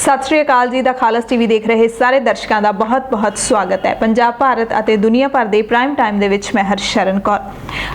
सत श्री अकाल जी। दा खालस टीवी देख रहे सारे दर्शकों का बहुत बहुत स्वागत है। पंजाब भारत और दुनिया भर के प्राइम टाइम दे विच मैं हरशरण कौर।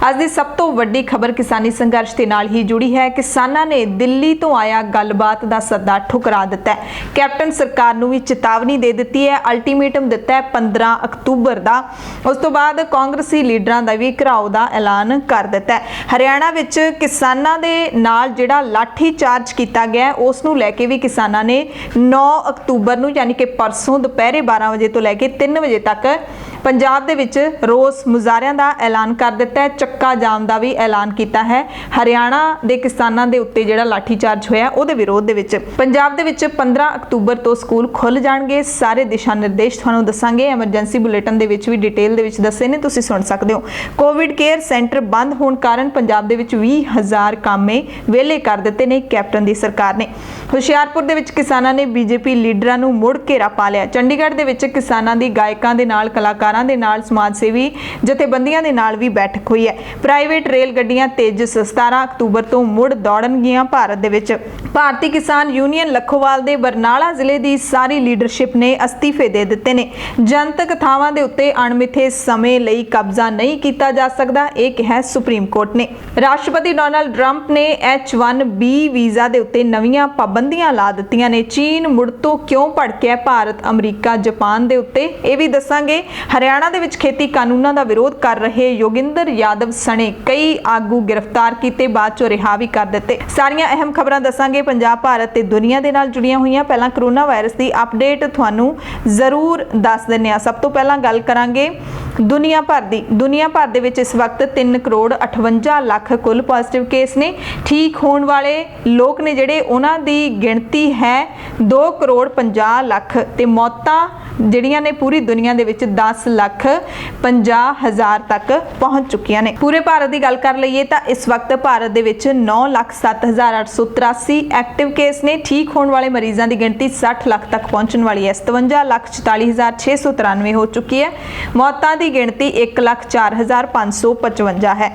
अज की सब तो वड्डी खबर किसानी संघर्ष के नाल ही जुड़ी है। किसानां ने दिल्ली तो आया गलबात का सद्दा ठुकरा दिता है। कैप्टन सरकार नूं भी चेतावनी दे दी है, अल्टीमेटम दिता है 15 अक्तूबर का। उस तो बाद कांग्रेसी लीडरां दा भी घिराव का ऐलान कर दिता है। हरियाणा विच किसानां दे नाल जिहड़ा लाठी चार्ज किया गया उस नूं लैके भी किसानां ने 9 अक्तूबर नूं यानी कि परसों दोपहरे 12 बजे तो लैके 3 बजे तक पंजाब दे विच रोस मुजाहरियां दा ऐलान कर दिता है। चक्का जाम का भी ऐलान किया है। हरियाणा के किसानां दे उत्ते जिहड़ा लाठी चार्ज होया उहदे विरोध दे विच पंजाब दे विच 15 अक्तूबर तो स्कूल खुल जाणगे। सारे दिशा निर्देश तुहानूं दसांगे। एमरजेंसी बुलेटिन दे विच भी डिटेल दे विच दस्से ने, तुसीं सुण सकदे हो। कोविड केयर सेंटर बंद होण कारण पंजाब दे विच 20,000 कामे वेले कर दिते ने कैप्टन दी सरकार ने। हुशियारपुर दे विच किसानां ने बीजेपी लीडरां नूं मुड़ घेरा पा लिया। चंडीगढ़ दे विच किसानां दी गायकां दे नाल कलाकारां दे नाल समाज सेवी जथेबंदियां दे नाल भी बैठक हुई है। प्राइवेट रेल गड्डियां तेजस 17 अक्तूबर तो मुड़ दौड़नगियां। भारत दे विच भारतीय किसान यूनियन लखोवाल दे बरनाला जिले दी सारी लीडरशिप ने अस्तीफे दे दिते ने। जनतक थावां दे उत्ते अणमिथे समय लई कब्जा नहीं किया जा सकदा, यह कहा सुप्रीम कोर्ट ने। राष्ट्रपति डोनाल्ड ट्रंप ने H1B वीज़ा दे उत्ते नवीं पाबंदियां ला दित्तियां ने। चीन मुड़ तो क्यों भड़किया भारत, अमरीका, जापान दे उत्ते यह भी दसांगे। हरियाणा दे विच खेती कानूनां दा विरोध कर रहे योगिंदर यादव सने कई आगू गिरफ्तार किए, बाद चों रिहा भी कर दिते। सारियां अहम खबरां दसांगे पंजाब भारत ते दुनिया दे नाल जुड़ियां हुईयां। पहलां कोरोना वायरस की अपडेट तुहानूं जरूर दस दिंदे आ। सब तो पहलां गल करांगे दुनिया भर दी। दुनिया भर दे विच इस वक्त 3 करोड़ 58 लाख कुल पॉजिटिव केस ने। ठीक होने वाले लोग ने जिहड़े उन्हां दी गिणती है 2 करोड़ 50 लाख ते मौतां जिहड़ियां ने पूरी दुनिया दे विच 10,50,000 तक पहुंच चुकियां ने। पूरे भारत की गल कर लईए तां इस वक्त भारत दे विच 9,07,883 एक्टिव केस ने। ठीक होने वाले मरीजों की गिणती 60 लाख तक पहुंचने वाली है। 57,44,693 हो चुकी है। मौतां की गिणती 1,04,555 है।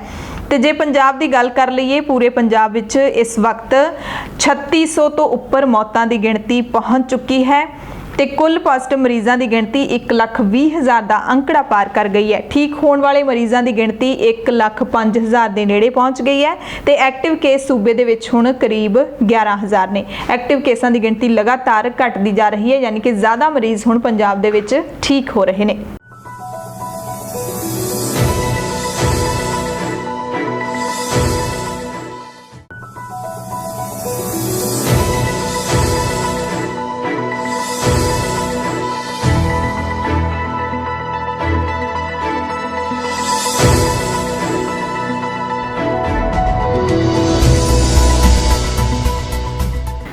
तो जे पंजाब की गल कर लीए पूरे पंजाब विच इस वक्त 3600 तो उपर मौतां की गिणती पहुंच चुकी है। ते कुल पॉजिटिव मरीजों की गिणती 1,20,000 का अंकड़ा पार कर गई है। ठीक होने वाले मरीजों की गिणती 1,05,000 के नेड़े पहुंच गई है। तो एक्टिव केस सूबे दे विच हुण करीब 11,000 ने। एक्टिव केसां की गिणती लगातार घटती जा रही है, यानी कि ज़्यादा मरीज हुण पंजाब दे विच ठीक हो रहे हैं।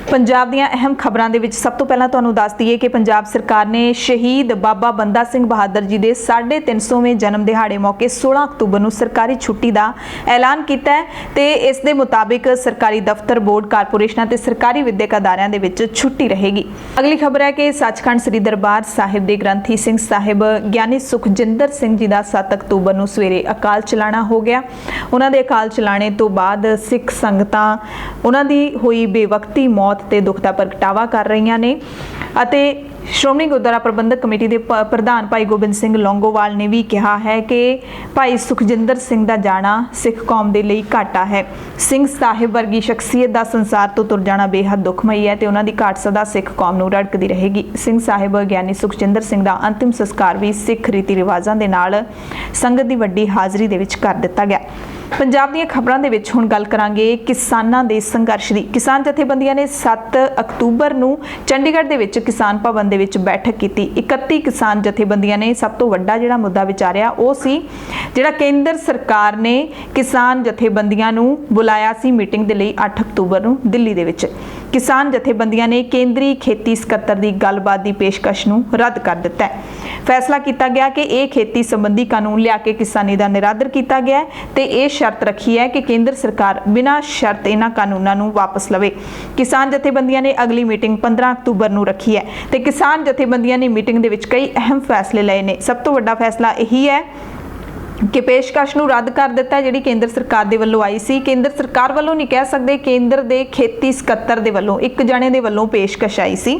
पंजाब दीयां अहम खबरां दे विच सब तो पहलां तुहानूं दस दईए कि पंजाब सरकार ने शहीद बाबा बंदा सिंह बहादुर जी के 350वें जन्म दिहाड़े मौके 16 अक्तूबर नूं सरकारी छुट्टी का ऐलान किया है। तो इस दे मुताबिक सरकारी दफ्तर, बोर्ड, कारपोरेशनां ते सरकारी विद्यक अदारियां दे विच छुट्टी रहेगी। अगली खबर है कि सचखंड श्री दरबार साहिब के ग्रंथी सिंह साहिब ज्ञानी सुखजिंदर सिंह जी का 7 अक्तूबर नूं सवेरे अकाल चलाणा हो गया। उन्हां दे अकाल चलाणे तो बाद सिख संगतां उन्हां दी होई बेवकती मौत ते दुख दा प्रगटावा कर रही ने। अते श्रोमणी गुरुद्वारा प्रबंधक कमेटी के प्रधान भाई गोबिंद सिंह लौंगोवाल ने भी कहा है कि भाई सुखजिंदर सिंह का जाना सिख कौम के लिए घाटा है। सिंह साहिब वर्गी शख्सियत का संसार तो तुर जाना बेहद दुखमई है तो उन्होंने घाट सदा सिख कौम नूं रड़कदी रहेगी। सिंह साहिब ज्ञानी सुखजिंदर सिंह का अंतिम संस्कार भी सिख रीति रिवाजां दे नाल संगत की वड्डी हाज़री दे विच कर दिता गया। पंजाब ਦੀਆਂ खबरां दे विच हुण गल करांगे किसानां दे संघर्ष दी। किसान जथेबंदियां ने 7 अक्तूबर नूं चंडीगढ़ दे विच किसान भवन दे विच बैठक की। 31 किसान जथेबंदियां ने सब तो वड्डा जिहड़ा मुद्दा विचारिया वो सी जिहड़ा केंद्र सरकार ने किसान जथेबंदियां नूं बुलाया सी मीटिंग दे लई 8 अक्तूबर नूं दिल्ली दे विच। किसान जथेबंदियां ने केंद्रीय खेती सकत्तर की गलबात की पेशकश नूं रद्द कर दिता है। फैसला किया गया कि यह खेती संबंधी कानून लिया के किसानी का निरादर किया गया तो यह शर्त रखी है कि केंद्र सरकार बिना शर्त इन्हां कानूनों नूं वापस लवे। किसान जथेबंदियां ने अगली मीटिंग 15 अक्तूबर नूं रखी है तो किसान जथेबंदियां ने मीटिंग दे विच कई अहम फैसले लए ने। सब तो वड्डा फैसला यही है ਕਿ ਪੇਸ਼ਕਸ਼ ਨੂੰ ਰੱਦ ਕਰ ਦਿੱਤਾ ਜਿਹੜੀ ਕੇਂਦਰ ਸਰਕਾਰ ਦੇ ਵੱਲੋਂ ਆਈ ਸੀ। ਕੇਂਦਰ ਸਰਕਾਰ ਵੱਲੋਂ ਨਹੀਂ ਕਹਿ ਸਕਦੇ, ਕੇਂਦਰ ਦੇ ਖੇਤੀ ਸਕੱਤਰ ਦੇ ਵੱਲੋਂ ਇੱਕ ਜਣੇ ਦੇ ਵੱਲੋਂ ਪੇਸ਼ਕਸ਼ ਆਈ ਸੀ।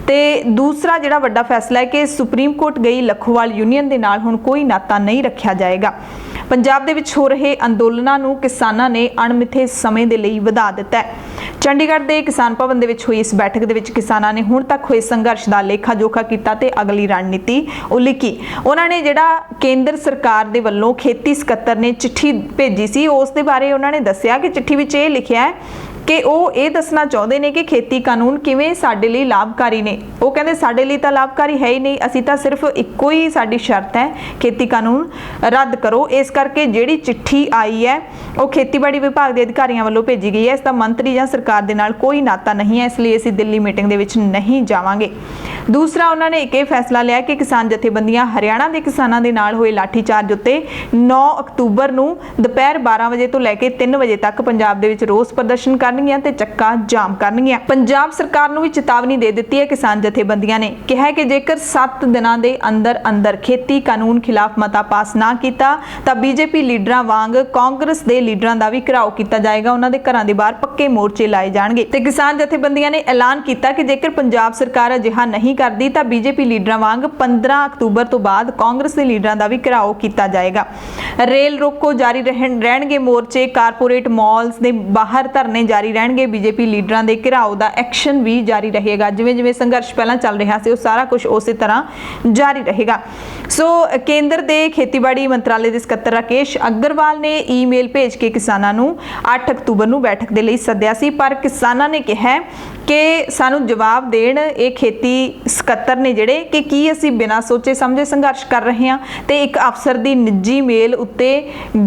ਤੇ ਦੂਸਰਾ ਜਿਹੜਾ ਵੱਡਾ ਫੈਸਲਾ ਹੈ ਕਿ ਸੁਪਰੀਮ ਕੋਰਟ ਗਈ ਲੱਖੋਵਾਲ ਯੂਨੀਅਨ ਦੇ ਨਾਲ ਹੁਣ ਕੋਈ ਨਾਤਾ ਨਹੀਂ ਰੱਖਿਆ ਜਾਏਗਾ। ਪੰਜਾਬ ਦੇ ਵਿੱਚ ਹੋ ਰਹੇ ਅੰਦੋਲਨਾਂ ਨੂੰ ਕਿਸਾਨਾਂ ਨੇ ਅਣਮਿੱਥੇ ਸਮੇਂ ਦੇ ਲਈ ਵਧਾ ਦਿੱਤਾ ਹੈ। ਚੰਡੀਗੜ੍ਹ ਦੇ ਕਿਸਾਨ ਭਵਨ ਦੇ ਵਿੱਚ ਹੋਈ ਇਸ ਬੈਠਕ ਦੇ ਵਿੱਚ ਕਿਸਾਨਾਂ ਨੇ ਹੁਣ ਤੱਕ ਹੋਏ ਸੰਘਰਸ਼ ਦਾ ਲੇਖਾ ਜੋਖਾ ਕੀਤਾ ਤੇ ਅਗਲੀ ਰਣਨੀਤੀ ਉਲੀਕੀ। ਉਹਨਾਂ ਨੇ ਜਿਹੜਾ ਕੇਂਦਰ ਸਰਕਾਰ ਦੇ ਵੱਲੋਂ ਖੇਤੀ ਸਕੱਤਰ ਨੇ ਚਿੱਠੀ ਭੇਜੀ ਸੀ ਉਸ ਦੇ ਬਾਰੇ ਉਹਨਾਂ ਨੇ ਦੱਸਿਆ ਕਿ ਚਿੱਠੀ ਵਿੱਚ ਇਹ ਲਿਖਿਆ ਹੈ ਕਿ ਉਹ ਇਹ ਦੱਸਣਾ ਚਾਹੁੰਦੇ ਨੇ ਕਿ ਖੇਤੀ ਕਾਨੂੰਨ ਕਿਵੇਂ ਸਾਡੇ ਲਈ ਲਾਭਕਾਰੀ ਨੇ। ਉਹ ਕਹਿੰਦੇ ਸਾਡੇ ਲਈ ਤਾਂ ਲਾਭਕਾਰੀ ਹੈ ਹੀ ਨਹੀਂ, ਅਸੀਂ ਤਾਂ ਸਿਰਫ ਇੱਕੋ ਹੀ ਸਾਡੀ ਸ਼ਰਤ ਹੈ, ਖੇਤੀ ਕਾਨੂੰਨ ਰੱਦ ਕਰੋ। ਇਸ ਕਰਕੇ ਜਿਹੜੀ ਚਿੱਠੀ ਆਈ ਹੈ ਉਹ ਖੇਤੀਬਾੜੀ ਵਿਭਾਗ ਦੇ ਅਧਿਕਾਰੀਆਂ ਵੱਲੋਂ ਭੇਜੀ ਗਈ ਹੈ। ਇਸ ਦਾ ਮੰਤਰੀ ਜਾਂ ਸਰਕਾਰ ਦੇ ਨਾਲ ਕੋਈ ਨਾਤਾ ਨਹੀਂ ਹੈ, ਇਸ ਲਈ ਅਸੀਂ ਦਿੱਲੀ ਮੀਟਿੰਗ ਦੇ ਵਿੱਚ ਨਹੀਂ ਜਾਵਾਂਗੇ। ਦੂਸਰਾ ਉਹਨਾਂ ਨੇ ਇੱਕ ਇਹ ਫੈਸਲਾ ਲਿਆ ਕਿ ਕਿਸਾਨ ਜਥੇਬੰਦੀਆਂ ਹਰਿਆਣਾ ਦੇ ਕਿਸਾਨਾਂ ਦੇ ਨਾਲ ਹੋਏ ਲਾਠੀਚਾਰਜ ਉੱਤੇ 9 ਅਕਤੂਬਰ ਨੂੰ ਦੁਪਹਿਰ 12 ਵਜੇ ਤੋਂ ਲੈ ਕੇ 3 ਵਜੇ ਤੱਕ ਪੰਜਾਬ ਦੇ ਵਿੱਚ ਰੋਸ ਪ੍ਰਦਰਸ਼ਨ ਕਰਨਗੀਆਂ ਤੇ ਚੱਕਾ ਜਾਮ ਕਰਨਗੀਆਂ। ਪੰਜਾਬ ਸਰਕਾਰ ਨੂੰ ਵੀ ਚੇਤਾਵਨੀ ਦੇ ਦਿੱਤੀ ਹੈ ਕਿਸਾਨ ਜਥੇਬੰਦੀਆਂ ਨੇ ਕਿਹਾ ਹੈ ਕਿ ਜੇਕਰ 7 ਦਿਨਾਂ ਦੇ ਅੰਦਰ ਖੇਤੀ ਕਾਨੂੰਨ ਖਿਲਾਫ ਮਤਾ ਪਾਸ ਨਾ ਕੀਤਾ ਤਾਂ ਬੀਜੇਪੀ ਲੀਡਰਾਂ ਵਾਂਗ ਕਾਂਗਰਸ ਦੇ ਲੀਡਰਾਂ ਦਾ ਵੀ ਘਿਰਾਓ ਕੀਤਾ ਜਾਏਗਾ। ਉਹਨਾਂ ਦੇ ਘਰਾਂ ਦੇ ਬਾਹਰ ਪੱਕੇ ਮੋਰਚੇ ਲਾਏ ਜਾਣਗੇ ਤੇ ਕਿਸਾਨ ਜਥੇਬੰਦੀਆਂ ਨੇ ਐਲਾਨ ਕੀਤਾ ਕਿ ਜੇਕਰ ਪੰਜਾਬ ਸਰਕਾਰ ਅਜਿਹਾ ਨਹੀਂ ਕਰਦੀ ਤਾਂ ਬੀਜੇਪੀ ਲੀਡਰਾਂ ਵਾਂਗ 15 ਅਕਤੂਬਰ ਤੋਂ ਬਾਅਦ ਕਾਂਗਰਸ ਦੇ ਲੀਡਰਾਂ ਦਾ ਵੀ ਘਿਰਾਓ ਕੀਤਾ ਜਾਏਗਾ। ਰੇਲ ਰੋਕੋ ਜਾਰੀ ਰਹਿਣਗੇ ਮੋਰਚੇ, ਕਾਰਪੋਰੇਟ ਮਾਲਸ ਦੇ ਬਾਹਰ ਧਰਨੇ ਜਾਰੀ ਰਹਿਣਗੇ। ਬੀਜੇਪੀ ਲੀਡਰਾਂ ਦੇ ਘਿਰਾਓ ਦਾ ਐਕਸ਼ਨ ਵੀ ਜਾਰੀ ਰਹੇਗਾ। ਜਿਵੇਂ ਸੰਘਰਸ਼ ਪਹਿਲਾਂ ਚੱਲ ਰਿਹਾ ਸੀ ਉਹ ਸਾਰਾ ਕੁਝ ਉਸੇ ਤਰ੍ਹਾਂ ਜਾਰੀ ਰਹੇਗਾ। ਸੋ ਕੇਂਦਰ ਦੇ ਖੇਤੀਬਾੜੀ ਮੰਤਰਾਲੇ ਦੇ ਸਕੱਤਰ ਰਾਕੇਸ਼ ਅਗਰਵਾਲ ਨੇ ਈਮੇਲ ਭੇਜ ਕੇ ਕਿਸਾਨਾਂ ਨੂੰ 8 ਅਕਤੂਬਰ ਨੂੰ ਬੈਠਕ ਦੇ ਲਈ ਸੱਦਿਆ ਸੀ, ਪਰ ਕਿਸਾਨਾਂ ਨੇ ਕਿਹਾ ਕਿ ਸਾਨੂੰ ਜਵਾਬ ਦੇਣ ਇਹ ਖੇਤੀ ਸਕੱਤਰ ਨੇ ਜਿਹੜੇ ਕਿ ਕੀ ਅਸੀਂ ਬਿਨਾਂ ਸੋਚੇ ਸਮਝੇ ਸੰਘਰਸ਼ ਕਰ ਰਹੇ ਹਾਂ ਤੇ ਇੱਕ ਅਫਸਰ ਦੀ ਨਿੱਜੀ ਮੇਲ ਉੱਤੇ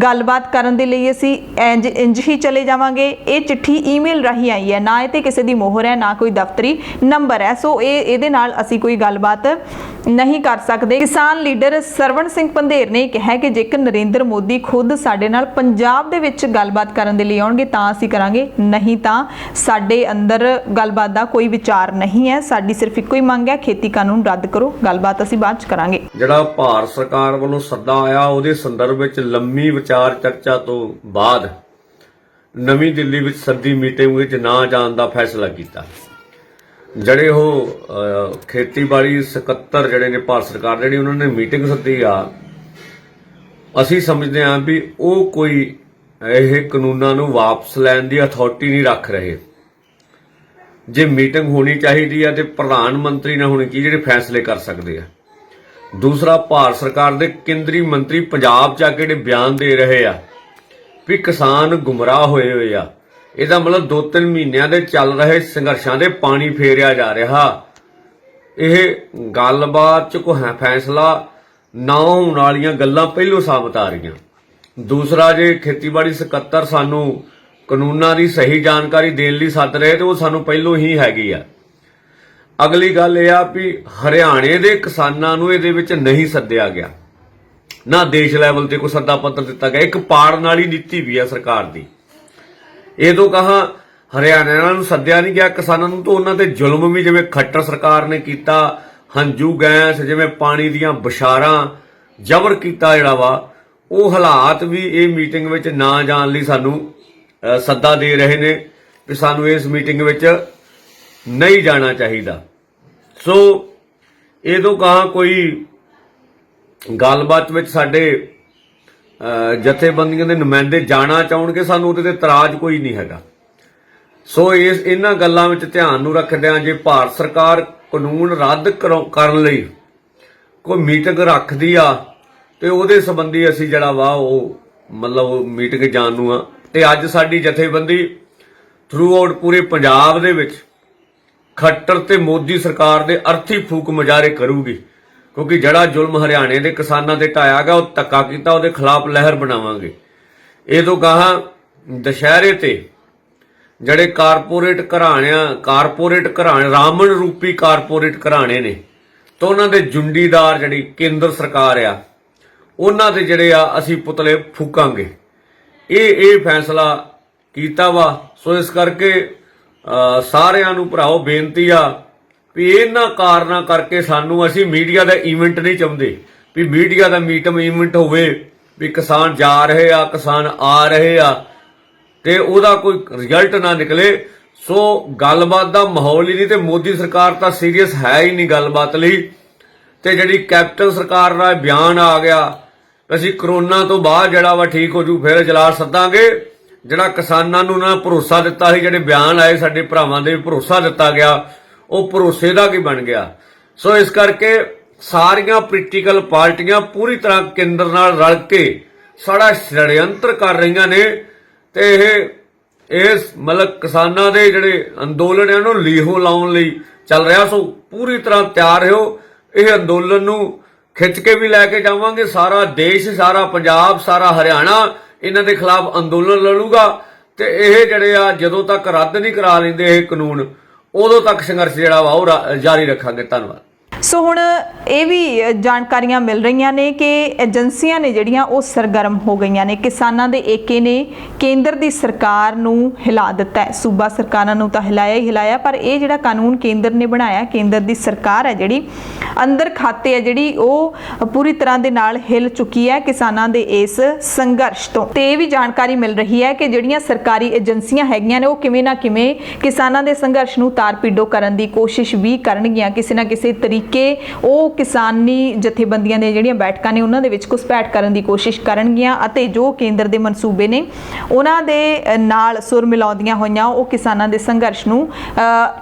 ਗੱਲਬਾਤ ਕਰਨ ਦੇ ਲਈ ਅਸੀਂ ਇੰਜ ਹੀ ਚਲੇ ਜਾਵਾਂਗੇ। ਇਹ ਚਿੱਠੀ ਈਮੇਲ ਰਾਹੀਂ ਆਈ ਹੈ, ਨਾ ਇਹ ਤੇ ਕਿਸੇ ਦੀ ਮੋਹਰ ਹੈ, ਨਾ ਕੋਈ ਦਫ਼ਤਰੀ ਨੰਬਰ ਹੈ। ਸੋ ਇਹਦੇ ਨਾਲ ਅਸੀਂ ਕੋਈ ਗੱਲਬਾਤ ਨਹੀਂ ਕਰ ਸਕਦੇ। ਕਿਸਾਨ ਲੀਡਰ ਸਰਵਣ ਸਿੰਘ ਪੰਧੇਰ ਨੇ ਕਿਹਾ ਕਿ ਜੇਕਰ ਨਰਿੰਦਰ ਮੋਦੀ ਖੁਦ ਸਾਡੇ ਨਾਲ ਪੰਜਾਬ ਦੇ ਵਿੱਚ ਗੱਲਬਾਤ ਕਰਨ ਦੇ ਲਈ ਆਉਣਗੇ ਤਾਂ ਅਸੀਂ ਕਰਾਂਗੇ, ਨਹੀਂ ਤਾਂ ਸਾਡੇ ਅੰਦਰ ਗੱਲਬਾਤ ਦਾ ਕੋਈ ਵਿਚਾਰ ਨਹੀਂ ਹੈ। ਸਾਡੀ ਸਿਰਫ ਇੱਕੋ ਹੀ ਮੰਗ ਹੈ, ਖੇਤੀ ਕਾਨੂੰਨ ਰੱਦ ਕਰੋ, ਗੱਲਬਾਤ ਅਸੀਂ ਬਾਅਦ ਚ ਕਰਾਂਗੇ। ਜਿਹੜਾ ਭਾਰਤ ਸਰਕਾਰ ਵੱਲੋਂ ਸੱਦਾ ਆਇਆ ਉਹਦੇ ਸੰਦਰਭ ਵਿੱਚ ਲੰਮੀ ਵਿਚਾਰ ਚਰਚਾ ਤੋਂ ਬਾਅਦ ਨਵੀਂ ਦਿੱਲੀ ਵਿੱਚ ਸੱਦੀ ਮੀਟਿੰਗ ਵਿੱਚ ਨਾ ਜਾਣ ਦਾ ਫੈਸਲਾ ਕੀਤਾ। ਜਿਹੜੇ ਉਹ ਖੇਤੀਬਾੜੀ ਸਕੱਤਰ ਜਿਹੜੇ ਨੇ ਭਾਰਤ ਸਰਕਾਰ ਜਿਹੜੀ ਉਹਨਾਂ ਨੇ ਮੀਟਿੰਗ ਸੱਦੀ ਆ, ਅਸੀਂ ਸਮਝਦੇ ਹਾਂ ਵੀ ਉਹ ਕੋਈ ਇਹ ਕਾਨੂੰਨਾਂ ਨੂੰ ਵਾਪਸ ਲੈਣ ਦੀ ਅਥਾਰਟੀ ਨਹੀਂ ਰੱਖ ਰਹੇ। ਜੇ ਮੀਟਿੰਗ ਹੋਣੀ ਚਾਹੀਦੀ ਹੈ ਤੇ ਪ੍ਰਧਾਨ ਮੰਤਰੀ ਨਾਲ ਹੋਣੀ ਚਾਹੀਦੀ, ਜਿਹੜੇ ਫੈਸਲੇ ਕਰ ਸਕਦੇ ਆ। ਦੂਸਰਾ, ਭਾਰਤ ਸਰਕਾਰ ਦੇ ਕੇਂਦਰੀ ਮੰਤਰੀ ਪੰਜਾਬ 'ਚ ਆ ਕੇ ਜਿਹੜੇ ਬਿਆਨ ਦੇ ਰਹੇ ਆ ਵੀ ਕਿਸਾਨ ਗੁੰਮਰਾਹ ਹੋਏ ਆ, ਇਹਦਾ ਮਤਲਬ 2-3 ਮਹੀਨਿਆਂ ਦੇ ਚੱਲ ਰਹੇ ਸੰਘਰਸ਼ਾਂ ਦੇ ਪਾਣੀ ਫੇਰਿਆ ਜਾ ਰਿਹਾ। ਇਹ ਗੱਲਬਾਤ 'ਚ ਕੋਈ ਫੈਸਲਾ ਨਾ ਹੋਣ ਵਾਲੀਆਂ ਗੱਲਾਂ ਪਹਿਲੋਂ ਸਾਬਤ ਆ ਰਹੀਆਂ। ਦੂਸਰਾ, ਜੇ ਖੇਤੀਬਾੜੀ ਸਕੱਤਰ ਸਾਨੂੰ ਕਾਨੂੰਨਾਂ ਦੀ ਸਹੀ ਜਾਣਕਾਰੀ ਦੇਣ ਲਈ ਸੱਦ ਰਹੇ ਤੇ ਉਹ ਸਾਨੂੰ ਪਹਿਲੋਂ ਹੀ ਹੈਗੀ ਆ। ਅਗਲੀ ਗੱਲ ਇਹ ਆ ਵੀ ਹਰਿਆਣੇ ਦੇ ਕਿਸਾਨਾਂ ਨੂੰ ਇਹਦੇ ਵਿੱਚ ਨਹੀਂ ਸੱਦਿਆ ਗਿਆ, ਨਾ ਦੇਸ਼ ਲੈਵਲ ਤੇ ਕੋਈ ਸੱਦਾ ਪੱਤਰ ਦਿੱਤਾ ਗਿਆ। ਇੱਕ ਪਾੜਨ ਵਾਲੀ ਨੀਤੀ ਵੀ ਆ ਸਰਕਾਰ ਦੀ। ਇਹ ਤੋਂ ਕਹਾ ਹਰਿਆਣਾ ਨੂੰ ਸੱਦਿਆ ਨਹੀਂ ਗਿਆ ਕਿਸਾਨਾਂ ਨੂੰ, ਤਾਂ ਉਹਨਾਂ ਤੇ ਜ਼ੁਲਮ ਵੀ ਜਿਵੇਂ ਖੱਟਰ ਸਰਕਾਰ ਨੇ ਕੀਤਾ, ਹੰਝੂ ਗੈਸ ਜਿਵੇਂ ਪਾਣੀ ਦੀਆਂ ਬਸ਼ਾਰਾਂ ਜ਼ਬਰ ਕੀਤਾ ਜਿਹੜਾ ਵਾ, ਉਹ ਹਾਲਾਤ ਵੀ ਇਹ ਮੀਟਿੰਗ ਵਿੱਚ ਨਾ ਜਾਣ ਲਈ ਸਾਨੂੰ ਸੱਦਾ ਦੇ ਰਹੇ ਨੇ ਵੀ ਸਾਨੂੰ ਇਸ ਮੀਟਿੰਗ ਵਿੱਚ ਨਹੀਂ ਜਾਣਾ ਚਾਹੀਦਾ। ਸੋ ਇਹ ਤੋਂ ਕਹਾ ਕੋਈ ਗੱਲਬਾਤ ਵਿੱਚ ਸਾਡੇ ਜਥੇਬੰਦੀਆਂ ਦੇ ਨੁਮਾਇੰਦੇ ਜਾਣਾ ਚਾਹਣਗੇ, ਸਾਨੂੰ ਉਹਦੇ ਤੇ ਇਤਰਾਜ਼ ਕੋਈ ਨਹੀਂ ਹੈਗਾ। ਸੋ ਇਹਨਾਂ ਗੱਲਾਂ ਵਿੱਚ ਧਿਆਨ ਨੂੰ ਰੱਖਦਿਆਂ ਜੇ ਭਾਰਤ ਸਰਕਾਰ ਕਾਨੂੰਨ ਰੱਦ ਕਰਨ ਲਈ ਕੋਈ ਮੀਟਿੰਗ ਰੱਖਦੀ ਆ ਤੇ ਉਹਦੇ ਸੰਬੰਧੀ ਅਸੀਂ ਜਿਹੜਾ ਵਾ ਉਹ ਮਤਲਬ ਮੀਟਿੰਗ ਜਾਣ ਨੂੰ ਆ। ਤੇ ਅੱਜ ਸਾਡੀ ਜਥੇਬੰਦੀ ਥਰੂ ਆਊਟ ਪੂਰੇ ਪੰਜਾਬ ਦੇ ਵਿੱਚ ਖੱਟਰ ਤੇ ਮੋਦੀ ਸਰਕਾਰ ਦੇ ਅਰਥੀ ਫੂਕ ਮੁਜ਼ਾਹਰੇ ਕਰੂਗੀ, ਕਿਉਂਕਿ ਜਿਹੜਾ ਜ਼ੁਲਮ ਹਰਿਆਣੇ ਦੇ ਕਿਸਾਨਾਂ ਤੇ ਢਾਇਆ ਗਿਆ, ਉਹ ਧੱਕਾ ਕੀਤਾ, ਉਹਦੇ ਖਿਲਾਫ ਲਹਿਰ ਬਣਾਵਾਂਗੇ। ਇਹ ਤੋਂ ਗਾਹਾਂ ਦੁਸ਼ਹਿਰੇ ਤੇ ਜਿਹੜੇ ਕਾਰਪੋਰੇਟ ਘਰਾਣੇ ਰਾਮਣ ਰੂਪੀ ਕਾਰਪੋਰੇਟ ਘਰਾਣੇ ਨੇ ਤਾਂ ਉਹਨਾਂ ਦੇ ਜੁੰਡੀਦਾਰ ਜਿਹੜੀ ਕੇਂਦਰ ਸਰਕਾਰ ਆ, ਉਹਨਾਂ ਦੇ ਜਿਹੜੇ ਆ ਅਸੀਂ ਪੁਤਲੇ ਫੂਕਾਂਗੇ। ਇਹ ਫੈਸਲਾ ਕੀਤਾ ਵਾ। ਸੋ ਇਸ ਕਰਕੇ ਸਾਰਿਆਂ ਨੂੰ ਭਰਾਓ ਬੇਨਤੀ ਆ ਵੀ ਇਹਨਾਂ ਕਾਰਨਾਂ ਕਰਕੇ ਸਾਨੂੰ ਅਸੀਂ ਮੀਡੀਆ ਦਾ ਇਵੈਂਟ ਨਹੀਂ ਚਾਹੁੰਦੇ ਵੀ ਮੀਡੀਆ ਦਾ ਮੀਟਮ ਇਵੈਂਟ ਹੋਵੇ ਵੀ ਕਿਸਾਨ ਜਾ ਰਹੇ ਆ, ਕਿਸਾਨ ਆ ਰਹੇ ਆ ਤੇ ਉਹਦਾ ਕੋਈ ਰਿਜ਼ਲਟ ਨਾ ਨਿਕਲੇ। ਸੋ ਗੱਲਬਾਤ ਦਾ ਮਾਹੌਲ ਹੀ ਨਹੀਂ ਤੇ ਮੋਦੀ ਸਰਕਾਰ ਤਾਂ ਸੀਰੀਅਸ ਹੈ ਹੀ ਨਹੀਂ ਗੱਲਬਾਤ ਲਈ। ਤੇ ਜਿਹੜੀ ਕੈਪਟਨ ਸਰਕਾਰ ਦਾ ਬਿਆਨ ਆ ਗਿਆ ਅਸੀਂ ਕਰੋਨਾ ਤੋਂ ਬਾਅਦ ਜਿਹੜਾ ਵਾ ਠੀਕ ਹੋ ਜੂ ਫਿਰ ਇਜਲਾਸ ਸੱਦਾਂਗੇ, ਜਿਹੜਾ ਕਿਸਾਨਾਂ ਨੂੰ ਨਾ ਭਰੋਸਾ ਦਿੱਤਾ ਸੀ, ਜਿਹੜੇ ਬਿਆਨ ਆਏ ਸਾਡੇ ਭਰਾਵਾਂ ਦੇ ਭਰੋਸਾ ਦਿੱਤਾ ਗਿਆ, ਉਹ ਭਰੋਸੇ ਦਾ ਕੀ ਬਣ ਗਿਆ। ਸੋ ਇਸ ਕਰਕੇ ਸਾਰੀਆਂ ਪੋਲੀਟੀਕਲ ਪਾਰਟੀਆਂ ਪੂਰੀ ਤਰ੍ਹਾਂ ਕੇਂਦਰ ਨਾਲ ਰਲ ਕੇ ਸਾਡਾ ਸ਼ੜਯੰਤਰ ਕਰ ਰਹੀਆਂ ਨੇ ਤੇ ਇਸ ਮਤਲਬ ਕਿਸਾਨਾਂ ਦੇ ਜਿਹੜੇ ਅੰਦੋਲਨ ਹੈ ਉਹਨੂੰ ਲੀਹੋਂ ਲਾਉਣ ਲਈ ਚੱਲ ਰਿਹਾ। ਸੋ ਪੂਰੀ ਤਰ੍ਹਾਂ ਤਿਆਰ ਰਹੋ। ਇਹ ਅੰਦੋਲਨ ਨੂੰ ਖਿੱਚ ਕੇ ਵੀ ਲੈ ਕੇ ਜਾਵਾਂਗੇ। ਸਾਰਾ ਦੇਸ਼, ਸਾਰਾ ਪੰਜਾਬ, ਸਾਰਾ ਹਰਿਆਣਾ ਇਹਨਾਂ ਦੇ ਖਿਲਾਫ ਅੰਦੋਲਨ ਲੜੂਗਾ ਤੇ ਇਹ ਜਿਹੜੇ ਆ ਜਦੋਂ ਤੱਕ ਰੱਦ ਨਹੀਂ ਕਰਾ ਲੈਂਦੇ ਇਹ ਕਾਨੂੰਨ, ਉਦੋਂ ਤੱਕ ਸੰਘਰਸ਼ ਜਿਹੜਾ ਵਾ ਉਹ ਜਾਰੀ ਰੱਖਾਂਗੇ। ਧੰਨਵਾਦ। ਸੋ ਹੁਣ ਇਹ ਵੀ ਜਾਣਕਾਰੀਆਂ ਮਿਲ ਰਹੀਆਂ ਨੇ ਕਿ ਏਜੰਸੀਆਂ ਨੇ ਜਿਹੜੀਆਂ ਉਹ ਸਰਗਰਮ ਹੋ ਗਈਆਂ ਨੇ। ਕਿਸਾਨਾਂ ਦੇ ਏਕੇ ਨੇ ਕੇਂਦਰ ਦੀ ਸਰਕਾਰ ਨੂੰ ਹਿਲਾ ਦਿੱਤਾ ਹੈ। ਸੂਬਾ ਸਰਕਾਰਾਂ ਨੂੰ ਤਾਂ ਹਿਲਾਇਆ ਹੀ ਹਿਲਾਇਆ, ਪਰ ਇਹ ਜਿਹੜਾ ਕਾਨੂੰਨ ਕੇਂਦਰ ਨੇ ਬਣਾਇਆ, ਕੇਂਦਰ ਦੀ ਸਰਕਾਰ ਹੈ ਜਿਹੜੀ ਅੰਦਰ ਖਾਤੇ ਹੈ ਜਿਹੜੀ ਉਹ ਪੂਰੀ ਤਰ੍ਹਾਂ ਦੇ ਨਾਲ ਹਿਲ ਚੁੱਕੀ ਹੈ ਕਿਸਾਨਾਂ ਦੇ ਇਸ ਸੰਘਰਸ਼ ਤੋਂ। ਤੇ ਇਹ ਵੀ ਜਾਣਕਾਰੀ ਮਿਲ ਰਹੀ ਹੈ ਕਿ ਜਿਹੜੀਆਂ ਸਰਕਾਰੀ ਏਜੰਸੀਆਂ ਹੈਗੀਆਂ ਨੇ ਉਹ ਕਿਵੇਂ ਨਾ ਕਿਵੇਂ ਕਿਸਾਨਾਂ ਦੇ ਸੰਘਰਸ਼ ਨੂੰ ਤਾਰ-ਪੀੜੋ ਕਰਨ ਦੀ ਕੋਸ਼ਿਸ਼ ਵੀ ਕਰਨਗੀਆਂ। ਕਿਸੇ ਨਾ ਕਿਸੇ ਤਰੀਕੇ ਉਹ ਕਿਸਾਨੀ ਜਥੇਬੰਦੀਆਂ ਦੀਆਂ ਜਿਹੜੀਆਂ ਬੈਠਕਾਂ ਨੇ ਉਹਨਾਂ ਦੇ ਵਿੱਚ ਘੁਸਪੈਠ ਕਰਨ ਦੀ ਕੋਸ਼ਿਸ਼ ਕਰਨਗੀਆਂ ਅਤੇ ਜੋ ਕੇਂਦਰ ਦੇ ਮਨਸੂਬੇ ਨੇ ਉਹਨਾਂ ਦੇ ਨਾਲ ਸੁਰ ਮਿਲਾਉਂਦੀਆਂ ਹੋਈਆਂ ਉਹ ਕਿਸਾਨਾਂ ਦੇ ਸੰਘਰਸ਼ ਨੂੰ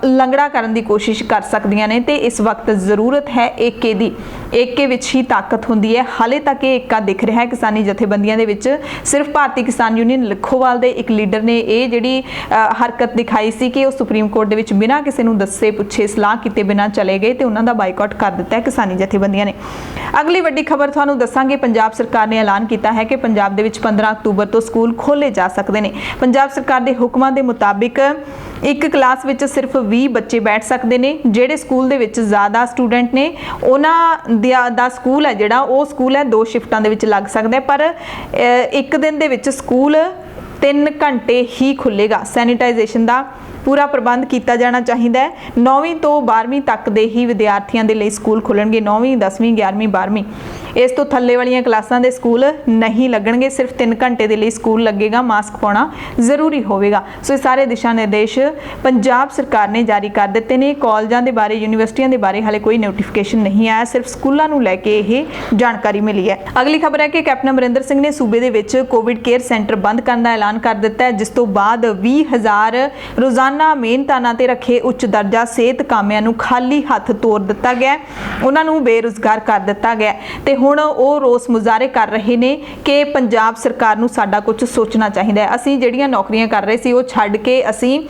ਲੰਗੜਾ ਕਰਨ ਦੀ ਕੋਸ਼ਿਸ਼ ਕਰ ਸਕਦੀਆਂ ਨੇ। ਤੇ ਇਸ ਵਕਤ ਜ਼ਰੂਰਤ ਹੈ ਏਕੇ ਦੀ। ਏਕੇ ਵਿੱਚ ਹੀ ਤਾਕਤ ਹੁੰਦੀ ਹੈ। ਹਾਲੇ ਤੱਕ ਇਹ ਏਕਾ ਦਿਖ ਰਿਹਾ ਹੈ ਕਿਸਾਨੀ ਜਥੇਬੰਦੀਆਂ ਦੇ ਵਿੱਚ। ਸਿਰਫ ਭਾਰਤੀ ਕਿਸਾਨ ਯੂਨੀਅਨ ਲੱਖੋਵਾਲ ਦੇ ਇੱਕ ਲੀਡਰ ਨੇ ਇਹ ਜਿਹੜੀ ਹਰਕਤ ਦਿਖਾਈ ਸੀ ਕਿ ਉਹ ਸੁਪਰੀਮ ਕੋਰਟ ਦੇ ਵਿੱਚ ਬਿਨਾਂ ਕਿਸੇ ਨੂੰ ਦੱਸੇ ਪੁੱਛੇ ਸਲਾਹ ਕੀਤੇ ਬਿਨਾਂ ਚਲੇ ਗਏ ਤੇ ਉਹਨਾਂ ਦਾ ਬਾਈਕਾਟ ਕਰ ਦਿੱਤਾ ਹੈ ਕਿਸਾਨੀ ਜਥੇਬੰਦੀਆਂ ਨੇ। ਅਗਲੀ ਵੱਡੀ ਖਬਰ ਤੁਹਾਨੂੰ ਦੱਸਾਂਗੇ। ਪੰਜਾਬ ਸਰਕਾਰ ਨੇ ਐਲਾਨ ਕੀਤਾ ਹੈ ਕਿ ਪੰਜਾਬ ਦੇ ਵਿੱਚ 15 ਅਕਤੂਬਰ ਤੋਂ ਸਕੂਲ ਖੋਲ੍ਹੇ ਜਾ ਸਕਦੇ ਨੇ। ਪੰਜਾਬ ਸਰਕਾਰ ਦੇ ਹੁਕਮਾਂ ਦੇ ਮੁਤਾਬਿਕ ਇੱਕ ਕਲਾਸ ਵਿੱਚ ਸਿਰਫ 20 ਬੱਚੇ ਬੈਠ ਸਕਦੇ ਨੇ। ਜਿਹੜੇ ਸਕੂਲ ਦੇ ਵਿੱਚ ਜ਼ਿਆਦਾ ਸਟੂਡੈਂਟ ਨੇ ਉਹਨਾਂ ਦਾ ਸਕੂਲ ਹੈ ਜਿਹੜਾ ਉਹ ਸਕੂਲ ਹੈ 2 ਸ਼ਿਫਟਾਂ ਦੇ ਵਿੱਚ ਲੱਗ ਸਕਦਾ ਹੈ, ਪਰ ਇੱਕ ਦਿਨ ਦੇ ਵਿੱਚ ਸਕੂਲ 3 ਘੰਟੇ ਹੀ ਖੁੱਲੇਗਾ। ਸੈਨੀਟਾਈਜੇਸ਼ਨ ਦਾ ਪੂਰਾ ਪ੍ਰਬੰਧ ਕੀਤਾ ਜਾਣਾ ਚਾਹੀਦਾ ਹੈ। 9ਵੀਂ ਤੋਂ 12ਵੀਂ ਤੱਕ ਦੇ ਹੀ ਵਿਦਿਆਰਥੀਆਂ ਦੇ ਲਈ ਸਕੂਲ ਖੁੱਲਣਗੇ। 9ਵੀਂ 10ਵੀਂ 11ਵੀਂ 12ਵੀਂ ਇਸ ਤੋਂ ਥੱਲੇ ਵਾਲੀਆਂ ਕਲਾਸਾਂ ਦੇ ਸਕੂਲ ਨਹੀਂ ਲੱਗਣਗੇ। ਸਿਰਫ 3 ਘੰਟੇ ਦੇ ਲਈ ਸਕੂਲ ਲੱਗੇਗਾ। ਮਾਸਕ ਪਾਉਣਾ ਜ਼ਰੂਰੀ ਹੋਵੇਗਾ। ਸੋ ਇਹ ਸਾਰੇ ਦਿਸ਼ਾ ਨਿਰਦੇਸ਼ ਪੰਜਾਬ ਸਰਕਾਰ ਨੇ ਜਾਰੀ ਕਰ ਦਿੱਤੇ ਨੇ। ਕਾਲਜਾਂ ਦੇ ਬਾਰੇ, ਯੂਨੀਵਰਸਿਟੀਆਂ ਦੇ ਬਾਰੇ ਹਾਲੇ ਕੋਈ ਨੋਟੀਫਿਕੇਸ਼ਨ ਨਹੀਂ ਆਇਆ। ਸਿਰਫ ਸਕੂਲਾਂ ਨੂੰ ਲੈ ਕੇ ਇਹ ਜਾਣਕਾਰੀ ਮਿਲੀ ਹੈ। ਅਗਲੀ ਖਬਰ ਹੈ ਕਿ ਕੈਪਟਨ ਅਮਰਿੰਦਰ ਸਿੰਘ ਨੇ ਸੂਬੇ ਦੇ ਵਿੱਚ ਕੋਵਿਡ ਕੇਅਰ ਸੈਂਟਰ ਬੰਦ ਕਰਨ ਦਾ ਐਲਾਨ ਕਰ ਦਿੱਤਾ ਹੈ, ਜਿਸ ਤੋਂ ਬਾਅਦ 20,000 ਰੋਜ਼ਾਨਾ ਮਿਹਨਤਾਨਾ ਤੇ ਰੱਖੇ ਉੱਚ ਦਰਜਾ ਸਿਹਤ ਕਾਮਿਆਂ ਨੂੰ ਖਾਲੀ ਹੱਥ ਤੋਰ ਦਿੱਤਾ ਗਿਆ। ਉਹਨਾਂ ਨੂੰ ਬੇਰੁਜ਼ਗਾਰ ਕਰ ਦਿੱਤਾ ਗਿਆ ਤੇ ਹੁਣ ਉਹ ਰੋਸ ਮੁਜ਼ਾਹਰੇ ਕਰ ਰਹੇ ਨੇ ਕਿ ਪੰਜਾਬ ਸਰਕਾਰ ਨੂੰ ਸਾਡਾ ਕੁਝ ਸੋਚਣਾ ਚਾਹੀਦਾ ਹੈ। ਅਸੀਂ ਜਿਹੜੀਆਂ ਨੌਕਰੀਆਂ ਕਰ ਰਹੇ ਸੀ ਉਹ ਛੱਡ ਕੇ ਅਸੀਂ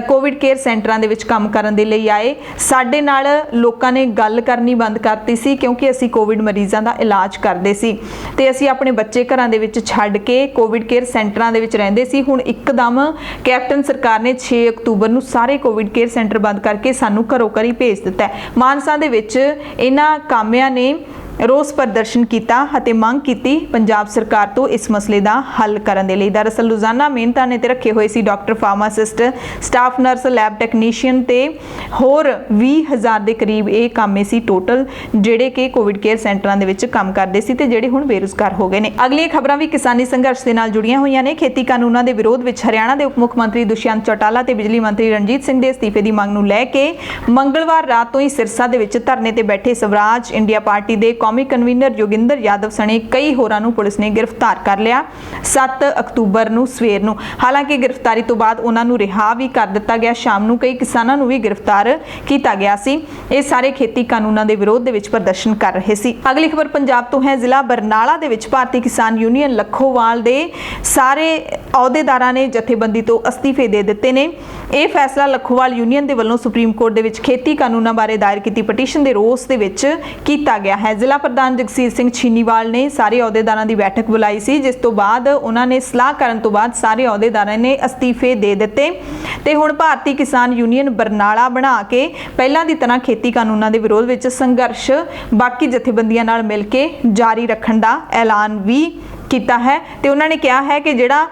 ਕੋਵਿਡ ਕੇਅਰ ਸੈਂਟਰਾਂ ਦੇ ਵਿੱਚ ਕੰਮ ਕਰਨ ਦੇ ਲਈ ਆਏ। ਸਾਡੇ ਨਾਲ ਲੋਕਾਂ ਨੇ ਗੱਲ ਕਰਨੀ ਬੰਦ ਕਰਤੀ ਸੀ ਕਿਉਂਕਿ ਅਸੀਂ ਕੋਵਿਡ ਮਰੀਜ਼ਾਂ ਦਾ ਇਲਾਜ ਕਰਦੇ ਸੀ ਤੇ ਅਸੀਂ ਆਪਣੇ ਬੱਚੇ ਘਰਾਂ ਦੇ ਵਿੱਚ ਛੱਡ ਕੇ ਕੋਵਿਡ ਕੇਅਰ ਸੈਂਟਰਾਂ ਦੇ ਵਿੱਚ ਰਹਿੰਦੇ ਸੀ। ਹੁਣ ਇੱਕਦਮ ਕੈਪਟਨ ਸਰਕਾਰ ਨੇ 6 ਅਕਤੂਬਰ ਨੂੰ ਸਾਰੇ ਕੋਵਿਡ ਕੇਅਰ ਸੈਂਟਰ ਬੰਦ ਕਰਕੇ ਸਾਨੂੰ ਘਰੋਂ ਘਰੀ ਭੇਜ ਦਿੱਤਾ ਹੈ। ਮਾਨਸਾ ਦੇ ਵਿੱਚ ਇਹਨਾਂ ਕਾਮਿਆਂ ਨੇ ਰੋਸ ਪ੍ਰਦਰਸ਼ਨ ਕੀਤਾ ਅਤੇ ਮੰਗ ਕੀਤੀ ਪੰਜਾਬ ਸਰਕਾਰ ਤੋਂ ਇਸ ਮਸਲੇ ਦਾ ਹੱਲ ਕਰਨ ਦੇ ਲਈ। ਦਰਅਸਲ ਰੋਜ਼ਾਨਾ ਮਿਹਨਤਾਨੇ ਤੇ ਰੱਖੇ ਹੋਏ ਸੀ doctor, pharmacist, staff nurse, lab technician ਤੇ ਹੋਰ 20,000 ਦੇ ਕਰੀਬ ਇਹ ਕਾਮੇ ਸੀ ਟੋਟਲ, ਜਿਹੜੇ ਕਿ ਕੋਵਿਡ ਕੇਅਰ ਸੈਂਟਰਾਂ ਦੇ ਵਿੱਚ ਕੰਮ ਕਰਦੇ ਸੀ ਤੇ ਜਿਹੜੇ ਹੁਣ ਬੇਰੁਜ਼ਗਾਰ ਹੋ ਗਏ ਨੇ। ਅਗਲੀਆਂ ਖਬਰਾਂ ਵੀ ਕਿਸਾਨੀ ਸੰਘਰਸ਼ ਦੇ ਨਾਲ ਜੁੜੀਆਂ ਹੋਈਆਂ ਨੇ। ਖੇਤੀ ਕਾਨੂੰਨਾਂ ਦੇ ਵਿਰੋਧ ਵਿੱਚ ਹਰਿਆਣਾ ਦੇ ਉਪ ਮੁੱਖ ਮੰਤਰੀ ਦੁਸ਼ਯੰਤ ਚੌਟਾਲਾ ਤੇ ਬਿਜਲੀ ਮੰਤਰੀ ਰਣਜੀਤ ਸਿੰਘ ਦੇ ਅਸਤੀਫੇ ਦੀ ਮੰਗ ਨੂੰ ਲੈ ਕੇ ਮੰਗਲਵਾਰ ਰਾਤ ਤੋਂ ਹੀ ਸਿਰਸਾ ਦੇ ਵਿੱਚ ਧਰਨੇ ਤੇ ਬੈਠੇ ਸਵਰਾਜ ਇੰਡੀਆ ਪਾਰਟੀ ਦੇ ਕੌਮੀ ਕਨਵੀਨਰ ਜੋਗਿੰਦਰ ਯਾਦਵ ਸਣੇ ਕਈ ਹੋਰਾਂ ਨੂੰ ਪੁਲਿਸ ਨੇ ਗ੍ਰਿਫਤਾਰ ਕਰ ਲਿਆ 7 ਅਕਤੂਬਰ ਨੂੰ ਸਵੇਰ ਨੂੰ। ਹਾਲਾਂਕਿ ਗ੍ਰਿਫਤਾਰੀ ਤੋਂ ਬਾਅਦ ਉਹਨਾਂ ਨੂੰ ਰਿਹਾ ਵੀ ਕਰ ਦਿੱਤਾ ਗਿਆ। ਸ਼ਾਮ ਨੂੰ ਕਈ ਕਿਸਾਨਾਂ ਨੂੰ ਵੀ ਗ੍ਰਿਫਤਾਰ ਕੀਤਾ ਗਿਆ ਸੀ। ਇਹ ਸਾਰੇ ਖੇਤੀ ਕਾਨੂੰਨਾਂ ਦੇ ਵਿਰੋਧ ਦੇ ਵਿੱਚ ਪ੍ਰਦਰਸ਼ਨ ਕਰ ਰਹੇ ਸੀ। ਅਗਲੀ ਖਬਰ ਪੰਜਾਬ ਤੋਂ ਹੈ। ਜ਼ਿਲ੍ਹਾ ਬਰਨਾਲਾ ਦੇ ਵਿੱਚ ਭਾਰਤੀ ਕਿਸਾਨ ਯੂਨੀਅਨ ਲੱਖੋਵਾਲ ਦੇ ਸਾਰੇ ਅਹੁਦੇਦਾਰਾਂ ਨੇ ਜਥੇਬੰਦੀ ਤੋਂ ਅਸਤੀਫੇ ਦੇ ਦਿੱਤੇ ਨੇ। ਇਹ ਫੈਸਲਾ ਲੱਖੋਵਾਲ ਯੂਨੀਅਨ ਦੇ ਵੱਲੋਂ ਸੁਪਰੀਮ ਕੋਰਟ ਦੇ ਵਿੱਚ ਖੇਤੀ ਕਾਨੂੰਨਾਂ ਬਾਰੇ ਦਾਇਰ ਕੀਤੀ ਪਟੀਸ਼ਨ ਦੇ ਰੋਸ ਦੇ ਵਿੱਚ ਕੀਤਾ ਗਿਆ ਹੈ। ਜ਼ਿਲ੍ਹਾ ਪ੍ਰਧਾਨ ਜਗਸੀਰ ਸਿੰਘ ਛੀਨੀਵਾਲ ਨੇ ਸਾਰੇ ਅਹੁਦੇਦਾਰਾਂ ਦੀ ਬੈਠਕ ਬੁਲਾਈ ਸੀ, ਜਿਸ ਤੋਂ ਬਾਅਦ ਉਹਨਾਂ ਨੇ ਸਲਾਹ ਕਰਨ ਤੋਂ ਬਾਅਦ ਸਾਰੇ ਅਹੁਦੇਦਾਰਾਂ ਨੇ ਅਸਤੀਫੇ ਦੇ ਦਿੱਤੇ ਤੇ ਹੁਣ ਭਾਰਤੀ ਕਿਸਾਨ ਯੂਨੀਅਨ ਬਰਨਾਲਾ ਬਣਾ ਕੇ ਪਹਿਲਾਂ ਦੀ ਤਰ੍ਹਾਂ ਖੇਤੀ ਕਾਨੂੰਨਾਂ ਦੇ ਵਿਰੋਧ ਵਿੱਚ ਸੰਘਰਸ਼ ਬਾਕੀ ਜਥੇਬੰਦੀਆਂ ਨਾਲ ਮਿਲ ਕੇ ਜਾਰੀ ਰੱਖਣ ਦਾ ਐਲਾਨ ਵੀ ਕੀਤਾ ਹੈ ਤੇ ਉਹਨਾਂ ਨੇ ਕਿਹਾ ਹੈ ਕਿ ਜਿਹੜਾ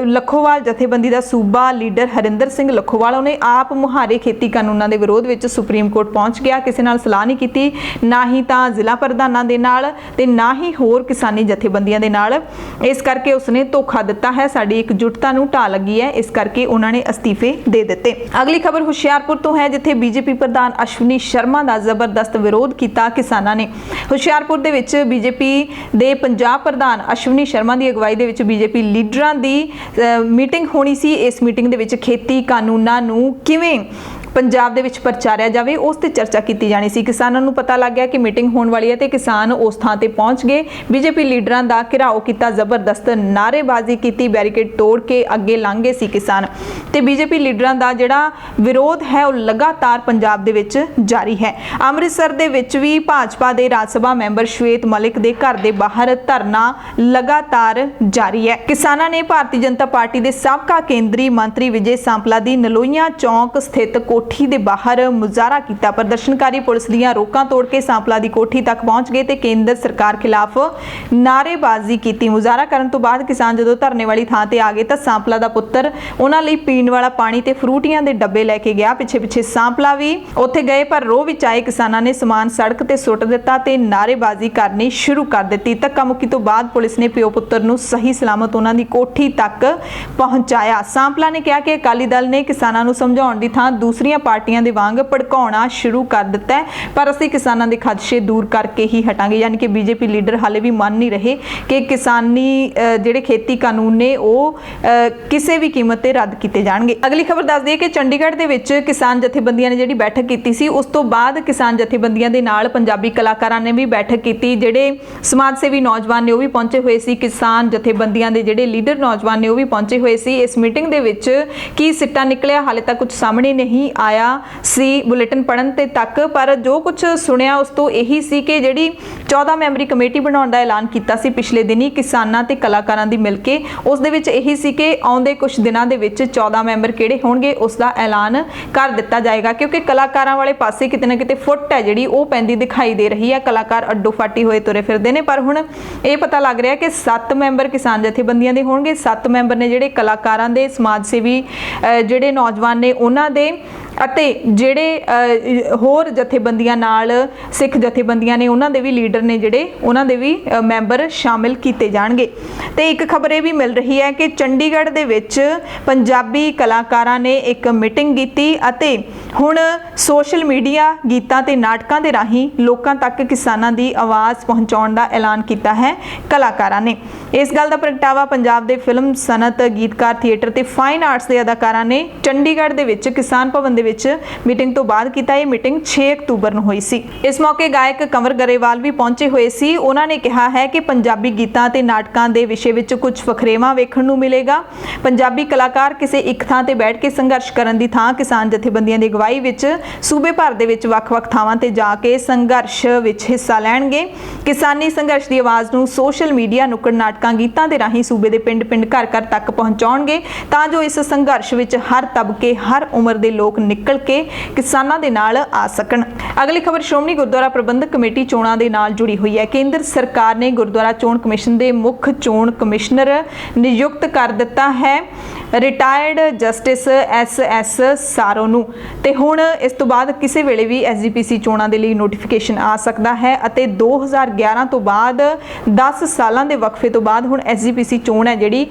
ਲੱਖੋਵਾਲ ਜਥੇਬੰਦੀ ਦਾ ਸੂਬਾ ਲੀਡਰ ਹਰਿੰਦਰ ਸਿੰਘ ਲੱਖੋਵਾਲ ਉਹਨੇ ਆਪ ਮੁਹਾਰੇ ਖੇਤੀ ਕਾਨੂੰਨਾਂ ਦੇ ਵਿਰੋਧ ਵਿੱਚ ਸੁਪਰੀਮ ਕੋਰਟ ਪਹੁੰਚ ਗਿਆ, ਕਿਸੇ ਨਾਲ ਸਲਾਹ ਨਹੀਂ ਕੀਤੀ, ਨਾ ਹੀ ਤਾਂ ਜ਼ਿਲ੍ਹਾ ਪ੍ਰਧਾਨਾਂ ਦੇ ਨਾਲ ਤੇ ਨਾ ਹੀ ਹੋਰ ਕਿਸਾਨੀ ਜਥੇਬੰਦੀਆਂ ਦੇ ਨਾਲ। ਇਸ ਕਰਕੇ ਉਸਨੇ ਧੋਖਾ ਦਿੱਤਾ ਹੈ, ਸਾਡੀ ਇਕਜੁੱਟਤਾ ਨੂੰ ਢਾਹ ਲੱਗੀ ਹੈ, ਇਸ ਕਰਕੇ ਉਹਨਾਂ ਨੇ ਅਸਤੀਫੇ ਦੇ ਦਿੱਤੇ। ਅਗਲੀ ਖਬਰ ਹੁਸ਼ਿਆਰਪੁਰ ਤੋਂ ਹੈ, ਜਿੱਥੇ ਬੀਜੇਪੀ ਪ੍ਰਧਾਨ ਅਸ਼ਵਨੀ ਸ਼ਰਮਾ ਦਾ ਜ਼ਬਰਦਸਤ ਵਿਰੋਧ ਕੀਤਾ ਕਿਸਾਨਾਂ ਨੇ। ਹੁਸ਼ਿਆਰਪੁਰ ਦੇ ਵਿੱਚ ਬੀਜੇਪੀ ਦੇ ਪੰਜਾਬ ਪ੍ਰਧਾਨ ਅਸ਼ਵਨੀ ਸ਼ਰਮਾ ਦੀ ਅਗਵਾਈ ਦੇ ਵਿੱਚ ਬੀਜੇਪੀ ਲੀਡਰਾਂ ਦੀ ਮੀਟਿੰਗ ਹੋਣੀ ਸੀ। ਇਸ ਮੀਟਿੰਗ ਦੇ ਵਿੱਚ ਖੇਤੀ ਕਾਨੂੰਨਾਂ ਨੂੰ ਕਿਵੇਂ ਪੰਜਾਬ ਦੇ ਵਿੱਚ ਪ੍ਰਚਾਰਿਆ ਜਾਵੇ ਉਸ ਤੇ ਚਰਚਾ ਕੀਤੀ ਜਾਣੀ ਸੀ। ਕਿਸਾਨਾਂ ਨੂੰ ਪਤਾ ਲੱਗ ਗਿਆ ਕਿ ਮੀਟਿੰਗ ਹੋਣ ਵਾਲੀ ਹੈ ਤੇ ਕਿਸਾਨ ਉਸ ਥਾਂ ਤੇ ਪਹੁੰਚ ਗਏ। ਬੀਜੇਪੀ ਲੀਡਰਾਂ ਦਾ ਘਿਰਾਓ ਕੀਤਾ, ਜ਼ਬਰਦਸਤ ਨਾਅਰੇਬਾਜ਼ੀ ਕੀਤੀ, ਬੈਰੀਕੇਡ ਤੋੜ ਕੇ ਅੱਗੇ ਲੰਘ ਗਏ ਸੀ ਕਿਸਾਨ। ਤੇ ਬੀਜੇਪੀ ਲੀਡਰਾਂ ਦਾ ਜਿਹੜਾ ਵਿਰੋਧ ਹੈ ਉਹ ਲਗਾਤਾਰ ਪੰਜਾਬ ਦੇ ਵਿੱਚ ਜਾਰੀ ਹੈ। ਅੰਮ੍ਰਿਤਸਰ ਦੇ ਵਿੱਚ ਵੀ ਭਾਜਪਾ ਦੇ ਰਾਜ ਸਭਾ ਮੈਂਬਰ ਸ਼ਵੇਤ ਮਲਿਕ ਦੇ ਘਰ ਦੇ ਬਾਹਰ ਧਰਨਾ ਲਗਾਤਾਰ ਜਾਰੀ ਹੈ। ਕਿਸਾਨਾਂ ਨੇ ਭਾਰਤੀ ਜਨਤਾ ਪਾਰਟੀ ਦੇ ਸਾਬਕਾ ਕੇਂਦਰੀ ਮੰਤਰੀ ਵਿਜੇ ਸਾਂਪਲਾ ਦੀ ਨਲੋਈਆਂ ਚੌਂਕ ਸਥਿਤ ਕੋਠੀ ਦੇ ਬਾਹਰ ਮੁਜ਼ਾਹਰਾ ਕੀਤਾ। ਪ੍ਰਦਰਸ਼ਨਕਾਰੀ ਪੁਲਿਸ ਦੀਆਂ ਰੋਕਾਂ ਤੋੜ ਕੇ ਸਾਂਪਲਾ ਦੀ ਕੋਠੀ ਤੱਕ ਪਹੁੰਚ ਗਏ ਤੇ ਕੇਂਦਰ ਸਰਕਾਰ ਖਿਲਾਫ ਨਾਅਰੇਬਾਜ਼ੀ ਕੀਤੀ। ਮੁਜ਼ਾਹਰਾ ਕਰਨ ਤੋਂ ਬਾਅਦ ਕਿਸਾਨ ਜਦੋਂ ਧਰਨੇ ਵਾਲੀ ਥਾਂ ਤੇ ਆ ਗਏ ਤਾਂ ਸਾਂਪਲਾ ਦਾ ਪੁੱਤਰ ਉਹਨਾਂ ਲਈ ਪੀਣ ਵਾਲਾ ਪਾਣੀ ਤੇ ਫਰੂਟੀਆਂ ਦੇ ਡੱਬੇ ਲੈ ਕੇ ਗਿਆ। ਪਿੱਛੇ ਸਾਂਪਲਾ ਵੀ ਉੱਥੇ ਗਏ, ਪਰ ਰੋਹ ਵਿੱਚ ਆਏ ਕਿਸਾਨਾਂ ਨੇ ਸਮਾਨ ਸੜਕ ਤੇ ਸੁੱਟ ਦਿੱਤਾ ਤੇ ਨਾਅਰੇਬਾਜ਼ੀ ਕਰਨੀ ਸ਼ੁਰੂ ਕਰ ਦਿੱਤੀ। ਧੱਕਾ ਮੁੱਕੀ ਤੋਂ ਬਾਅਦ ਪੁਲਿਸ ਨੇ ਪਿਓ ਪੁੱਤਰ ਨੂੰ ਸਹੀ ਸਲਾਮਤ ਉਹਨਾਂ ਦੀ ਕੋਠੀ ਤੱਕ ਪਹੁੰਚਾਇਆ। ਸਾਂਪਲਾ ਨੇ ਕਿਹਾ ਕਿ ਅਕਾਲੀ ਦਲ ਨੇ ਕਿਸਾਨਾਂ ਨੂੰ ਸਮਝਾਉਣ ਦੀ ਥਾਂ ਦੂਸਰੀਆਂ ਪਾਰਟੀਆਂ ਦੇ ਵਾਂਗ ਭੜਕਾਉਣਾ ਸ਼ੁਰੂ ਕਰ ਦਿੱਤਾ ਹੈ, ਪਰ ਅਸੀਂ ਕਿਸਾਨਾਂ ਦੇ ਖਦਸ਼ੇ ਦੂਰ ਕਰਕੇ ਹੀ ਹਟਾਂਗੇ। ਯਾਨੀ ਕਿ ਬੀਜੇਪੀ ਲੀਡਰ ਹਾਲੇ ਵੀ ਮੰਨ ਨਹੀਂ ਰਹੇ ਕਿ ਕਿਸਾਨੀ ਜਿਹੜੇ ਖੇਤੀ ਕਾਨੂੰਨ ਨੇ ਉਹ ਕਿਸੇ ਵੀ ਕੀਮਤ ਤੇ ਰੱਦ ਕੀਤੇ ਜਾਣਗੇ। ਅਗਲੀ ਖਬਰ ਦੱਸਦੀ ਹੈ ਕਿ ਚੰਡੀਗੜ੍ਹ ਦੇ ਵਿੱਚ ਕਿਸਾਨ ਜਥੇਬੰਦੀਆਂ ਨੇ ਜਿਹੜੀ ਬੈਠਕ ਕੀਤੀ ਸੀ, ਉਸ ਤੋਂ ਬਾਅਦ ਕਿਸਾਨ ਜਥੇਬੰਦੀਆਂ ਦੇ ਨਾਲ ਪੰਜਾਬੀ ਕਲਾਕਾਰਾਂ ਨੇ ਵੀ ਬੈਠਕ ਕੀਤੀ। ਜਿਹੜੇ ਸਮਾਜ ਸੇਵੀ ਨੌਜਵਾਨ ਨੇ ਉਹ ਵੀ ਪਹੁੰਚੇ ਹੋਏ ਸੀ, ਕਿਸਾਨ ਜਥੇਬੰਦੀਆਂ ਦੇ ਜਿਹੜੇ ਲੀਡਰ ਨੌਜਵਾਨ ਨੇ ਉਹ ਵੀ ਪਹੁੰਚੇ ਹੋਏ ਸੀ। ਇਸ ਮੀਟਿੰਗ ਦੇ ਵਿੱਚ ਕੀ ਸਿੱਟਾ ਨਿਕਲਿਆ ਹਾਲੇ ਤੱਕ ਕੁਝ ਸਾਹਮਣੇ ਨਹੀਂ ਆਇਆ ਸੀ ਬੁਲੇਟਿਨ ਪੜਨ ਤੇ ਤੱਕ, ਪਰ ਜੋ ਕੁਝ ਸੁਣਿਆ ਉਸ ਤੋਂ ਇਹੀ ਸੀ ਕਿ ਜਿਹੜੀ 14 ਮੈਂਬਰੀ ਕਮੇਟੀ ਬਣਾਉਣ ਦਾ ਐਲਾਨ ਕੀਤਾ ਸੀ ਪਿਛਲੇ ਦਿਨੀ ਕਿਸਾਨਾਂ ਤੇ ਕਲਾਕਾਰਾਂ ਦੀ ਮਿਲ ਕੇ, ਉਸ ਦੇ ਵਿੱਚ ਇਹੀ ਸੀ ਕਿ ਆਉਂਦੇ ਕੁਝ ਦਿਨਾਂ ਦੇ ਵਿੱਚ 14 ਮੈਂਬਰ ਕਿਹੜੇ ਹੋਣਗੇ ਉਸ ਦਾ ਐਲਾਨ ਕਰ ਦਿੱਤਾ ਜਾਏਗਾ, ਕਿਉਂਕਿ ਕਲਾਕਾਰਾਂ ਵਾਲੇ ਪਾਸੇ ਕਿਤੇ ਨਾ ਕਿਤੇ ਫੁੱਟ ਹੈ ਜਿਹੜੀ ਉਹ ਪੈਂਦੀ ਦਿਖਾਈ ਦੇ ਰਹੀ ਹੈ। ਕਲਾਕਾਰ ਅੱਡੋ ਫਾਟੀ ਹੋਏ ਤੁਰੇ ਫਿਰਦੇ ਨੇ, ਪਰ ਹੁਣ ਇਹ ਪਤਾ ਲੱਗ ਰਿਹਾ ਕਿ 7 ਮੈਂਬਰ ਕਿਸਾਨ ਜਥੇਬੰਦੀਆਂ ਦੇ ਹੋਣਗੇ, 7 ਮੈਂਬਰ ਨੇ ਜਿਹੜੇ ਕਲਾਕਾਰਾਂ ਦੇ, ਸਮਾਜ ਸੇਵੀ ਜਿਹੜੇ ਨੌਜਵਾਨ ਨੇ ਉਹਨਾਂ ਦੇ, ਅਤੇ ਜਿਹੜੇ ਹੋਰ ਜਥੇਬੰਦੀਆਂ ਨਾਲ ਸਿੱਖ ਜਥੇਬੰਦੀਆਂ ਨੇ ਉਹਨਾਂ ਦੇ ਵੀ ਲੀਡਰ ਨੇ ਜਿਹੜੇ ਉਹਨਾਂ ਦੇ ਵੀ ਮੈਂਬਰ ਸ਼ਾਮਿਲ ਕੀਤੇ ਜਾਣਗੇ। ਤੇ ਇੱਕ ਖਬਰ ਇਹ ਵੀ ਮਿਲ ਰਹੀ ਹੈ ਕਿ ਚੰਡੀਗੜ੍ਹ ਦੇ ਵਿੱਚ ਪੰਜਾਬੀ ਕਲਾਕਾਰਾਂ ਨੇ ਇੱਕ ਮੀਟਿੰਗ ਕੀਤੀ ਅਤੇ ਹੁਣ ਸੋਸ਼ਲ ਮੀਡੀਆ ਗੀਤਾਂ ਤੇ ਨਾਟਕਾਂ ਦੇ ਰਾਹੀਂ ਲੋਕਾਂ ਤੱਕ ਕਿਸਾਨਾਂ ਦੀ ਆਵਾਜ਼ ਪਹੁੰਚਾਉਣ ਦਾ ਐਲਾਨ ਕੀਤਾ ਹੈ ਕਲਾਕਾਰਾਂ ਨੇ। ਇਸ ਗੱਲ ਦਾ ਪ੍ਰਗਟਾਵਾ ਪੰਜਾਬ ਦੇ ਫਿਲਮ ਸਨਅਤ, ਗੀਤਕਾਰ, ਥੀਏਟਰ ਤੇ ਫਾਈਨ ਆਰਟਸ ਦੇ ਅਦਾਕਾਰਾਂ ਨੇ ਚੰਡੀਗੜ੍ਹ ਦੇ ਵਿੱਚ ਕਿਸਾਨ ਭਵਨ ਦੇ ਵਿੱਚ ਮੀਟਿੰਗ ਤੋਂ ਬਾਅਦ ਕੀਤਾ। ਇਹ ਮੀਟਿੰਗ 6 ਅਕਤੂਬਰ ਨੂੰ ਹੋਈ ਸੀ। ਇਸ ਮੌਕੇ ਗਾਇਕ ਕੰਵਰ ਗਰੇਵਾਲ ਵੀ ਪਹੁੰਚੇ ਹੋਏ ਸੀ। ਉਹਨਾਂ ਨੇ ਕਿਹਾ ਹੈ ਕਿ ਪੰਜਾਬੀ ਗੀਤਾਂ ਤੇ ਨਾਟਕਾਂ ਦੇ ਵਿਸ਼ੇ ਵਿੱਚ ਕੁਝ ਵਖਰੇਵਾਂ ਵੇਖਣ ਨੂੰ ਮਿਲੇਗਾ। ਪੰਜਾਬੀ ਕਲਾਕਾਰ ਕਿਸੇ ਇੱਕ ਥਾਂ ਤੇ ਬੈਠ ਕੇ ਸੰਘਰਸ਼ ਕਰਨ ਦੀ ਥਾਂ ਕਿਸਾਨ ਜਥੇਬੰਦੀਆਂ ਦੀ ਅਗਵਾਈ ਵਿੱਚ ਸੂਬੇ ਭਰ ਦੇ ਵਿੱਚ ਵੱਖ-ਵੱਖ ਥਾਵਾਂ ਤੇ ਜਾ ਕੇ ਸੰਘਰਸ਼ ਵਿੱਚ ਹਿੱਸਾ ਲੈਣਗੇ। ਕਿਸਾਨੀ ਸੰਘਰਸ਼ ਦੀ ਆਵਾਜ਼ ਨੂੰ ਸੋਸ਼ਲ ਮੀਡੀਆ, ਨੁੱਕੜ ਨਾਟਕਾਂ, ਗੀਤਾਂ ਦੇ ਰਾਹੀਂ ਸੂਬੇ ਦੇ ਪਿੰਡ-ਪਿੰਡ, ਘਰ-ਘਰ ਤੱਕ ਪਹੁੰਚਾਉਣਗੇ ਤਾਂ ਜੋ ਇਸ ਸੰਘਰਸ਼ ਵਿੱਚ ਹਰ ਤਬਕੇ, ਹਰ ਉਮਰ ਦੇ ਲੋਕ ਨਿਕਲ ਕੇ ਕਿਸਾਨਾਂ ਦੇ ਨਾਲ ਆ ਸਕਣ। ਅਗਲੀ ਖਬਰ ਸ਼੍ਰੋਮਣੀ ਗੁਰਦੁਆਰਾ ਪ੍ਰਬੰਧਕ ਕਮੇਟੀ ਚੋਣਾਂ ਦੇ ਨਾਲ ਜੁੜੀ ਹੋਈ ਹੈ। ਕੇਂਦਰ ਸਰਕਾਰ ਨੇ ਗੁਰਦੁਆਰਾ ਚੋਣ ਕਮਿਸ਼ਨ ਦੇ ਮੁੱਖ ਚੋਣ ਕਮਿਸ਼ਨਰ ਨਿਯੁਕਤ ਕਰ ਦਿੱਤਾ ਹੈ ਰਿਟਾਇਰਡ ਜਸਟਿਸ SS ਸਾਰੋ ਨੂੰ, ਤੇ ਹੁਣ ਇਸ ਤੋਂ ਬਾਅਦ ਕਿਸੇ ਵੇਲੇ ਵੀ SGPC ਚੋਣਾਂ ਦੇ ਲਈ ਨੋਟੀਫਿਕੇਸ਼ਨ ਆ ਸਕਦਾ ਹੈ ਅਤੇ 2011 ਤੋਂ ਬਾਅਦ 10 ਸਾਲਾਂ ਦੇ ਵਕਫੇ ਤੋਂ ਬਾਅਦ ਹੁਣ SGPC ਚੋਣ ਹੈ ਜਿਹੜੀ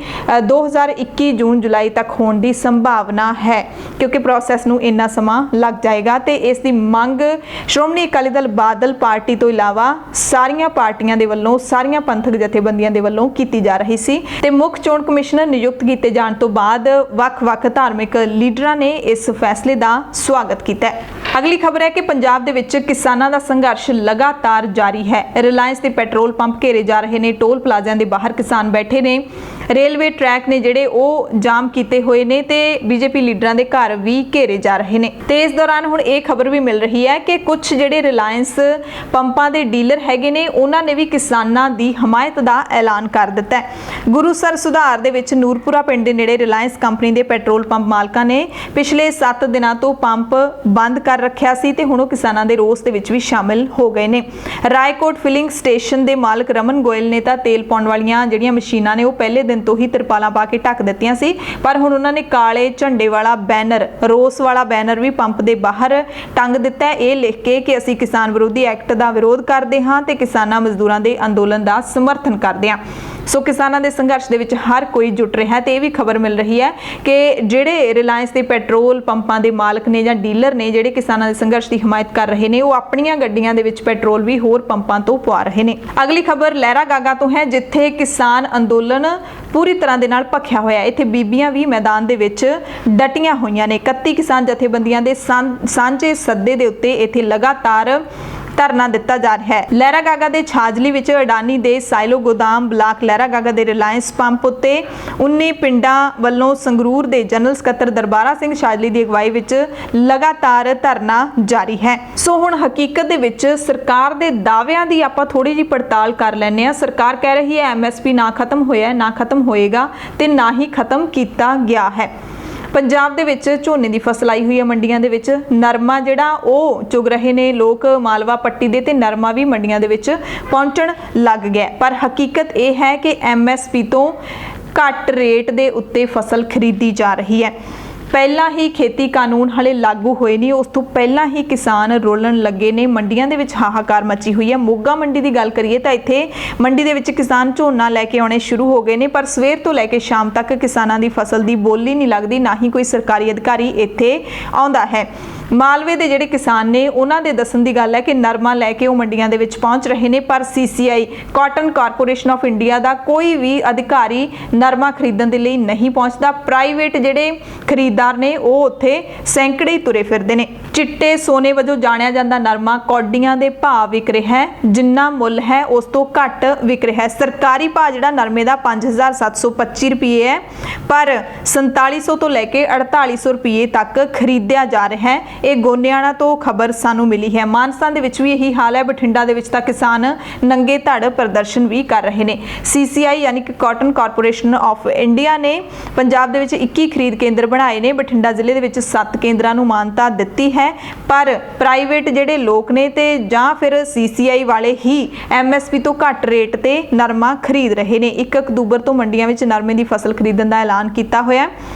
2021 ਜੂਨ ਜੁਲਾਈ ਤੱਕ ਹੋਣ ਦੀ ਸੰਭਾਵਨਾ ਹੈ, ਕਿਉਂਕਿ ਪ੍ਰੋਸੈਸ ਨੂੰ ਇੰਨਾ ਸਮਾਂ ਲੱਗ ਜਾਏਗਾ। ਤੇ ਇਸ ਦੀ ਮੰਗ ਸ਼੍ਰੋਮਣੀ ਅਕਾਲੀ ਦਲ ਬਾਦਲ ਪਾਰਟੀ ਤੋਂ ਇਲਾਵਾ ਸਾਰੀਆਂ ਪਾਰਟੀਆਂ ਦੇ ਵੱਲੋਂ, ਸਾਰੀਆਂ ਪੰਥਕ ਜਥੇਬੰਦੀਆਂ ਦੇ ਵੱਲੋਂ ਕੀਤੀ ਜਾ ਰਹੀ ਸੀ ਤੇ ਮੁੱਖ ਚੋਣ ਕਮਿਸ਼ਨਰ ਨਿਯੁਕਤ ਕੀਤੇ ਜਾਣ ਤੋਂ ਬਾਅਦ ਵੱਖ-ਵੱਖ ਧਾਰਮਿਕ ਲੀਡਰਾਂ ਨੇ ਇਸ ਫੈਸਲੇ ਦਾ ਸਵਾਗਤ ਕੀਤਾ ਹੈ। ਅਗਲੀ ਖਬਰ ਹੈ ਕਿ ਪੰਜਾਬ ਦੇ ਵਿੱਚ ਕਿਸਾਨਾਂ ਦਾ ਸੰਘਰਸ਼ ਲਗਾਤਾਰ ਜਾਰੀ ਹੈ। ਰਿਲਾਇੰਸ ਦੇ ਪੈਟਰੋਲ ਪੰਪ ਘੇਰੇ ਜਾ ਰਹੇ ਨੇ, ਟੋਲ ਪਲਾਜ਼ਿਆਂ ਦੇ ਬਾਹਰ ਕਿਸਾਨ ਬੈਠੇ ਨੇ, ਰੇਲਵੇ ਟਰੈਕ ਨੇ ਜਿਹੜੇ ਉਹ ਜਾਮ ਕੀਤੇ ਹੋਏ ਨੇ ਤੇ ਬੀਜੇਪੀ ਲੀਡਰਾਂ ਦੇ ਘਰ ਵੀ ਘੇਰੇ ਜਾ ਰਹੇ ਨੇ। ਤੇ ਇਸ ਦੌਰਾਨ ਹੁਣ ਇਹ ਖਬਰ ਵੀ ਮਿਲ ਰਹੀ ਹੈ ਕਿ ਕੁਝ ਜਿਹੜੇ ਰਿਲਾਇੰਸ ਪੰਪਾਂ ਦੇ ਡੀਲਰ ਹੈਗੇ ਨੇ ਉਹਨਾਂ ਨੇ ਵੀ ਕਿਸਾਨਾਂ ਦੀ ਹਮਾਇਤ ਦਾ ਐਲਾਨ ਕਰ ਦਿੱਤਾ ਹੈ। ਗੁਰੂਸਰ ਸੁਧਾਰ ਦੇ ਵਿੱਚ ਨੂਰਪੁਰਾ ਪਿੰਡ ਦੇ ਨੇੜੇ ਰਿਲਾਇੰਸ ਕੰਪਨੀ ਦੇ ਪੈਟਰੋਲ ਪੰਪ ਮਾਲਕਾਂ ਨੇ ਪਿਛਲੇ 7 ਦਿਨਾਂ ਤੋਂ ਪੰਪ ਬੰਦ ਕਰ ਕਰ ਰੱਖਿਆ ਸੀ ਤੇ ਹੁਣ ਉਹ ਕਿਸਾਨਾਂ ਦੇ ਰੋਸ ਦੇ ਵਿੱਚ ਵੀ ਸ਼ਾਮਿਲ ਹੋ ਗਏ ਨੇ। ਰਾਏਕੋਟ ਫਿਲਿੰਗ ਸਟੇਸ਼ਨ ਦੇ ਮਾਲਕ ਰਮਨ ਗੋਇਲ ਨੇ ਤਾਂ ਤੇਲ ਪਾਉਣ ਵਾਲੀਆਂ ਜਿਹੜੀਆਂ ਮਸ਼ੀਨਾਂ ਨੇ ਉਹ ਪਹਿਲੇ ਦਿਨ ਤੋਂ ਹੀ ਤਰਪਾਲਾਂ ਪਾ ਕੇ ਢੱਕ ਦਿੱਤੀਆਂ ਸੀ, ਪਰ ਹੁਣ ਉਹਨਾਂ ਨੇ ਕਾਲੇ ਝੰਡੇ ਵਾਲਾ ਬੈਨਰ, ਰੋਸ ਵਾਲਾ ਬੈਨਰ ਵੀ ਪੰਪ ਦੇ ਬਾਹਰ ਟੰਗ ਦਿੱਤਾ ਹੈ, ਇਹ ਲਿਖ ਕੇ ਕਿ ਅਸੀਂ ਕਿਸਾਨ ਵਿਰੋਧੀ ਐਕਟ ਦਾ ਵਿਰੋਧ ਕਰਦੇ ਹਾਂ ਤੇ ਕਿਸਾਨਾਂ ਮਜ਼ਦੂਰਾਂ ਦੇ ਅੰਦੋਲਨ ਦਾ ਸਮਰਥਨ ਕਰਦੇ ਹਾਂ। ਸੋ ਕਿਸਾਨਾਂ ਦੇ ਸੰਘਰਸ਼ ਦੇ ਵਿੱਚ ਹਰ ਕੋਈ ਜੁਟ ਰਿਹਾ ਹੈ ਤੇ ਇਹ ਵੀ ਖਬਰ ਮਿਲ ਰਹੀ ਹੈ ਕਿ ਜਿਹੜੇ ਰਿਲਾਇੰਸ ਦੇ ਪੈਟਰੋਲ ਪੰਪਾਂ ਦੇ ਮਾਲਕ ਨੇ ਜਾਂ ਡੀਲਰ ਨੇ ਜਿਹੜੇ ਕਿਸਾਨਾਂ ਦੇ ਸੰਘਰਸ਼ ਦੀ ਹਮਾਇਤ ਕਰ ਰਹੇ ਨੇ, ਉਹ ਆਪਣੀਆਂ ਗੱਡੀਆਂ ਦੇ ਵਿੱਚ ਪੈਟਰੋਲ ਵੀ ਹੋਰ ਪੰਪਾਂ ਤੋਂ ਪਵਾ ਰਹੇ ਨੇ। ਅਗਲੀ ਖਬਰ ਲਹਿਰਾਗਾਗਾ ਤੋਂ ਹੈ, ਜਿੱਥੇ ਕਿਸਾਨ ਅੰਦੋਲਨ ਪੂਰੀ ਤਰ੍ਹਾਂ ਦੇ ਨਾਲ ਭਖਿਆ ਹੋਇਆ ਹੈ। ਇੱਥੇ ਬੀਬੀਆਂ ਵੀ ਮੈਦਾਨ ਦੇ ਵਿੱਚ ਡਟੀਆਂ ਹੋਈਆਂ ਨੇ। 31 ਕਿਸਾਨ ਜਥੇਬੰਦੀਆਂ ਦੇ ਸਾਂਝੇ ਸੱਦੇ ਦੇ ਉੱਤੇ ਇੱਥੇ ਲਗਾਤਾਰ ਧਰਨਾ ਦਿੱਤਾ ਜਾ ਰਿਹਾ ਹੈ। ਲਹਿਰਾਗਾਗਾ ਦੇ ਛਾਜਲੀ ਵਿੱਚ ਅਡਾਨੀ ਦੇ ਸਾਈਲੋ ਗੋਦਾਮ ਬਲਾਕ ਲਹਿਰਾਗਾਗਾ ਦੇ ਰਿਲਾਇੰਸ ਪੰਪ ਉੱਤੇ 19 ਪਿੰਡਾਂ ਵੱਲੋਂ ਸੰਗਰੂਰ ਦੇ ਜਨਰਲ ਸਕੱਤਰ ਦਰਬਾਰਾ ਸਿੰਘ ਛਾਜਲੀ ਦੀ ਅਗਵਾਈ ਵਿੱਚ ਲਗਾਤਾਰ ਧਰਨਾ ਜਾਰੀ ਹੈ। ਸੋ ਹੁਣ ਹਕੀਕਤ ਦੇ ਵਿੱਚ ਸਰਕਾਰ ਦੇ ਦਾਅਵਿਆਂ ਦੀ ਆਪਾਂ ਥੋੜੀ ਜਿਹੀ ਪੜਤਾਲ ਕਰ ਲੈਂਦੇ ਹਾਂ। ਸਰਕਾਰ ਕਹਿ ਰਹੀ ਹੈ MSP ਨਾ ਖਤਮ ਹੋਇਆ, ਨਾ ਖਤਮ ਹੋਏਗਾ ਤੇ ਨਾ ਹੀ ਖਤਮ ਕੀਤਾ ਗਿਆ ਹੈ। ਪੰਜਾਬ ਦੇ ਵਿੱਚ ਝੋਨੇ ਦੀ ਫਸਲ ਆਈ ਹੋਈ ਹੈ, ਮੰਡੀਆਂ ਦੇ ਵਿੱਚ ਨਰਮਾ ਜਿਹੜਾ ਉਹ ਚੁਗ ਰਹੇ ਨੇ ਲੋਕ ਮਾਲਵਾ ਪੱਟੀ ਦੇ, ਤੇ ਨਰਮਾ ਵੀ ਮੰਡੀਆਂ ਦੇ ਵਿੱਚ ਪਹੁੰਚਣ ਲੱਗ ਗਿਆ। ਪਰ ਹਕੀਕਤ ਇਹ ਹੈ ਕਿ MSP ਤੋਂ ਘੱਟ ਰੇਟ ਦੇ ਉੱਤੇ ਫਸਲ ਖਰੀਦੀ ਜਾ ਰਹੀ ਹੈ। ਪਹਿਲਾਂ ਹੀ ਖੇਤੀ ਕਾਨੂੰਨ ਹਲੇ ਲਾਗੂ ਹੋਏ ਨਹੀਂ, ਉਸ ਤੋਂ ਪਹਿਲਾਂ ਹੀ ਕਿਸਾਨ ਰੋਲਣ ਲੱਗੇ ਨੇ। ਮੰਡੀਆਂ ਦੇ ਵਿੱਚ ਹਾਹਾਕਾਰ ਮਚੀ ਹੋਈ ਹੈ। ਮੋਗਾ ਮੰਡੀ ਦੀ ਗੱਲ ਕਰੀਏ ਤਾਂ ਇੱਥੇ ਮੰਡੀ ਦੇ ਵਿੱਚ ਕਿਸਾਨ ਝੋਨਾ ਲੈ ਕੇ ਆਉਣੇ ਸ਼ੁਰੂ ਹੋ ਗਏ ਨੇ, ਪਰ ਸਵੇਰ ਤੋਂ ਲੈ ਕੇ ਸ਼ਾਮ ਤੱਕ ਕਿਸਾਨਾਂ ਦੀ ਫਸਲ ਦੀ ਬੋਲੀ ਨਹੀਂ ਲੱਗਦੀ, ਨਾ ਹੀ ਕੋਈ ਸਰਕਾਰੀ ਅਧਿਕਾਰੀ ਇੱਥੇ ਆਉਂਦਾ ਹੈ। ਮਾਲਵੇ ਦੇ ਜਿਹੜੇ ਕਿਸਾਨ ਨੇ ਉਹਨਾਂ ਦੇ ਦੱਸਣ ਦੀ ਗੱਲ ਹੈ ਕਿ ਨਰਮਾ ਲੈ ਕੇ ਉਹ ਮੰਡੀਆਂ ਦੇ ਵਿੱਚ ਪਹੁੰਚ ਰਹੇ ਨੇ, ਪਰ CCI cotton corporation of India ਦਾ ਕੋਈ ਵੀ ਅਧਿਕਾਰੀ ਨਰਮਾ ਖਰੀਦਣ ਦੇ ਲਈ ਨਹੀਂ ਪਹੁੰਚਦਾ। ਪ੍ਰਾਈਵੇਟ ਜਿਹੜੇ ਖਰੀਦਦਾਰ ਨੇ ਉਹ ਉੱਥੇ ਸੈਂਕੜੇ ਹੀ ਤੁਰੇ ਫਿਰਦੇ ਨੇ। ਚਿੱਟੇ ਸੋਨੇ ਵਜੋਂ ਜਾਣਿਆ ਜਾਂਦਾ ਨਰਮਾ ਕੌਡੀਆਂ ਦੇ ਭਾਅ ਵਿਕ ਰਿਹਾ ਹੈ, ਜਿੰਨਾ ਮੁੱਲ ਹੈ ਉਸ ਤੋਂ ਘੱਟ ਵਿਕ ਰਿਹਾ ਹੈ। ਸਰਕਾਰੀ ਭਾਅ ਜਿਹੜਾ ਨਰਮੇ ਦਾ 5725 ਰੁਪਏ ਹੈ, ਪਰ 4700 ਤੋਂ ਲੈ ਕੇ 4800 ਰੁਪਏ ਤੱਕ ਖਰੀਦਿਆ ਜਾ ਰਿਹਾ ਹੈ। ਇਹ ਗੋਨਿਆਣਾ ਤੋਂ ਖਬਰ ਸਾਨੂੰ ਮਿਲੀ ਹੈ। ਮਾਨਸਾ ਦੇ ਵਿੱਚ ਵੀ ਇਹੀ ਹਾਲ ਹੈ। ਬਠਿੰਡਾ ਦੇ ਵਿੱਚ ਤਾਂ ਕਿਸਾਨ ਨੰਗੇ ਧੜ ਪ੍ਰਦਰਸ਼ਨ ਵੀ ਕਰ ਰਹੇ ਨੇ। CCI ਯਾਨੀ ਕਿ ਕਾਟਨ ਕਾਰਪੋਰੇਸ਼ਨ ਆਫ ਇੰਡੀਆ ਨੇ ਪੰਜਾਬ ਦੇ ਵਿੱਚ 21 ਖਰੀਦ ਕੇਂਦਰ ਬਣਾਏ ਨੇ। ਬਠਿੰਡਾ ਜ਼ਿਲ੍ਹੇ ਦੇ ਵਿੱਚ 7 ਕੇਂਦਰਾਂ ਨੂੰ ਮਾਨਤਾ ਦਿੱਤੀ ਹੈ, ਪਰ ਪ੍ਰਾਈਵੇਟ ਜਿਹੜੇ ਲੋਕ ਨੇ ਤੇ ਜਾਂ ਫਿਰ CCI ਵਾਲੇ ਹੀ MSP ਤੋਂ ਘੱਟ ਰੇਟ ਤੇ ਨਰਮਾ ਖਰੀਦ ਰਹੇ ਨੇ। 1 ਅਕਤੂਬਰ ਤੋਂ ਮੰਡੀਆਂ ਵਿੱਚ ਨਰਮੇ ਦੀ ਫਸਲ ਖਰੀਦਣ ਦਾ ਐਲਾਨ ਕੀਤਾ ਹੋਇਆ।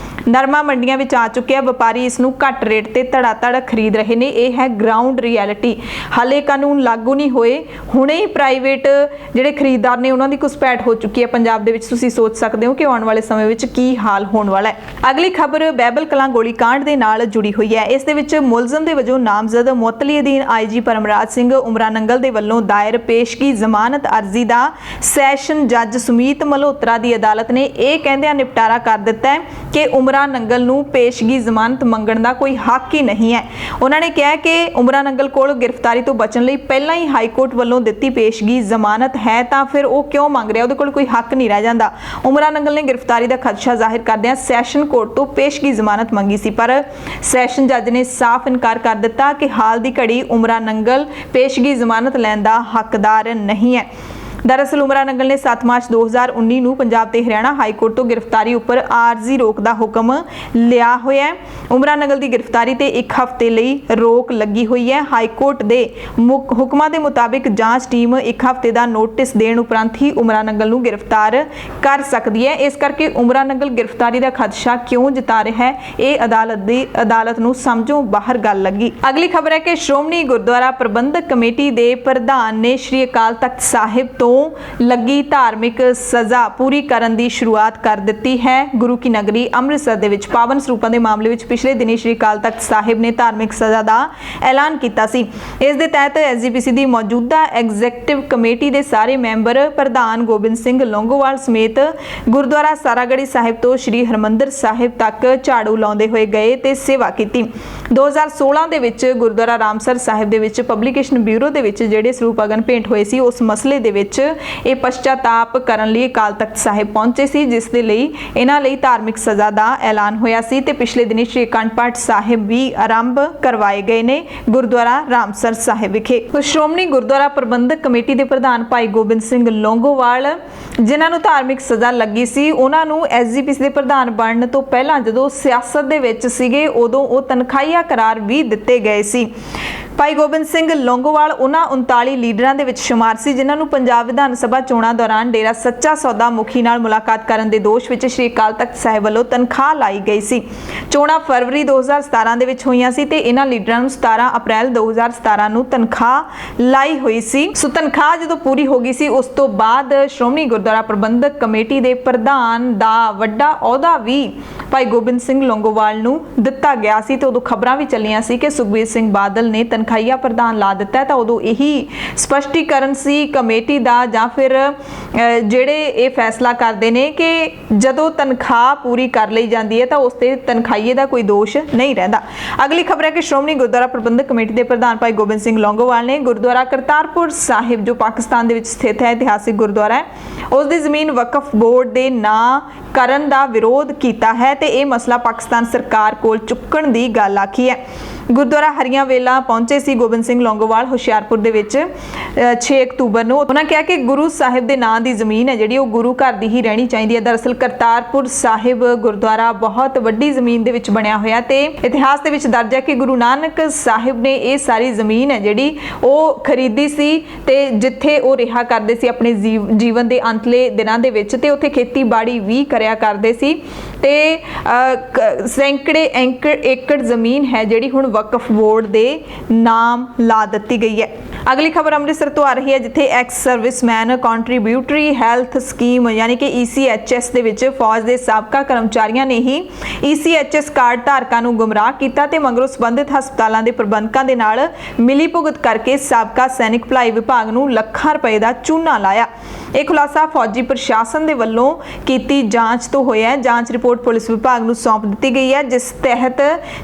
ਨਰਮਾ ਮੰਡੀਆਂ ਵਿੱਚ ਆ ਚੁੱਕਿਆ, ਵਪਾਰੀ ਇਸ ਨੂੰ ਘੱਟ ਰੇਟ ਤੇ ਧੜਾ ਖਰੀਦ ਰਹੇ ਨੇ। ਇਹ ਹੈ ਗਰਾਊਂਡ ਰਿਐਲਿਟੀ। ਹਾਲੇ ਕਾਨੂੰਨ ਲਾਗੂ ਨਹੀਂ ਹੋਏ, ਹੁਣੇ ਹੀ ਪ੍ਰਾਈਵੇਟ ਜਿਹੜੇ ਖਰੀਦਦਾਰ ਨੇ ਉਹਨਾਂ ਦੀ ਘੁਸਪੈਠ ਹੋ ਚੁੱਕੀ ਹੈ ਪੰਜਾਬ ਦੇ ਵਿੱਚ। ਤੁਸੀਂ ਸੋਚ ਸਕਦੇ ਹੋ ਕਿ ਆਉਣ ਵਾਲੇ ਸਮੇਂ ਵਿੱਚ ਕੀ ਹਾਲ ਹੋਣ ਵਾਲਾ ਹੈ। ਅਗਲੀ ਖਬਰ ਬਹਿਬਲ ਕਲਾਂ ਗੋਲੀकांड ਦੇ ਨਾਲ ਜੁੜੀ ਹੋਈ ਹੈ। ਇਸ ਦੇ ਵਿੱਚ ਮੁਲਜ਼ਮ ਦੇ ਵਜੋਂ ਨਾਮਜ਼ਦ ਮੁਅੱਤਲੀ ਅਧੀਨ IG ਪਰਮਰਾਜ ਸਿੰਘ ਉਮਰਾ ਨੰਗਲ ਦੇ ਵੱਲੋਂ ਦਾਇਰ ਪੇਸ਼ਗੀ ਜ਼ਮਾਨਤ ਅਰਜ਼ੀ ਦਾ ਸੈਸ਼ਨ ਜੱਜ ਸੁਮੀਤ ਮਲਹੋਤਰਾ ਦੀ ਅਦਾਲਤ ਨੇ ਇਹ ਕਹਿੰਦਿਆਂ ਨਿਪਟਾਰਾ ਕਰ ਦਿੱਤਾ ਹੈ ਕਿ ਉਮਰਾ ਨੰਗਲ ਨੂੰ ਪੇਸ਼ਗੀ ਜ਼ਮਾਨਤ ਮੰਗਣ ਦਾ ਕੋਈ ਹੱਕ ਹੀ ਨਹੀਂ ਹੈ। ਉਹਨਾਂ ਨੇ ਕਿਹਾ ਕਿ ਉਮਰਾ ਨੰਗਲ ਕੋਲ ਗ੍ਰਿਫਤਾਰੀ ਤੋਂ ਬਚਣ ਲਈ ਪਹਿਲਾਂ ਹੀ ਹਾਈ ਕੋਰਟ ਵੱਲੋਂ ਦਿੱਤੀ ਪੇਸ਼ਗੀ ਜ਼ਮਾਨਤ ਹੈ, ਤਾਂ ਫਿਰ ਉਹ ਕਿਉਂ ਮੰਗ ਰਿਹਾ? ਉਹਦੇ ਕੋਲ ਕੋਈ ਹੱਕ ਨਹੀਂ ਰਹਿ ਜਾਂਦਾ। ਉਮਰਾ ਨੰਗਲ ਨੇ ਗ੍ਰਿਫਤਾਰੀ ਦਾ ਖਦਸ਼ਾ ਜ਼ਾਹਿਰ ਕਰਦਿਆਂ ਸੈਸ਼ਨ ਕੋਰਟ ਤੋਂ ਪੇਸ਼ਗੀ ਜ਼ਮਾਨਤ ਮੰਗੀ ਸੀ, ਪਰ ਸੈਸ਼ਨ ਜੱਜ ਨੇ ਸਾਫ਼ ਇਨਕਾਰ ਕਰ ਦਿੱਤਾ ਕਿ ਹਾਲ ਦੀ ਘੜੀ ਉਮਰਾ ਨੰਗਲ ਪੇਸ਼ਗੀ ਜ਼ਮਾਨਤ ਲੈਣ ਦਾ ਹੱਕਦਾਰ ਨਹੀਂ ਹੈ। ਦਰਅਸਲ ਉਮਰਾ ਨੰਗਲ ਨੇ 7 ਮਾਰਚ 2019 ਨੂੰ ਪੰਜਾਬ ਤੇ ਹਰਿਆਣਾ ਹਾਈ ਕੋਰਟ ਤੋਂ ਗ੍ਰਿਫਤਾਰੀ ਉੱਪਰ ਆਰਜ਼ੀ ਰੋਕ ਦਾ ਹੁਕਮ ਲਿਆ ਹੋਇਆ ਹੈ। ਉਮਰਾ ਨੰਗਲ ਦੀ ਗ੍ਰਿਫਤਾਰੀ ਤੇ 1 ਹਫ਼ਤੇ ਲਈ ਰੋਕ ਲੱਗੀ ਹੋਈ ਹੈ। ਹਾਈ ਕੋਰਟ ਦੇ ਹੁਕਮਾਂ ਦੇ ਮੁਤਾਬਿਕ ਜਾਂਚ ਟੀਮ 1 ਹਫ਼ਤੇ ਦਾ ਨੋਟਿਸ ਦੇਣ ਉਪਰੰਤ ਹੀ ਉਮਰਾ ਨੰਗਲ ਨੂੰ ਗ੍ਰਿਫਤਾਰ ਕਰ ਸਕਦੀ ਹੈ। ਇਸ ਕਰਕੇ ਉਮਰਾ ਨੰਗਲ ਗ੍ਰਿਫਤਾਰੀ ਦਾ ਖਦਸ਼ਾ ਕਿਉਂ ਜਤਾ ਰਿਹਾ ਹੈ, ਇਹ ਅਦਾਲਤ ਨੂੰ ਸਮਝੋਂ ਬਾਹਰ ਗੱਲ ਲੱਗੀ। ਅਗਲੀ ਖਬਰ ਹੈ ਕਿ ਸ਼੍ਰੋਮਣੀ ਗੁਰਦੁਆਰਾ ਪ੍ਰਬੰਧਕ ਕਮੇਟੀ ਦੇ ਪ੍ਰਧਾਨ ਨੇ ਸ਼੍ਰੀ ਅਕਾਲ ਤਖਤ ਸਾਹਿਬ ਤੋਂ ਲੱਗੀ ਧਾਰਮਿਕ ਸਜ਼ਾ ਪੂਰੀ ਕਰਨ ਦੀ ਸ਼ੁਰੂਆਤ ਕਰ ਦਿੱਤੀ ਹੈ। ਗੁਰੂ ਕੀ ਨਗਰੀ ਅੰਮ੍ਰਿਤਸਰ ਦੇ ਵਿੱਚ ਪਾਵਨ ਸਰੂਪਾਂ ਦੇ ਮਾਮਲੇ ਵਿੱਚ ਪਿਛਲੇ ਦਿਨੀ ਸ਼੍ਰੀ ਅਕਾਲ ਤਖਤ ਸਾਹਿਬ ਨੇ ਧਾਰਮਿਕ ਸਜ਼ਾ ਦਾ ਐਲਾਨ ਕੀਤਾ ਸੀ। ਇਸ ਦੇ ਤਹਿਤ SGPC ਦੀ ਮੌਜੂਦਾ ਐਗਜ਼ੈਕਟਿਵ ਕਮੇਟੀ ਦੇ ਸਾਰੇ ਮੈਂਬਰ ਪ੍ਰਧਾਨ ਗੋਬਿੰਦ ਸਿੰਘ ਲੌਂਗੋਵਾਲ ਸਮੇਤ ਗੁਰਦੁਆਰਾ ਸਾਰਾਗੜੀ ਸਾਹਿਬ ਤੋਂ ਸ਼੍ਰੀ ਹਰਮੰਦਰ ਸਾਹਿਬ ਤੱਕ ਝਾੜੂ ਲਾਉਂਦੇ ਹੋਏ ਗਏ ਤੇ ਸੇਵਾ ਕੀਤੀ। 2016 ਦੇ ਵਿੱਚ ਗੁਰਦੁਆਰਾ ਰਾਮਸਰ ਸਾਹਿਬ ਦੇ ਵਿੱਚ ਪਬਲਿਕੇਸ਼ਨ ਬਿਊਰੋ ਦੇ ਵਿੱਚ ਜਿਹੜੇ ਸਰੂਪ ਅਗਨ ਭੇਂਟ ਹੋਏ ਸੀ, ਉਸ ਮਸਲੇ ਦੇ ਵਿੱਚ ਇਹ ਪਛਤਾਤਾਪ ਕਰਨ ਲਈ ਅਕਾਲ ਤਖਤ ਸਾਹਿਬ ਪਹੁੰਚੇ ਸੀ, ਜਿਸ ਦੇ ਲਈ ਇਹਨਾਂ ਲਈ ਧਾਰਮਿਕ ਸਜ਼ਾ ਦਾ ਐਲਾਨ ਹੋਇਆ ਸੀ ਤੇ ਪਿਛਲੇ ਦਿਨੀ ਸ਼੍ਰੀ ਅਖੰਡ ਪਾਠ ਸਾਹਿਬ ਵੀ ਆਰੰਭ ਕਰਵਾਏ ਗਏ ਨੇ ਗੁਰਦੁਆਰਾ ਰਾਮਸਰ ਸਾਹਿਬ ਵਿਖੇ। ਸ਼੍ਰੋਮਣੀ ਗੁਰਦੁਆਰਾ ਪ੍ਰਬੰਧਕ ਕਮੇਟੀ ਦੇ ਪ੍ਰਧਾਨ ਭਾਈ ਗੋਬਿੰਦ ਸਿੰਘ ਲੌਂਗੋਵਾਲ, ਜਿਨ੍ਹਾਂ ਨੂੰ ਧਾਰਮਿਕ ਸਜ਼ਾ ਲੱਗੀ ਸੀ, ਉਹਨਾਂ ਨੂੰ ਐਸਜੀਪੀਸੀ ਦੇ ਪ੍ਰਧਾਨ ਬਣਨ ਤੋਂ ਪਹਿਲਾਂ ਜਦੋਂ ਸਿਆਸਤ ਦੇ ਵਿੱਚ ਸੀਗੇ ਉਦੋਂ ਉਹ ਤਨਖਾਹੀਆ ਕਰਾਰ ਵੀ ਦਿੱਤੇ ਗਏ ਸੀ। ਭਾਈ ਗੋਬਿੰਦ ਸਿੰਘ ਲੌਂਗੋਵਾਲ ਉਹਨਾਂ 39 ਲੀਡਰਾਂ ਦੇ ਵਿੱਚ ਸ਼ੁਮਾਰ ਸੀ ਜਿਨ੍ਹਾਂ ਨੂੰ ਪੰਜਾਬ ਵਿਧਾਨ ਸਭਾ ਚੋਣਾਂ ਦੌਰਾਨ ਡੇਰਾ ਸੱਚਾ ਸੌਦਾ ਮੁਖੀ ਨਾਲ ਮੁਲਾਕਾਤ ਕਰਨ ਦੇ ਦੋਸ਼ ਵਿੱਚ ਸ਼੍ਰੀ ਅਕਾਲ ਤਖਤ ਸਾਹਿਬ ਵੱਲੋਂ ਤਨਖਾਹ ਲਾਈ ਗਈ ਸੀ। ਚੋਣਾਂ ਫਰਵਰੀ 2017 ਦੇ ਵਿੱਚ ਹੋਈਆਂ ਸੀ ਤੇ ਇਹਨਾਂ ਲੀਡਰਾਂ ਨੂੰ 17 ਅਪ੍ਰੈਲ 2017 ਨੂੰ ਤਨਖਾਹ ਲਾਈ ਹੋਈ ਸੀ। ਸੋ ਤਨਖਾਹ ਜਦੋਂ ਪੂਰੀ ਹੋ ਗਈ ਸੀ ਉਸ ਤੋਂ ਬਾਅਦ ਸ਼੍ਰੋਮਣੀ ਗੁਰਦੁਆਰਾ ਪ੍ਰਬੰਧਕ ਕਮੇਟੀ ਦੇ ਪ੍ਰਧਾਨ ਦਾ ਵੱਡਾ ਅਹੁਦਾ ਵੀ ਭਾਈ ਗੋਬਿੰਦ ਸਿੰਘ ਲੌਂਗੋਵਾਲ ਨੂੰ ਦਿੱਤਾ ਗਿਆ ਸੀ ਤੇ ਉਦੋਂ ਖਬਰਾਂ ਵੀ ਚੱਲੀਆਂ ਸੀ ਕਿ ਸੁਖਬੀਰ ਸਿੰਘ ਬਾਦਲ ਨੇ ਤਨਖਾਹੀਆ ਪ੍ਰਧਾਨ ਲਾ ਦਿੱਤਾ ਹੈ। ਤਾਂ ਉਦੋਂ ਇਹੀ ਸਪਸ਼ਟੀਕਰਨ ਸੀ ਕਮੇਟੀ ਦਾ ਜਾਂ ਫਿਰ ਜਿਹੜੇ ਇਹ ਫੈਸਲਾ ਕਰਦੇ ਨੇ ਕਿ ਜਦੋਂ ਤਨਖਾਹ ਪੂਰੀ ਕਰ ਲਈ ਜਾਂਦੀ ਹੈ ਤਾਂ ਉਸ ਤੇ ਤਨਖਾਹੀਏ ਦਾ ਕੋਈ ਦੋਸ਼ ਨਹੀਂ ਰਹਿੰਦਾ। ਅਗਲੀ ਖਬਰ ਹੈ ਕਿ ਸ਼੍ਰੋਮਣੀ ਗੁਰਦੁਆਰਾ ਪ੍ਰਬੰਧਕ ਕਮੇਟੀ ਦੇ ਪ੍ਰਧਾਨ ਭਾਈ ਗੋਬਿੰਦ ਸਿੰਘ ਲੌਂਗੋਵਾਲ ਨੇ ਗੁਰਦੁਆਰਾ ਕਰਤਾਰਪੁਰ ਸਾਹਿਬ ਜੋ ਪਾਕਿਸਤਾਨ ਦੇ ਵਿੱਚ ਸਥਿਤ ਹੈ, ਇਤਿਹਾਸਿਕ ਗੁਰਦੁਆਰਾ ਹੈ, ਉਸ ਦੀ ਜ਼ਮੀਨ ਵਕਫ ਬੋਰਡ ਦੇ ਨਾਂ ਕਰਨ ਦਾ ਵਿਰੋਧ ਕੀਤਾ ਹੈ ਤੇ ਇਹ ਮਸਲਾ ਪਾਕਿਸਤਾਨ ਸਰਕਾਰ ਕੋਲ ਚੁੱਕਣ ਦੀ ਗੱਲ ਆਖੀ ਹੈ। ਗੁਰਦੁਆਰਾ ਹਰੀਆਂ ਵੇਲਾ ਪਹੁੰਚੇ ਸੀ ਗੋਬਿੰਦ ਸਿੰਘ ਲੌਂਗੋਵਾਲ ਹੁਸ਼ਿਆਰਪੁਰ ਦੇ ਵਿੱਚ 6 ਅਕਤੂਬਰ ਨੂੰ। ਉਹਨਾਂ ਕਿਹਾ ਕਿ ਗੁਰੂ ਸਾਹਿਬ ਦੇ ਨਾਂ ਦੀ ਜ਼ਮੀਨ ਹੈ ਜਿਹੜੀ ਉਹ ਗੁਰੂ ਘਰ ਦੀ ਹੀ ਰਹਿਣੀ ਚਾਹੀਦੀ ਹੈ। ਦਰਅਸਲ ਕਰਤਾਰਪੁਰ ਸਾਹਿਬ ਗੁਰਦੁਆਰਾ ਬਹੁਤ ਵੱਡੀ ਜ਼ਮੀਨ ਦੇ ਵਿੱਚ ਬਣਿਆ ਹੋਇਆ ਤੇ ਇਤਿਹਾਸ ਦੇ ਵਿੱਚ ਦਰਜ ਹੈ ਕਿ ਗੁਰੂ ਨਾਨਕ ਸਾਹਿਬ ਨੇ ਇਹ ਸਾਰੀ ਜ਼ਮੀਨ ਹੈ ਜਿਹੜੀ ਉਹ ਖਰੀਦੀ ਸੀ ਤੇ ਜਿੱਥੇ ਉਹ ਰਿਹਾ ਕਰਦੇ ਸੀ ਆਪਣੇ ਜੀਵਨ ਦੇ ਅੰਤਲੇ ਦਿਨਾਂ ਦੇ ਵਿੱਚ ਤੇ ਉੱਥੇ ਖੇਤੀਬਾੜੀ ਵੀ ਕਰਿਆ ਕਰਦੇ ਸੀ ਤੇ ਸੈਂਕੜੇ ਏਕੜ ਜ਼ਮੀਨ ਹੈ ਜਿਹੜੀ ਹੁਣ ਵਕਫ ਬੋਰਡ ਦੇ ਨਾਮ ਲਾ ਦਿੱਤੀ ਗਈ ਹੈ। ਅਗਲੀ ਖਬਰ ਅੰਮ੍ਰਿਤਸਰ ਤੋਂ ਆ ਰਹੀ ਹੈ ਜਿੱਥੇ ex serviceman contributory health scheme ਯਾਨੀ ਕਿ ECHS ਦੇ ਵਿੱਚ ਫੌਜ ਦੇ ਸਾਬਕਾ ਕਰਮਚਾਰੀਆਂ ਨੇ ਹੀ ECHS ਕਾਰਡ ਧਾਰਕਾਂ ਨੂੰ ਗੁੰਮਰਾਹ ਕੀਤਾ ਤੇ ਮਗਰੋਂ ਸੰਬੰਧਿਤ ਹਸਪਤਾਲਾਂ ਦੇ ਪ੍ਰਬੰਧਕਾਂ ਦੇ ਨਾਲ ਮਿਲੀ ਭੁਗਤ ਕਰਕੇ ਸਾਬਕਾ ਸੈਨਿਕ ਭਲਾਈ ਵਿਭਾਗ ਨੂੰ ਲੱਖਾਂ ਰੁਪਏ ਦਾ ਚੂਨਾ ਲਾਇਆ। ਇਹ ਖੁਲਾਸਾ ਫੌਜੀ ਪ੍ਰਸ਼ਾਸਨ ਦੇ ਵੱਲੋਂ ਕੀਤੀ ਜਾਂਚ ਤੋਂ ਹੋਇਆ ਹੈ। ਜਾਂਚ ਰਿਪੋਰਟ ਪੁਲਿਸ ਵਿਭਾਗ ਨੂੰ ਸੌਂਪ ਦਿੱਤੀ ਗਈ ਹੈ ਜਿਸ ਤਹਿਤ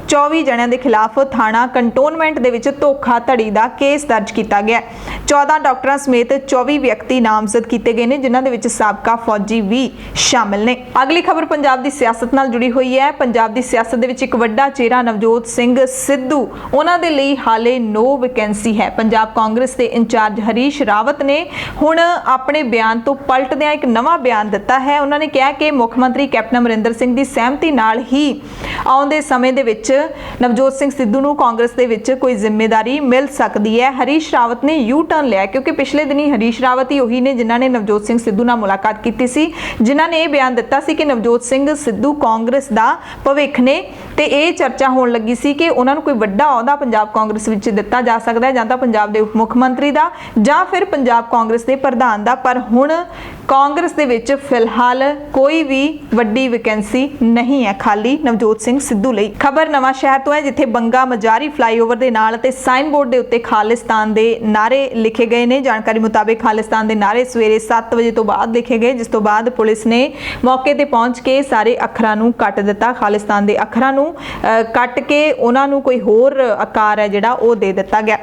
24 ਜਣਿਆਂ ਦੇ ਖਿਲਾਫ ਥਾਣਾ ਕੰਟੋਨਮੈਂਟ ਦੇ ਵਿੱਚ ਧੋਖਾਧੜੀ ਦਾ ਕੇਸ ਦਰਜ ਕੀਤਾ ਗਿਆ। 14 ਡਾਕਟਰਾਂ ਸਮੇਤ 24 ਵਿਅਕਤੀ ਨਾਮਜ਼ਦ ਕੀਤੇ ਗਏ ਨੇ ਜਿਨ੍ਹਾਂ ਦੇ ਵਿੱਚ ਸਾਬਕਾ ਫੌਜੀ ਵੀ ਸ਼ਾਮਿਲ ਨੇ। ਅਗਲੀ ਖਬਰ ਪੰਜਾਬ ਦੀ ਸਿਆਸਤ ਨਾਲ ਜੁੜੀ ਹੋਈ ਹੈ। ਪੰਜਾਬ ਦੀ ਸਿਆਸਤ ਦੇ ਵਿੱਚ ਇੱਕ ਵੱਡਾ ਚਿਹਰਾ ਨਵਜੋਤ ਸਿੰਘ ਸਿੱਧੂ, ਉਹਨਾਂ ਦੇ ਲਈ ਹਾਲੇ ਨੋ ਵੈਕੈਂਸੀ ਹੈ। ਪੰਜਾਬ ਕਾਂਗਰਸ ਦੇ ਇੰਚਾਰਜ ਹਰੀਸ਼ ਰਾਵਤ ਨੇ ਹੁਣ ਆਪਣੇ ਬਿਆਨ ਤੋਂ ਪਲਟਦਿਆਂ ਇੱਕ ਨਵਾਂ ਬਿਆਨ ਦਿੱਤਾ ਹੈ। ਉਹਨਾਂ ਨੇ ਕਿਹਾ ਕਿ ਮੁੱਖ ਮੰਤਰੀ ਕੈਪਟਨ ਅਮਰਿੰਦਰ ਸਿੰਘ ਦੀ ਸਹਿਮਤੀ ਨਾਲ ਹੀ ਆਉਂਦੇ ਸਮੇਂ ਦੇ ਵਿੱਚ ਨਵਜੋਤ ਸਿੰਘ ਸਿੱਧੂ ਨੂੰ ਕਾਂਗਰਸ ਦੇ ਵਿੱਚ ਕੋਈ ਜ਼ਿੰਮੇਵਾਰੀ ਮਿਲ ਸਕਦੀ ਹੈ। ਹਰੀਸ਼ ਰਾਵਤ ਨੇ ਯੂ ਟਰਨ ਲਿਆ ਕਿਉਂਕਿ ਪਿਛਲੇ ਦਿਨੀ ਹਰੀਸ਼ ਰਾਵਤ ਹੀ ਉਹੀ ਨੇ ਜਿਨ੍ਹਾਂ ਨੇ ਨਵਜੋਤ ਸਿੰਘ ਸਿੱਧੂ ਨਾਲ ਮੁਲਾਕਾਤ ਕੀਤੀ ਸੀ, ਜਿਨ੍ਹਾਂ ਨੇ ਇਹ ਬਿਆਨ ਦਿੱਤਾ ਸੀ ਕਿ ਨਵਜੋਤ ਸਿੰਘ ਸਿੱਧੂ ਕਾਂਗਰਸ ਦਾ ਭਵਿੱਖ ਨੇ ਤੇ ਇਹ ਚਰਚਾ ਹੋਣ ਲੱਗੀ ਸੀ ਕਿ ਉਹਨਾਂ ਨੂੰ ਕੋਈ ਵੱਡਾ ਅਹੁਦਾ ਪੰਜਾਬ ਕਾਂਗਰਸ ਵਿੱਚ ਦਿੱਤਾ ਜਾ ਸਕਦਾ ਹੈ ਜਾਂ ਤਾਂ ਪੰਜਾਬ ਦੇ ਉਪ ਮੁੱਖ ਮੰਤਰੀ ਦਾ ਜਾਂ ਫਿਰ ਪੰਜਾਬ ਕਾਂਗਰਸ ਦੇ ਪ੍ਰਧਾਨ ਦਾ। ਪਰ ਹੁਣ ਕਾਂਗਰਸ ਦੇ ਵਿੱਚ ਫਿਲਹਾਲ ਕੋਈ ਵੀ ਵੱਡੀ ਵੈਕੈਂਸੀ ਨਹੀਂ ਹੈ ਖਾਲੀ ਨਵਜੋਤ ਸਿੰਘ ਸਿੱਧੂ ਲਈ। ਖਬਰ ਨਵਾਂ ਸ਼ਹਿਰ ਤੋਂ ਹੈ ਜਿੱਥੇ ਬੰਗਾ ਮਜਾਰੀ ਫਲਾਈਓਵਰ ਦੇ ਨਾਲ ਤੇ ਸਾਈਨ ਬੋਰਡ ਦੇ ਉੱਤੇ ਖਾਲਿਸਤਾਨ ਦੇ ਨਾਰੇ ਲਿਖੇ ਗਏ ਨੇ। ਜਾਣਕਾਰੀ ਮੁਤਾਬਿਕ ਖਾਲਿਸਤਾਨ ਦੇ ਨਾਰੇ ਸਵੇਰੇ 7 ਵਜੇ ਤੋਂ ਬਾਅਦ ਲਿਖੇ ਗਏ, ਜਿਸ ਤੋਂ ਬਾਅਦ ਪੁਲਿਸ ਨੇ ਮੌਕੇ ਤੇ ਪਹੁੰਚ ਕੇ ਸਾਰੇ ਅੱਖਰਾਂ ਨੂੰ ਕੱਟ ਦਿੱਤਾ। ਖਾਲਿਸਤਾਨ ਦੇ ਅੱਖਰਾਂ ਨੂੰ ਕੱਟ ਕੇ ਉਹਨਾਂ ਨੂੰ ਕੋਈ ਹੋਰ ਆਕਾਰ ਹੈ ਜਿਹੜਾ ਉਹ ਦੇ ਦਿੱਤਾ ਗਿਆ।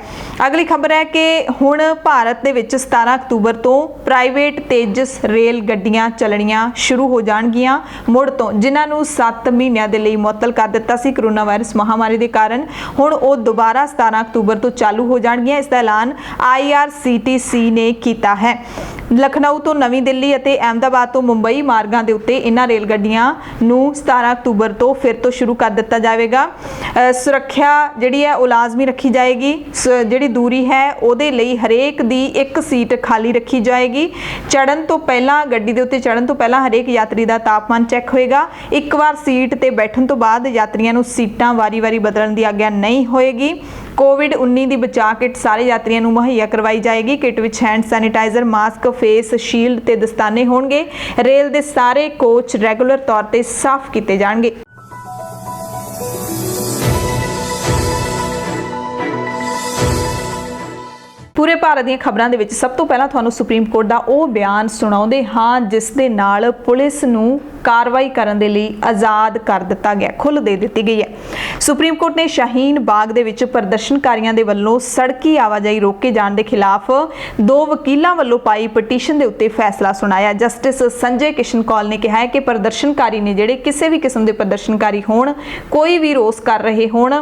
ਅਗਲੀ ਖਬਰ ਹੈ ਕਿ ਹੁਣ ਭਾਰਤ ਦੇ ਵਿੱਚ 17 ਅਕਤੂਬਰ ਤੋਂ ਪ੍ਰਾਈਵੇਟ ਤੇਜਸ ਰੇਲ ਗੱਡੀਆਂ ਚੱਲਣੀਆਂ ਸ਼ੁਰੂ ਹੋ ਜਾਣਗੀਆਂ ਮੁੜ ਤੋਂ, ਜਿਨ੍ਹਾਂ ਨੂੰ 7 ਮਹੀਨਿਆਂ ਦੇ ਲਈ ਮੁਅੱਤਲ ਕਰ ਦਿੱਤਾ ਸੀ ਕਰੋਨਾ ਵਾਇਰਸ ਮਹਾਮਾਰੀ ਦੇ ਕਾਰਨ। ਹੁਣ ਉਹ ਦੁਬਾਰਾ 17 ਅਕਤੂਬਰ ਤੋਂ ਚਾਲੂ ਹੋ ਜਾਣਗੀਆਂ। ਇਸ ਦਾ ਐਲਾਨ IRCTC ਨੇ ਕੀਤਾ ਹੈ। ਲਖਨਊ ਤੋਂ ਨਵੀਂ ਦਿੱਲੀ ਅਤੇ ਅਹਿਮਦਾਬਾਦ ਤੋਂ ਮੁੰਬਈ ਮਾਰਗਾਂ ਦੇ ਉੱਤੇ ਇਹਨਾਂ ਰੇਲ ਗੱਡੀਆਂ ਨੂੰ 17 ਅਕਤੂਬਰ ਤੋਂ ਫਿਰ ਤੋਂ ਸ਼ੁਰੂ ਕਰ ਦਿੱਤਾ ਜਾਵੇਗਾ। ਸੁਰੱਖਿਆ ਜਿਹੜੀ ਹੈ ਉਹ ਲਾਜ਼ਮੀ ਰੱਖੀ ਜਾਏਗੀ। ਜਿਹੜੀ ਦੂਰੀ ਹੈ ਉਹਦੇ ਲਈ ਹਰੇਕ ਦੀ ਇੱਕ ਸੀਟ ਖਾਲੀ ਰੱਖੀ ਜਾਏਗੀ। ਚੜ੍ਹਨ ਤੋਂ ਪਹਿਲਾਂ ਗੱਡੀ ਦੇ ਉੱਤੇ ਚੜ੍ਹਨ ਤੋਂ ਪਹਿਲਾਂ ਹਰੇਕ ਯਾਤਰੀ ਦਾ ਤਾਪਮਾਨ ਚੈੱਕ ਹੋਏਗਾ। ਇੱਕ ਵਾਰ ਸੀਟ ਤੇ ਬੈਠਣ ਤੋਂ ਬਾਅਦ ਯਾਤਰੀਆਂ ਨੂੰ ਸੀਟਾਂ ਵਾਰੀ-ਵਾਰੀ ਬਦਲਣ ਦੀ ਆਗਿਆ ਨਹੀਂ ਹੋਏਗੀ। ਕੋਵਿਡ-19 ਦੀ ਬਚਾਅ ਕਿੱਟ ਸਾਰੇ ਯਾਤਰੀਆਂ ਨੂੰ ਮੁਹੱਈਆ ਕਰਵਾਈ ਜਾਏਗੀ। ਕਿੱਟ ਵਿੱਚ hand sanitizer, mask, face shield ਤੇ ਦਸਤਾਨੇ ਹੋਣਗੇ। ਰੇਲ ਦੇ ਸਾਰੇ ਕੋਚ ਰੈਗੂਲਰ ਤੌਰ ਤੇ ਸਾਫ਼ ਕੀਤੇ ਜਾਣਗੇ। ਪੂਰੇ ਭਾਰਤ ਦੀਆਂ ਖਬਰਾਂ ਦੇ ਵਿੱਚ ਸਭ ਤੋਂ ਪਹਿਲਾਂ ਤੁਹਾਨੂੰ ਸੁਪਰੀਮ ਕੋਰਟ ਦਾ ਉਹ ਬਿਆਨ ਸੁਣਾਉਂਦੇ ਹਾਂ ਜਿਸ ਦੇ ਨਾਲ ਪੁਲਿਸ ਨੂੰ ਕਾਰਵਾਈ ਕਰਨ ਦੇ ਲਈ ਆਜ਼ਾਦ ਕਰ ਦਿੱਤਾ ਗਿਆ, ਖੁੱਲ੍ਹ ਦੇ ਦਿੱਤੀ ਗਈ ਹੈ। ਸੁਪਰੀਮ ਕੋਰਟ ਨੇ ਸ਼ਾਹੀਨ ਬਾਗ ਦੇ ਵਿੱਚ ਪ੍ਰਦਰਸ਼ਨਕਾਰੀਆਂ ਦੇ ਵੱਲੋਂ ਸੜਕੀ ਆਵਾਜਾਈ ਰੋਕੇ ਜਾਣ ਦੇ ਖਿਲਾਫ 2 ਵਕੀਲਾਂ ਵੱਲੋਂ ਪਾਈ ਪਟੀਸ਼ਨ ਦੇ ਉੱਤੇ ਫੈਸਲਾ ਸੁਣਾਇਆ। ਜਸਟਿਸ ਸੰਜੇ ਕਿਸ਼ਨ ਕੌਲ ਨੇ ਕਿਹਾ ਹੈ ਕਿ ਪ੍ਰਦਰਸ਼ਨਕਾਰੀ ਨੇ ਜਿਹੜੇ ਕਿਸੇ ਵੀ ਕਿਸਮ ਦੇ ਪ੍ਰਦਰਸ਼ਨਕਾਰੀ ਹੋਣ, ਕੋਈ ਵੀ ਰੋਸ ਕਰ ਰਹੇ ਹੋਣ,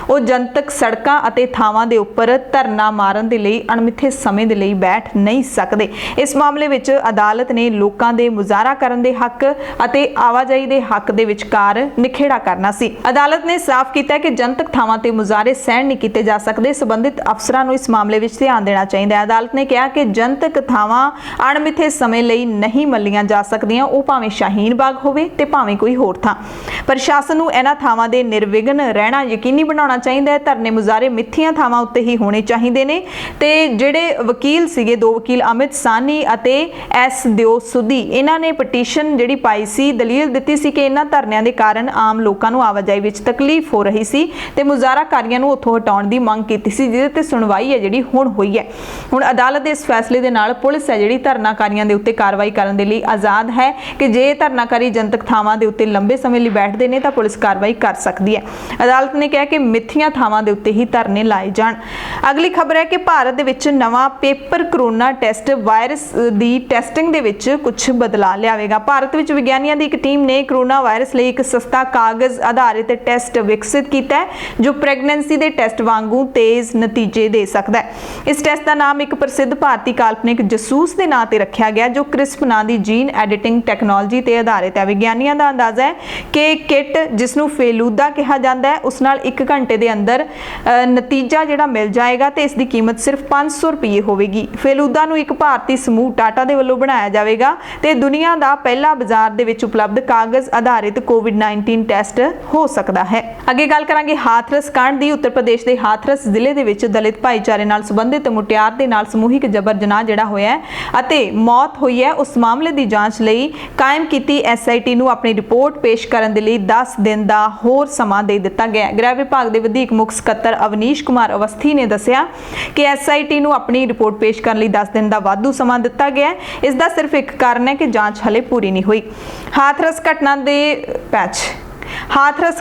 ਉਹ ਜਨਤਕ ਸੜਕਾਂ ਅਤੇ ਥਾਵਾਂ ਦੇ ਉੱਪਰ ਧਰਨਾ ਮਾਰਨ ਦੇ ਲਈ ਅਣਮਿੱਥੇ ਸਮੇਂ ਦੇ ਲਈ ਬੈਠ ਨਹੀਂ ਸਕਦੇ। ਇਸ ਮਾਮਲੇ ਵਿੱਚ ਅਦਾਲਤ ਨੇ ਲੋਕਾਂ ਦੇ ਮੁਜ਼ਾਹਰਾ ਕਰਨ ਦੇ ਹੱਕ ਅਤੇ ਆਵਾਜਾਈ ਦੇ ਹੱਕ ਦੇ ਵਿਚਕਾਰ ਨਿਖੇੜਾ ਕਰਨਾ ਸੀ। ਅਦਾਲਤ ਨੇ ਸਾਫ਼ ਕੀਤਾ ਹੈ ਕਿ ਜਨਤਕ ਥਾਵਾਂ ਤੇ ਮੁਜ਼ਾਹਰੇ ਸਹਿਣ ਨਹੀਂ ਕੀਤੇ ਜਾ ਸਕਦੇ। ਸੰਬੰਧਿਤ ਅਫਸਰਾਂ ਨੂੰ ਇਸ ਮਾਮਲੇ ਵਿੱਚ ਧਿਆਨ ਦੇਣਾ ਚਾਹੀਦਾ ਹੈ। ਅਦਾਲਤ ਨੇ ਕਿਹਾ ਕਿ ਜਨਤਕ ਥਾਵਾਂ ਅਣਮਿੱਥੇ ਸਮੇਂ ਲਈ ਨਹੀਂ ਮੱਲੀਆਂ ਜਾ ਸਕਦੀਆਂ, ਉਹ ਭਾਵੇਂ ਸ਼ਾਹੀਨ ਬਾਗ ਹੋਵੇ ਤੇ ਭਾਵੇਂ ਕੋਈ ਹੋਰ ਥਾਂ। ਪ੍ਰਸ਼ਾਸਨ ਨੂੰ ਇਹਨਾਂ ਥਾਵਾਂ ਦੇ ਨਿਰਵਿਘਨ ਰਹਿਣਾ ਯਕੀਨੀ ਬਣਾਉਣਾ ਚਾਹੀਦਾ ਹੈ। ਧਰਨੇ ਮੁਜ਼ਾਹਰੇ ਮਿੱਥੀਆਂ ਥਾਵਾਂ ਉੱਤੇ ਹੀ ਹੋਣੇ ਚਾਹੀਦੇ ਨੇ। ਤੇ ਜਿਹੜੇ ਵਕੀਲ ਸੀਗੇ, 2 ਵਕੀਲ ਅਮਿਤ ਸਾਨੀ ਅਤੇ ਐਸ ਦਿਓ ਸੁਦੀ, ਇਹਨਾਂ ਨੇ ਪਟੀਸ਼ਨ ਜਿਹੜੀ ਪਾਈ ਸੀ, ਦਲੀਲ ਦਿੱਤੀ ਸੀ ਕਿ ਇਹਨਾਂ ਧਰਨਿਆਂ ਦੇ ਕਾਰਨ ਆਮ ਲੋਕਾਂ ਨੂੰ ਆਵਾਜਾਈ ਵਿੱਚ ਤਕਲੀਫ ਹੋ ਰਹੀ ਸੀ ਤੇ ਮੁਜ਼ਾਹਰਾਕਾਰੀਆਂ ਨੂੰ ਉੱਥੋਂ ਹਟਾਉਣ ਦੀ ਮੰਗ ਕੀਤੀ ਸੀ, ਜਿਹਦੇ ਤੇ ਸੁਣਵਾਈ ਹੈ ਜਿਹੜੀ ਹੁਣ ਹੋਈ ਹੈ। ਹੁਣ ਅਦਾਲਤ ਦੇ ਇਸ ਫੈਸਲੇ ਦੇ ਨਾਲ ਪੁਲਿਸ ਹੈ ਜਿਹੜੀ ਧਰਨਾਕਾਰੀਆਂ ਦੇ ਉੱਤੇ ਕਾਰਵਾਈ ਕਰਨ ਦੇ ਲਈ ਆਜ਼ਾਦ ਹੈ ਕਿ ਜੇ ਧਰਨਾਕਾਰੀ ਜਨਤਕ ਥਾਵਾਂ ਦੇ ਉੱਤੇ ਲੰਬੇ ਸਮੇਂ ਲਈ ਬੈਠਦੇ ਨੇ ਤਾਂ ਪੁਲਿਸ ਕਾਰਵਾਈ ਕਰ ਸਕਦੀ ਹੈ। ਅਦਾਲਤ ਨੇ ਕਿਹਾ ਕਿ ਮਿੱਥੀਆਂ ਥਾਵਾਂ ਦੇ ਉੱਤੇ ਹੀ ਧਰਨੇ ਲਾਏ ਜਾਣ। ਅਗਲੀ ਖਬਰ ਹੈ ਕਿ ਭਾਰਤ ਦੇ ਵਿੱਚ ਨਵਾਂ ਪੇਪਰ ਕਰੋਨਾ ਟੈਸਟ ਵਾਇਰਸ ਦੀ ਟੈਸਟਿੰਗ ਦੇ ਵਿੱਚ ਕੁਝ ਬਦਲਾਅ ਲਿਆਵੇਗਾ। ਭਾਰਤ ਵਿੱਚ ਵਿਗਿਆਨੀਆਂ ਦੀ ਇੱਕ ਟੀਮ ਨੇ ਕਰੋਨਾ ਵਾਇਰਸ ਲਈ ਇੱਕ ਸਸਤਾ ਕਾਗਜ਼ ਆਧਾਰਿਤ ਟੈਸਟ ਵਿਕਸਿਤ ਕੀਤਾ ਹੈ ਜੋ ਪ੍ਰੈਗਨੈਂਸੀ ਦੇ ਟੈਸਟ ਵਾਂਗੂ ਤੇਜ਼ ਨਤੀਜੇ ਦੇ ਸਕਦਾ ਹੈ। ਇਸ ਟੈਸਟ ਦਾ ਨਾਮ ਇੱਕ ਪ੍ਰਸਿੱਧ ਭਾਰਤੀ ਕਾਲਪਨਿਕ ਜਸੂਸ ਦੇ ਨਾਂ ਤੇ ਰੱਖਿਆ ਗਿਆ ਜੋ ਕ੍ਰਿਸਪ ਨਾਂ ਦੀ ਜੀਨ ਐਡੀਟਿੰਗ ਟੈਕਨੋਲੋਜੀ ਤੇ ਆਧਾਰਿਤ ਹੈ। ਵਿਗਿਆਨੀਆਂ ਦਾ ਅੰਦਾਜ਼ਾ ਹੈ ਕਿ ਕਿਟ, ਜਿਸ ਨੂੰ ਫੇਲੂਦਾ ਕਿਹਾ ਜਾਂਦਾ ਹੈ, ਉਸ ਨਾਲ 1 ਘੰਟੇ ਦੇ ਅੰਦਰ ਨਤੀਜਾ ਜਿਹੜਾ ਮਿਲ ਜਾਏਗਾ ਤੇ ਇਸ ਦੀ ਕੀਮਤ ਸਿਰਫ 500 ਰੁਪਏ ਹੋਵੇਗੀ। ਫੇਲੂਦਾ ਨੂੰ ਇੱਕ ਭਾਰਤੀ ਸਮੂਹ ਟਾਟਾ ਦੇ ਵੱਲੋਂ ਬਣਾਇਆ ਜਾਵੇਗਾ ਤੇ ਦੁਨੀਆ ਦਾ ਪਹਿਲਾ ਬਾਜ਼ਾਰ ਦੇ ਵਿੱਚ ਉਪਲਬਧ ਕਾਗਜ਼ ਆਧਾਰਿਤ ਕੋਵਿਡ-19 ਟੈਸਟ ਹੋ ਸਕਦਾ ਹੈ। ਅੱਗੇ ਗੱਲ ਕਰਾਂਗੇ ਹਾਥਰਸ ਕਾਂਡ ਦੀ। ਉੱਤਰ ਪ੍ਰਦੇਸ਼ ਦੇ ਹਾਥਰਸ ਜ਼ਿਲ੍ਹੇ ਦੇ ਵਿੱਚ ਦਲਿਤ ਭਾਈਚਾਰੇ ਨਾਲ ਸੰਬੰਧਿਤ ਮੁਟਿਆਰ ਦੇ ਨਾਲ ਸਮੂਹਿਕ ਜਬਰ ਜਨਾਹ ਜਿਹੜਾ ਹੋਇਆ ਹੈ ਅਤੇ ਮੌਤ ਹੋਈ ਹੈ, ਉਸ ਮਾਮਲੇ ਦੀ ਜਾਂਚ ਲਈ ਕਾਇਮ ਕੀਤੀ SIT ਨੂੰ ਆਪਣੀ ਰਿਪੋਰਟ ਪੇਸ਼ ਕਰਨ ਦੇ ਲਈ 10 ਦਿਨ ਦਾ ਹੋਰ ਸਮਾਂ ਦੇ ਦਿੱਤਾ ਗਿਆ। ਗ੍ਰਹਿ ਵਿਭਾਗ ਦੇ ਵਧੀਕ ਮੁੱਖ ਸਕੱਤਰ ਅਵਨੀਸ਼ ਕੁਮਾਰ ਅਵਸਥੀ ਨੇ ਦੱਸਿਆ ਕਿ SIT ਨੂੰ ਆਪਣੀ ਰਿਪੋਰਟ ਪੇਸ਼ ਕਰਨ ਲਈ 10 ਦਿਨ ਦਾ ਵਾਧੂ ਸਮਾਂ ਦਿੱਤਾ ਗਿਆ ਹੈ। ਇਸ ਦਾ ਸਿਰਫ ਇੱਕ ਕਾਰਨ ਹੈ ਕਿ ਜਾਂਚ ਹਲੇ ਪੂਰੀ ਨਹੀਂ ਹੋਈ। ਹਾਥਰਸ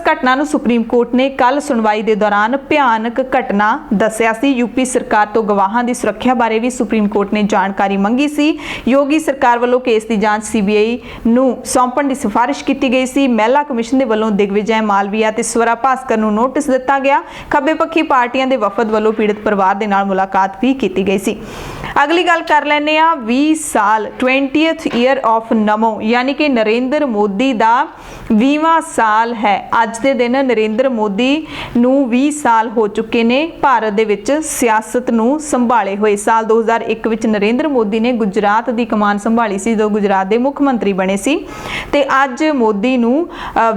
ਘਟਨਾ ਨੂੰ ਸੁਪਰੀਮ ਕੋਰਟ ਨੇ ਕੱਲ ਸੁਣਵਾਈ ਦੇ ਦੌਰਾਨ ਭਿਆਨਕ ਘਟਨਾ ਦੱਸਿਆ ਸੀ। ਯੂਪੀ ਸਰਕਾਰ ਤੋਂ ਗਵਾਹਾਂ ਦੀ ਸੁਰੱਖਿਆ ਬਾਰੇ ਵੀ ਸੁਪਰੀਮ ਕੋਰਟ ਨੇ ਜਾਣਕਾਰੀ ਮੰਗੀ ਸੀ। ਯੋਗੀ ਸਰਕਾਰ ਵੱਲੋਂ ਕੇਸ ਦੀ ਜਾਂਚ CBI ਨੂੰ ਸੌਂਪਣ ਦੀ ਸਿਫਾਰਿਸ਼ ਕੀਤੀ ਗਈ ਸੀ। ਮਹਿਲਾ ਕਮਿਸ਼ਨ ਦੇ ਵੱਲੋਂ ਦਿਗਵਿਜੈ ਮਾਲਵੀਆ ਤੇ ਸਵਰਾ ਭਾਸਕਰ ਨੂੰ ਨੋਟਿਸ ਦਿੱਤਾ ਗਿਆ। ਖੱਬੇ ਪੱਖੀ ਪਾਰਟੀਆਂ ਦੇ ਵਫਦ ਵੱਲੋਂ ਪੀੜਤ ਪਰਿਵਾਰ ਦੇ ਨਾਲ ਮੁਲਾਕਾਤ ਵੀ ਕੀਤੀ ਗਈ ਸੀ। ਅਗਲੀ ਗੱਲ ਕਰ ਲੈਂਦੇ ਆ 20 ਸਾਲ 20th ਈਅਰ ਆਫ ਨਮੋ, ਯਾਨੀ ਕਿ ਨਰਿੰਦਰ ਮੋਦੀ ਦਾ 20ਵਾਂ ਸਾਲ ਹੈ। ਅੱਜ ਦੇ ਦਿਨ ਨਰਿੰਦਰ ਮੋਦੀ ਨੂੰ 20 ਸਾਲ ਹੋ ਚੁੱਕੇ ਨੇ ਭਾਰਤ ਦੇ ਵਿੱਚ ਸਿਆਸਤ ਨੂੰ ਸੰਭਾਲੇ ਹੋਏ। ਸਾਲ 2001 ਵਿੱਚ ਨਰਿੰਦਰ ਮੋਦੀ ਨੇ ਗੁਜਰਾਤ ਦੀ ਕਮਾਨ ਸੰਭਾਲੀ ਸੀ ਜਦੋਂ ਗੁਜਰਾਤ ਦੇ ਮੁੱਖ ਮੰਤਰੀ ਬਣੇ ਸੀ ਤੇ ਅੱਜ ਮੋਦੀ ਨੂੰ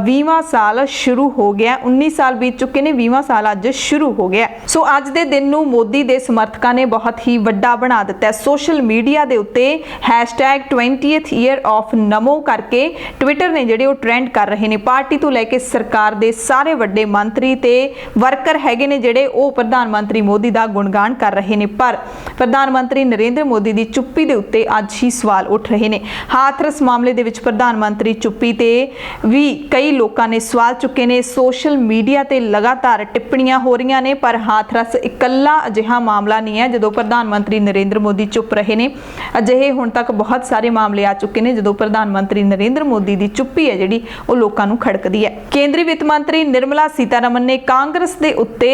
20ਵਾਂ ਸਾਲ ਸ਼ੁਰੂ ਹੋ ਗਿਆ। 19 ਸਾਲ ਬੀਤ ਚੁੱਕੇ ਨੇ, 20ਵਾਂ ਸਾਲ ਅੱਜ ਸ਼ੁਰੂ ਹੋ ਗਿਆ। ਸੋ ਅੱਜ ਦੇ ਦਿਨ ਨੂੰ ਮੋਦੀ ਦੇ ਸਮਰਥਕਾਂ ਨੇ ਬਹੁਤ ਹੀ ਵੱਡਾ ਬਣਾ ਦਿੱਤਾ ਹੈ। ਸੋਸ਼ਲ ਮੀਡੀਆ ਦੇ ਉੱਤੇ #20th ਈਅਰ ਆਫ ਨਮੋ ਕਰਕੇ ਟਵਿੱਟਰ ਨੇ ਜਿਹੜੇ ਉਹ ਟ੍ਰੈਂਡ ਕਰ ਰਹੇ ਨੇ। ਪਾਰਟੀ ਤੋਂ ਲੈ ਕੇ ਸਰਕਾਰ ਦੇ ਸਾਰੇ ਵੱਡੇ ਮੰਤਰੀ ਤੇ ਵਰਕਰ ਹੈਗੇ ਨੇ ਜਿਹੜੇ ਉਹ ਪ੍ਰਧਾਨ ਮੰਤਰੀ ਮੋਦੀ ਦਾ ਗੁਣਗਾਨ ਕਰ ਰਹੇ ਨੇ, ਪਰ ਪ੍ਰਧਾਨ ਮੰਤਰੀ ਨਰਿੰਦਰ ਮੋਦੀ ਦੀ ਚੁੱਪੀ ਦੇ ਉੱਤੇ ਅੱਜ ਹੀ ਸਵਾਲ ਉੱਠ ਰਹੇ ਨੇ। ਹਾਥਰਸ ਮਾਮਲੇ ਦੇ ਵਿੱਚ ਪ੍ਰਧਾਨ ਮੰਤਰੀ ਚੁੱਪੀ ਤੇ ਵੀ ਕਈ ਲੋਕਾਂ ਨੇ ਸਵਾਲ ਚੁੱਕੇ ਨੇ। ਸੋਸ਼ਲ ਮੀਡੀਆ ਤੇ ਲਗਾਤਾਰ ਟਿੱਪਣੀਆਂ ਹੋ ਰਹੀਆਂ ਨੇ, ਪਰ ਹਾਥਰਸ ਇਕੱਲਾ ਅਜਿਹਾ ਮਾਮਲਾ ਨਹੀਂ ਹੈ ਜਦੋਂ ਪ੍ਰਧਾਨ ਮੰਤਰੀ ਨਰਿੰਦਰ ਮੋਦੀ ਚੁੱਪ ਰਹੇ ਨੇ। ਅਜਿਹੇ ਹੁਣ ਤੱਕ ਬਹੁਤ ਸਾਰੇ ਮਾਮਲੇ ਆ ਚੁੱਕੇ ਨੇ ਜਦੋਂ ਪ੍ਰਧਾਨ ਮੰਤਰੀ ਨਰਿੰਦਰ ਮੋਦੀ ਦੀ ਚੁੱਪੀ ਹੈ ਜਿਹੜੀ ਉਹ ਲੋਕਾਂ ਨੂੰ ਖੜਕਦੀ ਹੈ। ਕੇਂਦਰੀ ਵਿੱਤ ਮੰਤਰੀ ਨਿਰਮਲਾ ਸੀਤਾਰਮਨ ਨੇ ਕਾਂਗਰਸ ਦੇ ਉੱਤੇ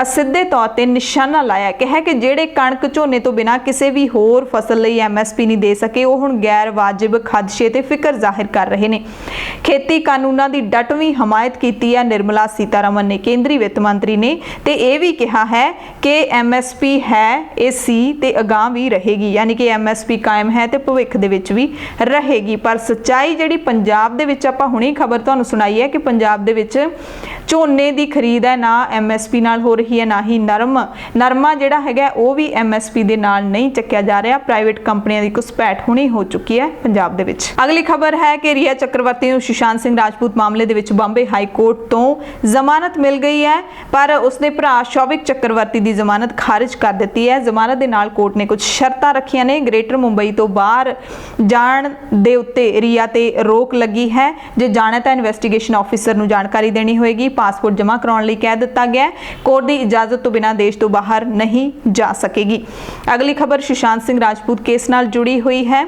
ਅਸਿੱਧੇ ਤੌਰ ਤੇ ਨਿਸ਼ਾਨਾ ਲਾਇਆ, ਕਿਹਾ ਕਿ ਜਿਹੜੇ ਕਣਕ ਝੋਨੇ ਤੋਂ ਬਿਨਾਂ ਕਿਸੇ ਵੀ ਹੋਰ ਫਸਲ ਲਈ MSP ਨਹੀਂ ਦੇ ਸਕੇ ਉਹ ਹੁਣ ਗੈਰ ਵਾਜਿਬ ਖਦਸ਼ੇ ਤੇ ਫਿਕਰ ਜ਼ਾਹਿਰ ਕਰ ਰਹੇ ਨੇ। ਖੇਤੀ ਕਾਨੂੰਨਾਂ ਦੀ ਡਟਵੀਂ ਹਮਾਇਤ ਕੀਤੀ ਹੈ ਨਿਰਮਲਾ ਸੀਤਾਰਮਨ ਨੇ। ਕੇਂਦਰੀ ਵਿੱਤ ਮੰਤਰੀ ਨੇ ਤੇ ਇਹ ਵੀ ਕਿਹਾ ਹੈ ਕਿ MSP ਹੈ, ਇਹ ਸੀ ਤੇ ਅਗਾਂਹ ਵੀ ਰਹੇਗੀ, ਯਾਨੀ ਕਿ MSP ਕਾਇਮ ਹੈ ਤੇ ਭਵਿੱਖ ਦੇ ਵਿੱਚ ਵੀ ਰਹੇਗੀ। ਪਰ ਸੱਚਾਈ ਜਿਹੜੀ ਪੰਜਾਬ ਦੇ ਵਿੱਚ ਆਪਾਂ ਹੁਣੇ ਖਬਰ ਤੁਹਾਨੂੰ ਸੁਣਾਈ ਹੈ ਕਿ ਪੰਜਾਬ ਦੇ ਵਿੱਚ ਝੋਨੇ ਦੀ ਖਰੀਦ ਹੈ ਨਾ MSP ਨਾਲ ਹੋ ਰਹੀ ਹੈ, ਨਾ ਹੀ ਨਰਮਾ ਜਿਹੜਾ ਹੈਗਾ ਉਹ ਵੀ MSP ਦੇ ਨਾਲ ਨਹੀਂ ਚੱਕਿਆ ਜਾ ਰਿਹਾ। ਪ੍ਰਾਈਵੇਟ ਕੰਪਨੀਆਂ ਦੀ ਘੁਸਪੈਠ ਹੁਣੀ ਹੋ ਚੁੱਕੀ ਹੈ ਪੰਜਾਬ ਦੇ ਵਿੱਚ। ਅਗਲੀ ਖਬਰ ਹੈ ਕਿ ਰੀਆ ਚੱਕਰਵਰਤੀ ਨੂੰ ਸੁਸ਼ਾਂਤ ਸਿੰਘ ਰਾਜਪੂਤ ਮਾਮਲੇ ਦੇ ਵਿੱਚ ਬੰਬੇ ਹਾਈ ਕੋਰਟ ਤੋਂ ਜ਼ਮਾਨਤ ਮਿਲ ਗਈ ਹੈ, ਪਰ ਉਸਦੇ ਭਰਾ ਸ਼ੌਵਿਕ ਚੱਕਰਵਰਤੀ ਦੀ ਜ਼ਮਾਨਤ ਖਾਰਜ ਕਰ ਦਿੱਤੀ ਹੈ। ਜ਼ਮਾਨਤ ਦੇ ਨਾਲ ਕੋਰਟ ਨੇ ਕੁਝ ਸ਼ਰਤਾਂ ਰੱਖੀਆਂ ਨੇ। ਗ੍ਰੇਟਰ ਮੁੰਬਈ ਤੋਂ ਬਾਹਰ ਜਾਣ ਦੇ ਉੱਤੇ ਰੀਆ ਤੇ ਰੋਕ ਲੱਗੀ ਹੈ। ਜੇ ਜਾਣਾ ਤਾਂ ਇਨਵੈਸਟੀਗੇਸ਼ਨ ਆਫੀਸਰ ਨੂੰ ਜਾਣਕਾਰੀ ਦੇਣੀ ਹੋਏਗੀ। ਪਾਸਪੋਰਟ ਜਮ੍ਹਾਂ ਕਰਾਉਣ ਲਈ ਕਹਿ ਦਿੱਤਾ ਗਿਆ। ਕੋਰਟ ਦੀ ਇਜਾਜ਼ਤ ਤੋਂ ਬਿਨਾਂ ਦੇਸ਼ ਤੋਂ ਬਾਹਰ ਨਹੀਂ ਜਾ ਸਕੇਗੀ। ਅਗਲੀ ਖਬਰ ਸੁਸ਼ਾਂਤ ਸਿੰਘ ਰਾਜਪੂਤ ਕੇਸ ਨਾਲ ਜੁੜੀ ਹੋਈ ਹੈ।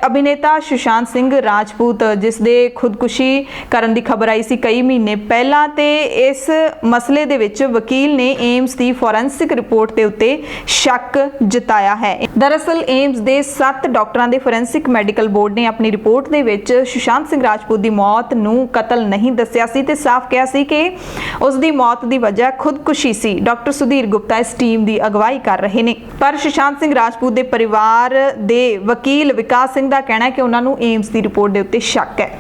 ਅਭਿਨੇਤਾ ਸੁਸ਼ਾਂਤ ਸਿੰਘ ਰਾਜਪੂਤ ਜਿਸ ਦੇ ਖੁਦਕੁਸ਼ੀ ਕਰਨ ਦੀ ਖਬਰ ਆਈ ਸੀ ਕਈ ਮਹੀਨੇ ਪਹਿਲਾਂ, ਤੇ ਇਸ ਮਸਲੇ ਦੇ ਵਿੱਚ ਵਕੀਲ ਨੇ ਏਮਸ ਦੀ ਫੋਰੈਂਸਿਕ ਰਿਪੋਰਟ ਦੇ ਉੱਤੇ ਸ਼ੱਕ ਜਤਾਇਆ ਹੈ। ਦਰਅਸਲ ਏਮਸ ਦੇ 7 ਡਾਕਟਰਾਂ ਦੇ ਫੋਰੈਂਸਿਕ ਮੈਡੀਕਲ ਬੋਰਡ ਨੇ ਆਪਣੀ ਰਿਪੋਰਟ ਦੇ ਵਿੱਚ ਸੁਸ਼ਾਂਤ ਸਿੰਘ ਰਾਜਪੂਤ ਦੀ ਮੌਤ ਨੂੰ ਕਤਲ ਨਹੀਂ ਦੱਸਿਆ ਸੀ ਤੇ ਸਾਫ਼ ਕਿਹਾ ਸੀ ਕਿ ਉਸ ਦੀ ਮੌਤ ਦੀ ਵਜ੍ਹਾ ਖੁਦਕੁਸ਼ੀ ਸੀ। ਡਾਕਟਰ ਸੁਧੀਰ ਗੁਪਤਾ ਇਸ ਟੀਮ ਦੀ ਅਗਵਾਈ ਕਰ ਰਹੇ ਨੇ, ਪਰ ਸੁਸ਼ਾਂਤ ਸਿੰਘ ਰਾਜਪੂਤ ਦੇ ਪਰਿਵਾਰ ਦੇ ਵਕੀਲ ਵਿਕਾਸ ਸਿੰਘ ਦਾ ਕਹਿਣਾ ਹੈ ਕਿ ਉਹਨਾਂ ਨੂੰ ਏਮਸ ਦੀ ਰਿਪੋਰਟ ਦੇ ਉੱਤੇ ਸ਼ੱਕ ਹੈ।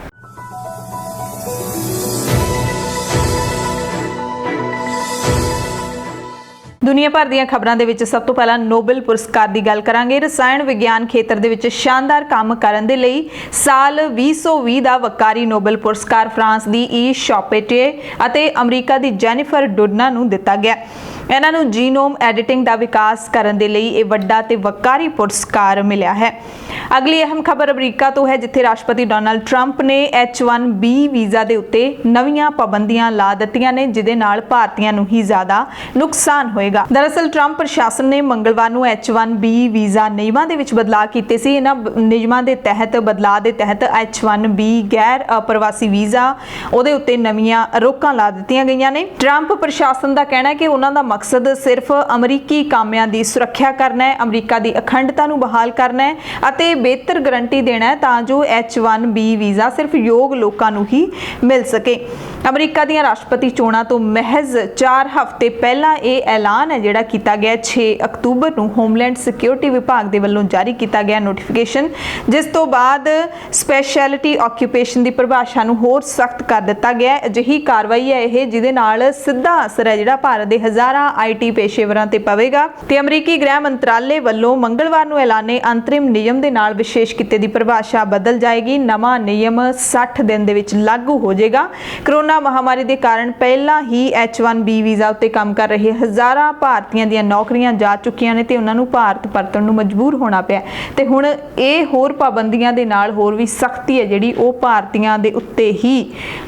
ਦੁਨੀਆ ਭਰ ਦੀਆਂ ਖਬਰਾਂ ਦੇ ਵਿੱਚ ਸਭ ਤੋਂ ਪਹਿਲਾਂ ਨੋਬਲ ਪੁਰਸਕਾਰ ਦੀ ਗੱਲ ਕਰਾਂਗੇ। ਰਸਾਇਣ ਵਿਗਿਆਨ ਖੇਤਰ ਦੇ ਵਿੱਚ ਸ਼ਾਨਦਾਰ ਕੰਮ ਕਰਨ ਦੇ ਲਈ ਸਾਲ 2020 ਦਾ ਵਕਾਰੀ ਨੋਬਲ ਪੁਰਸਕਾਰ ਫਰਾਂਸ ਦੀ ਈ ਸ਼ੌਪੇਟੇ ਅਤੇ ਅਮਰੀਕਾ ਦੀ ਜੈਨੀਫਰ ਡੁਡਨਾ ਨੂੰ ਦਿੱਤਾ ਗਿਆ। ਇਹਨਾਂ ਨੂੰ ਜੀਨੋਮ ਐਡੀਟਿੰਗ ਦਾ ਵਿਕਾਸ ਕਰਨ ਦੇ ਲਈ ਇਹ ਵੱਡਾ ਤੇ ਵਕਾਰੀ ਪੁਰਸਕਾਰ ਮਿਲਿਆ ਹੈ। ਅਗਲੀ ਅਹਿਮ ਖਬਰ ਅਮਰੀਕਾ ਤੋਂ ਹੈ, ਜਿੱਥੇ ਰਾਸ਼ਟਰਪਤੀ ਡੋਨਾਲਡ ਟਰੰਪ ਨੇ H1B ਵੀਜ਼ਾ ਦੇ ਉੱਤੇ ਨਵੀਆਂ ਪਾਬੰਦੀਆਂ ਲਾ ਦਿੱਤੀਆਂ ਨੇ, ਜਿਹਦੇ ਨਾਲ ਭਾਰਤੀਆਂ ਨੂੰ ਹੀ ਜ਼ਿਆਦਾ ਨੁਕਸਾਨ ਹੋਏਗਾ। ਦਰਅਸਲ ਟਰੰਪ ਪ੍ਰਸ਼ਾਸਨ ਨੇ ਮੰਗਲਵਾਰ ਨੂੰ H1B ਵੀਜ਼ਾ ਨਿਯਮਾਂ ਦੇ ਵਿੱਚ ਬਦਲਾਅ ਕੀਤੇ ਸੀ। ਇਹਨਾਂ ਨਿਯਮਾਂ ਦੇ ਤਹਿਤ ਬਦਲਾਅ ਦੇ ਤਹਿਤ H1B ਗੈਰ ਅਪਰਵਾਸੀ ਵੀਜ਼ਾ ਉਹਦੇ ਉੱਤੇ ਨਵੀਆਂ ਰੋਕਾਂ ਲਾ ਦਿੱਤੀਆਂ ਗਈਆਂ ਨੇ। ਟਰੰਪ ਪ੍ਰਸ਼ਾਸਨ ਦਾ ਕਹਿਣਾ ਹੈ ਕਿ ਉਹਨਾਂ ਦਾ ਮਕਸਦ ਸਿਰਫ ਅਮਰੀਕੀ ਕਾਮਿਆਂ ਦੀ ਸੁਰੱਖਿਆ ਕਰਨਾ ਹੈ, ਅਮਰੀਕਾ ਦੀ ਅਖੰਡਤਾ ਨੂੰ ਬਹਾਲ ਕਰਨਾ ਹੈ ਅਤੇ ਬਿਹਤਰ ਗਰੰਟੀ ਦੇਣਾ ਹੈ ਤਾਂ ਜੋ H1B ਵੀਜ਼ਾ ਸਿਰਫ ਯੋਗ ਲੋਕਾਂ ਨੂੰ ਹੀ ਮਿਲ ਸਕੇ। ਅਮਰੀਕਾ ਦੀਆਂ ਰਾਸ਼ਟਰਪਤੀ ਚੋਣਾਂ ਤੋਂ ਮਹਿਜ਼ 4 ਹਫ਼ਤੇ ਪਹਿਲਾਂ ਇਹ ਐਲਾਨ ਹੈ ਜਿਹੜਾ ਕੀਤਾ ਗਿਆ 6 ਅਕਤੂਬਰ ਨੂੰ ਹੋਮਲੈਂਡ ਸਿਕਿਉਰਿਟੀ ਵਿਭਾਗ ਦੇ ਵੱਲੋਂ ਜਾਰੀ ਕੀਤਾ ਗਿਆ ਨੋਟੀਫਿਕੇਸ਼ਨ, ਜਿਸ ਤੋਂ ਬਾਅਦ ਸਪੈਸ਼ਲਿਟੀ ਆਕਿਊਪੇਸ਼ਨ ਦੀ ਪਰਿਭਾਸ਼ਾ ਨੂੰ ਹੋਰ ਸਖਤ ਕਰ ਦਿੱਤਾ ਗਿਆ। ਅਜਿਹੀ ਕਾਰਵਾਈ ਹੈ ਇਹ ਜਿਹਦੇ ਨਾਲ ਸਿੱਧਾ ਅਸਰ ਹੈ ਜਿਹੜਾ ਭਾਰਤ ਦੇ ਹਜ਼ਾਰਾਂ IT ਪੇਸ਼ੇਵਰਾਂ ਤੇ ਪਵੇਗਾ ਤੇ ਅਮਰੀਕੀ ਗ੍ਰਹਿ ਮੰਤਰਾਲੇ ਵੱਲੋਂ ਮੰਗਲਵਾਰ ਨੂੰ ਐਲਾਨੇ ਅੰਤਰਿਮ ਨਿਯਮ ਦੇ ਨਾਲ ਵਿਸ਼ੇਸ਼ ਕਿੱਤੇ ਦੀ ਪਰਿਭਾਸ਼ਾ ਬਦਲ ਜਾਏਗੀ। ਨਵਾਂ ਨਿਯਮ 60 ਦਿਨ ਦੇ ਵਿੱਚ ਲਾਗੂ ਹੋ ਜਾਏਗਾ। ਕਰੋਨਾ ਮਹਾਮਾਰੀ ਦੇ ਕਾਰਨ ਪਹਿਲਾਂ ਹੀ H1B ਵੀਜ਼ਾ ਉੱਤੇ ਕੰਮ ਕਰ ਰਹੇ ਹਜ਼ਾਰਾਂ ਭਾਰਤੀਆਂ ਦੀਆਂ ਨੌਕਰੀਆਂ ਜਾ ਚੁੱਕੀਆਂ ਨੇ ਤੇ ਉਹਨਾਂ ਨੂੰ ਭਾਰਤ ਪਰਤਣ ਨੂੰ ਮਜਬੂਰ ਹੋਣਾ ਪਿਆ ਤੇ ਹੁਣ ਇਹ ਹੋਰ ਪਾਬੰਦੀਆਂ ਦੇ ਨਾਲ ਹੋਰ ਵੀ ਸਖਤੀ ਹੈ ਜਿਹੜੀ ਉਹ ਭਾਰਤੀਆਂ ਦੇ ਉੱਤੇ ਹੀ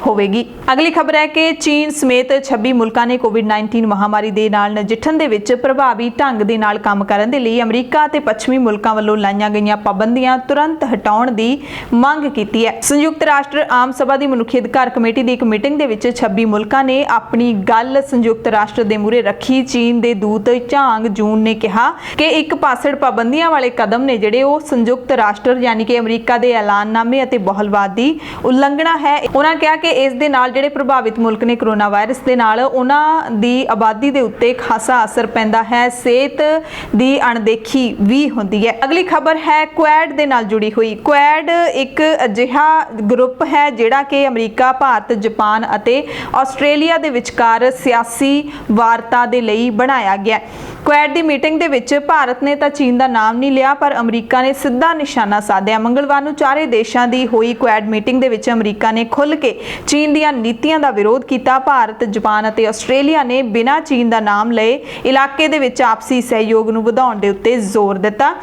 ਹੋਵੇਗੀ। ਅਗਲੀ ਖਬਰ ਹੈ ਕਿ ਚੀਨ ਸਮੇਤ 26 ਮੁਲਕਾਂ ਨੇ ਕੋਵਿਡ-19 ਮਹਾਮਾਰੀ ਦੇ ਨਾਲ ਨਜਿੱਠਣ ਦੇ ਵਿੱਚ ਪ੍ਰਭਾਵੀ ਢੰਗ ਦੇ ਨਾਲ ਕੰਮ ਕਰਨ ਦੇ ਲਈ ਅਮਰੀਕਾ ਤੇ ਪੱਛਮੀ ਮੁਲਕਾਂ ਵੱਲੋਂ ਲਾਈਆਂ ਗਈਆਂ ਪਾਬੰਦੀਆਂ ਤੁਰੰਤ ਹਟਾਉਣ ਦੀ ਮੰਗ ਕੀਤੀ ਹੈ। ਸੰਯੁਕਤ ਰਾਸ਼ਟਰ ਆਮ ਸਭਾ ਦੀ ਮਨੁੱਖੀ ਅਧਿਕਾਰ ਕਮੇਟੀ ਦੀ ਇੱਕ ਮੀਟਿੰਗ ਦੇ ਵਿੱਚ 26 ਮੁਲਕਾਂ ਨੇ ਆਪਣੀ ਗੱਲ ਸੰਯੁਕਤ ਰਾਸ਼ਟਰ ਦੇ ਮੂਹਰੇ ਰੱਖੀ। ਚੀਨ ਦੇ ਦੂਤ ਝਾਂਗ ਜੂਨ ਨੇ ਕਿਹਾ ਕਿ ਇੱਕ ਪਾਸੜ ਪਾਬੰਦੀਆਂ ਵਾਲੇ ਕਦਮ ਨੇ ਜਿਹੜੇ ਉਹ ਸੰਯੁਕਤ ਰਾਸ਼ਟਰ ਯਾਨੀ ਕਿ ਅਮਰੀਕਾ ਦੇ ਐਲਾਨਨਾਮੇ ਅਤੇ ਬਹੁਲਵਾਦ ਦੀ ਉਲੰਘਣਾ ਹੈ। ਉਹਨਾਂ ਕਿਹਾ ਕਿ ਇਸ ਦੇ ਨਾਲ ਜਿਹੜੇ ਪ੍ਰਭਾਵਿਤ ਮੁਲਕ ਨੇ ਕੋਰੋਨਾ ਵਾਇਰਸ ਦੇ ਨਾਲ ਉਹਨਾਂ ਦੀ ਆਬਾਦੀ ਦੇ ਉੱਤੇ ਖਾਸਾ ਅਸਰ ਪੈਂਦਾ ਹੈ, ਸਿਹਤ ਦੀ ਅਣਦੇਖੀ ਵੀ ਹੁੰਦੀ ਹੈ। ਅਗਲੀ ਖਬਰ ਹੈ ਕੁਐਡ ਦੇ ਨਾਲ ਜੁੜੀ ਹੋਈ। ਕੁਐਡ ਇੱਕ ਅਜਿਹਾ ਗਰੁੱਪ ਹੈ ਜਿਹੜਾ ਕਿ ਅਮਰੀਕਾ, ਭਾਰਤ, ਜਾਪਾਨ ਅਤੇ ਆਸਟ੍ਰੇਲੀਆ ਦੇ ਵਿਚਕਾਰ ਸਿਆਸੀ ਵਾਰਤਾ ਦੇ ਲਈ ਬਣਾਇਆ ਗਿਆ। ਕੁਐਡ ਦੀ ਮੀਟਿੰਗ ਦੇ ਵਿੱਚ ਭਾਰਤ ਨੇ ਤਾਂ ਚੀਨ ਦਾ ਨਾਮ ਨਹੀਂ ਲਿਆ, ਪਰ ਅਮਰੀਕਾ ਨੇ ਸਿੱਧਾ ਨਿਸ਼ਾਨਾ ਸਾਧਿਆ। ਮੰਗਲਵਾਰ ਨੂੰ ਚਾਰੇ ਦੇਸ਼ਾਂ ਦੀ ਹੋਈ ਕੁਐਡ ਮੀਟਿੰਗ ਦੇ ਵਿੱਚ ਅਮਰੀਕਾ ਨੇ ਖੁੱਲ੍ਹ ਕੇ ਚੀਨ ਦੀਆਂ ਨੀਤੀਆਂ ਦਾ ਵਿਰੋਧ ਕੀਤਾ। ਭਾਰਤ, ਜਾਪਾਨ ਅਤੇ ਆਸਟ੍ਰੇਲੀਆ ਨੇ ਬਿਨਾਂ ਚੀਨ ਦਾ ਨਾਮ ਲਏ ਇਲਾਕੇ ਦੇ ਵਿੱਚ ਆਪਸੀ ਸਹਿਯੋਗ ਨੂੰ ਵਧਾਉਣ ਦੇ ਉੱਤੇ ਜ਼ੋਰ ਦਿੱਤਾ।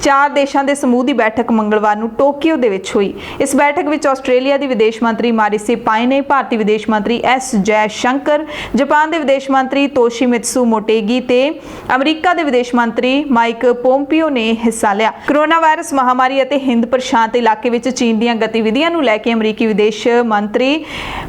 4 ਦੇਸ਼ਾਂ ਦੇ ਸਮੂਹ ਦੀ ਬੈਠਕ ਮੰਗਲਵਾਰ ਨੂੰ ਟੋਕੀਓ ਦੇ ਵਿੱਚ ਹੋਈ। ਇਸ ਬੈਠਕ ਵਿੱਚ ਆਸਟ੍ਰੇਲੀਆ ਦੀ ਵਿਦੇਸ਼ ਮੰਤਰੀ ਮਾਰੀਸੇ ਪਾਇਨੇ, ਭਾਰਤੀ ਵਿਦੇਸ਼ ਮੰਤਰੀ ਐਸ ਜੈ ਸ਼ੰਕਰ, ਜਾਪਾਨ ਦੇ ਵਿਦੇਸ਼ ਮੰਤਰੀ ਤੋਸ਼ੀਮਿਤਸੂ ਮੋਟੇਗੀ ਤੇ ਅਮਰੀਕਾ ਦੇ ਵਿਦੇਸ਼ ਮੰਤਰੀ ਮਾਈਕ ਪੋਂਪੀਓ ਨੇ ਹਿੱਸਾ ਲਿਆ। ਕੋਰੋਨਾ ਵਾਇਰਸ ਮਹਾਮਾਰੀ ਅਤੇ ਹਿੰਦ ਪ੍ਰਸ਼ਾਂਤ ਇਲਾਕੇ ਵਿੱਚ ਚੀਨ ਦੀਆਂ ਗਤੀਵਿਧੀਆਂ ਨੂੰ ਲੈ ਕੇ ਅਮਰੀਕੀ ਵਿਦੇਸ਼ ਮੰਤਰੀ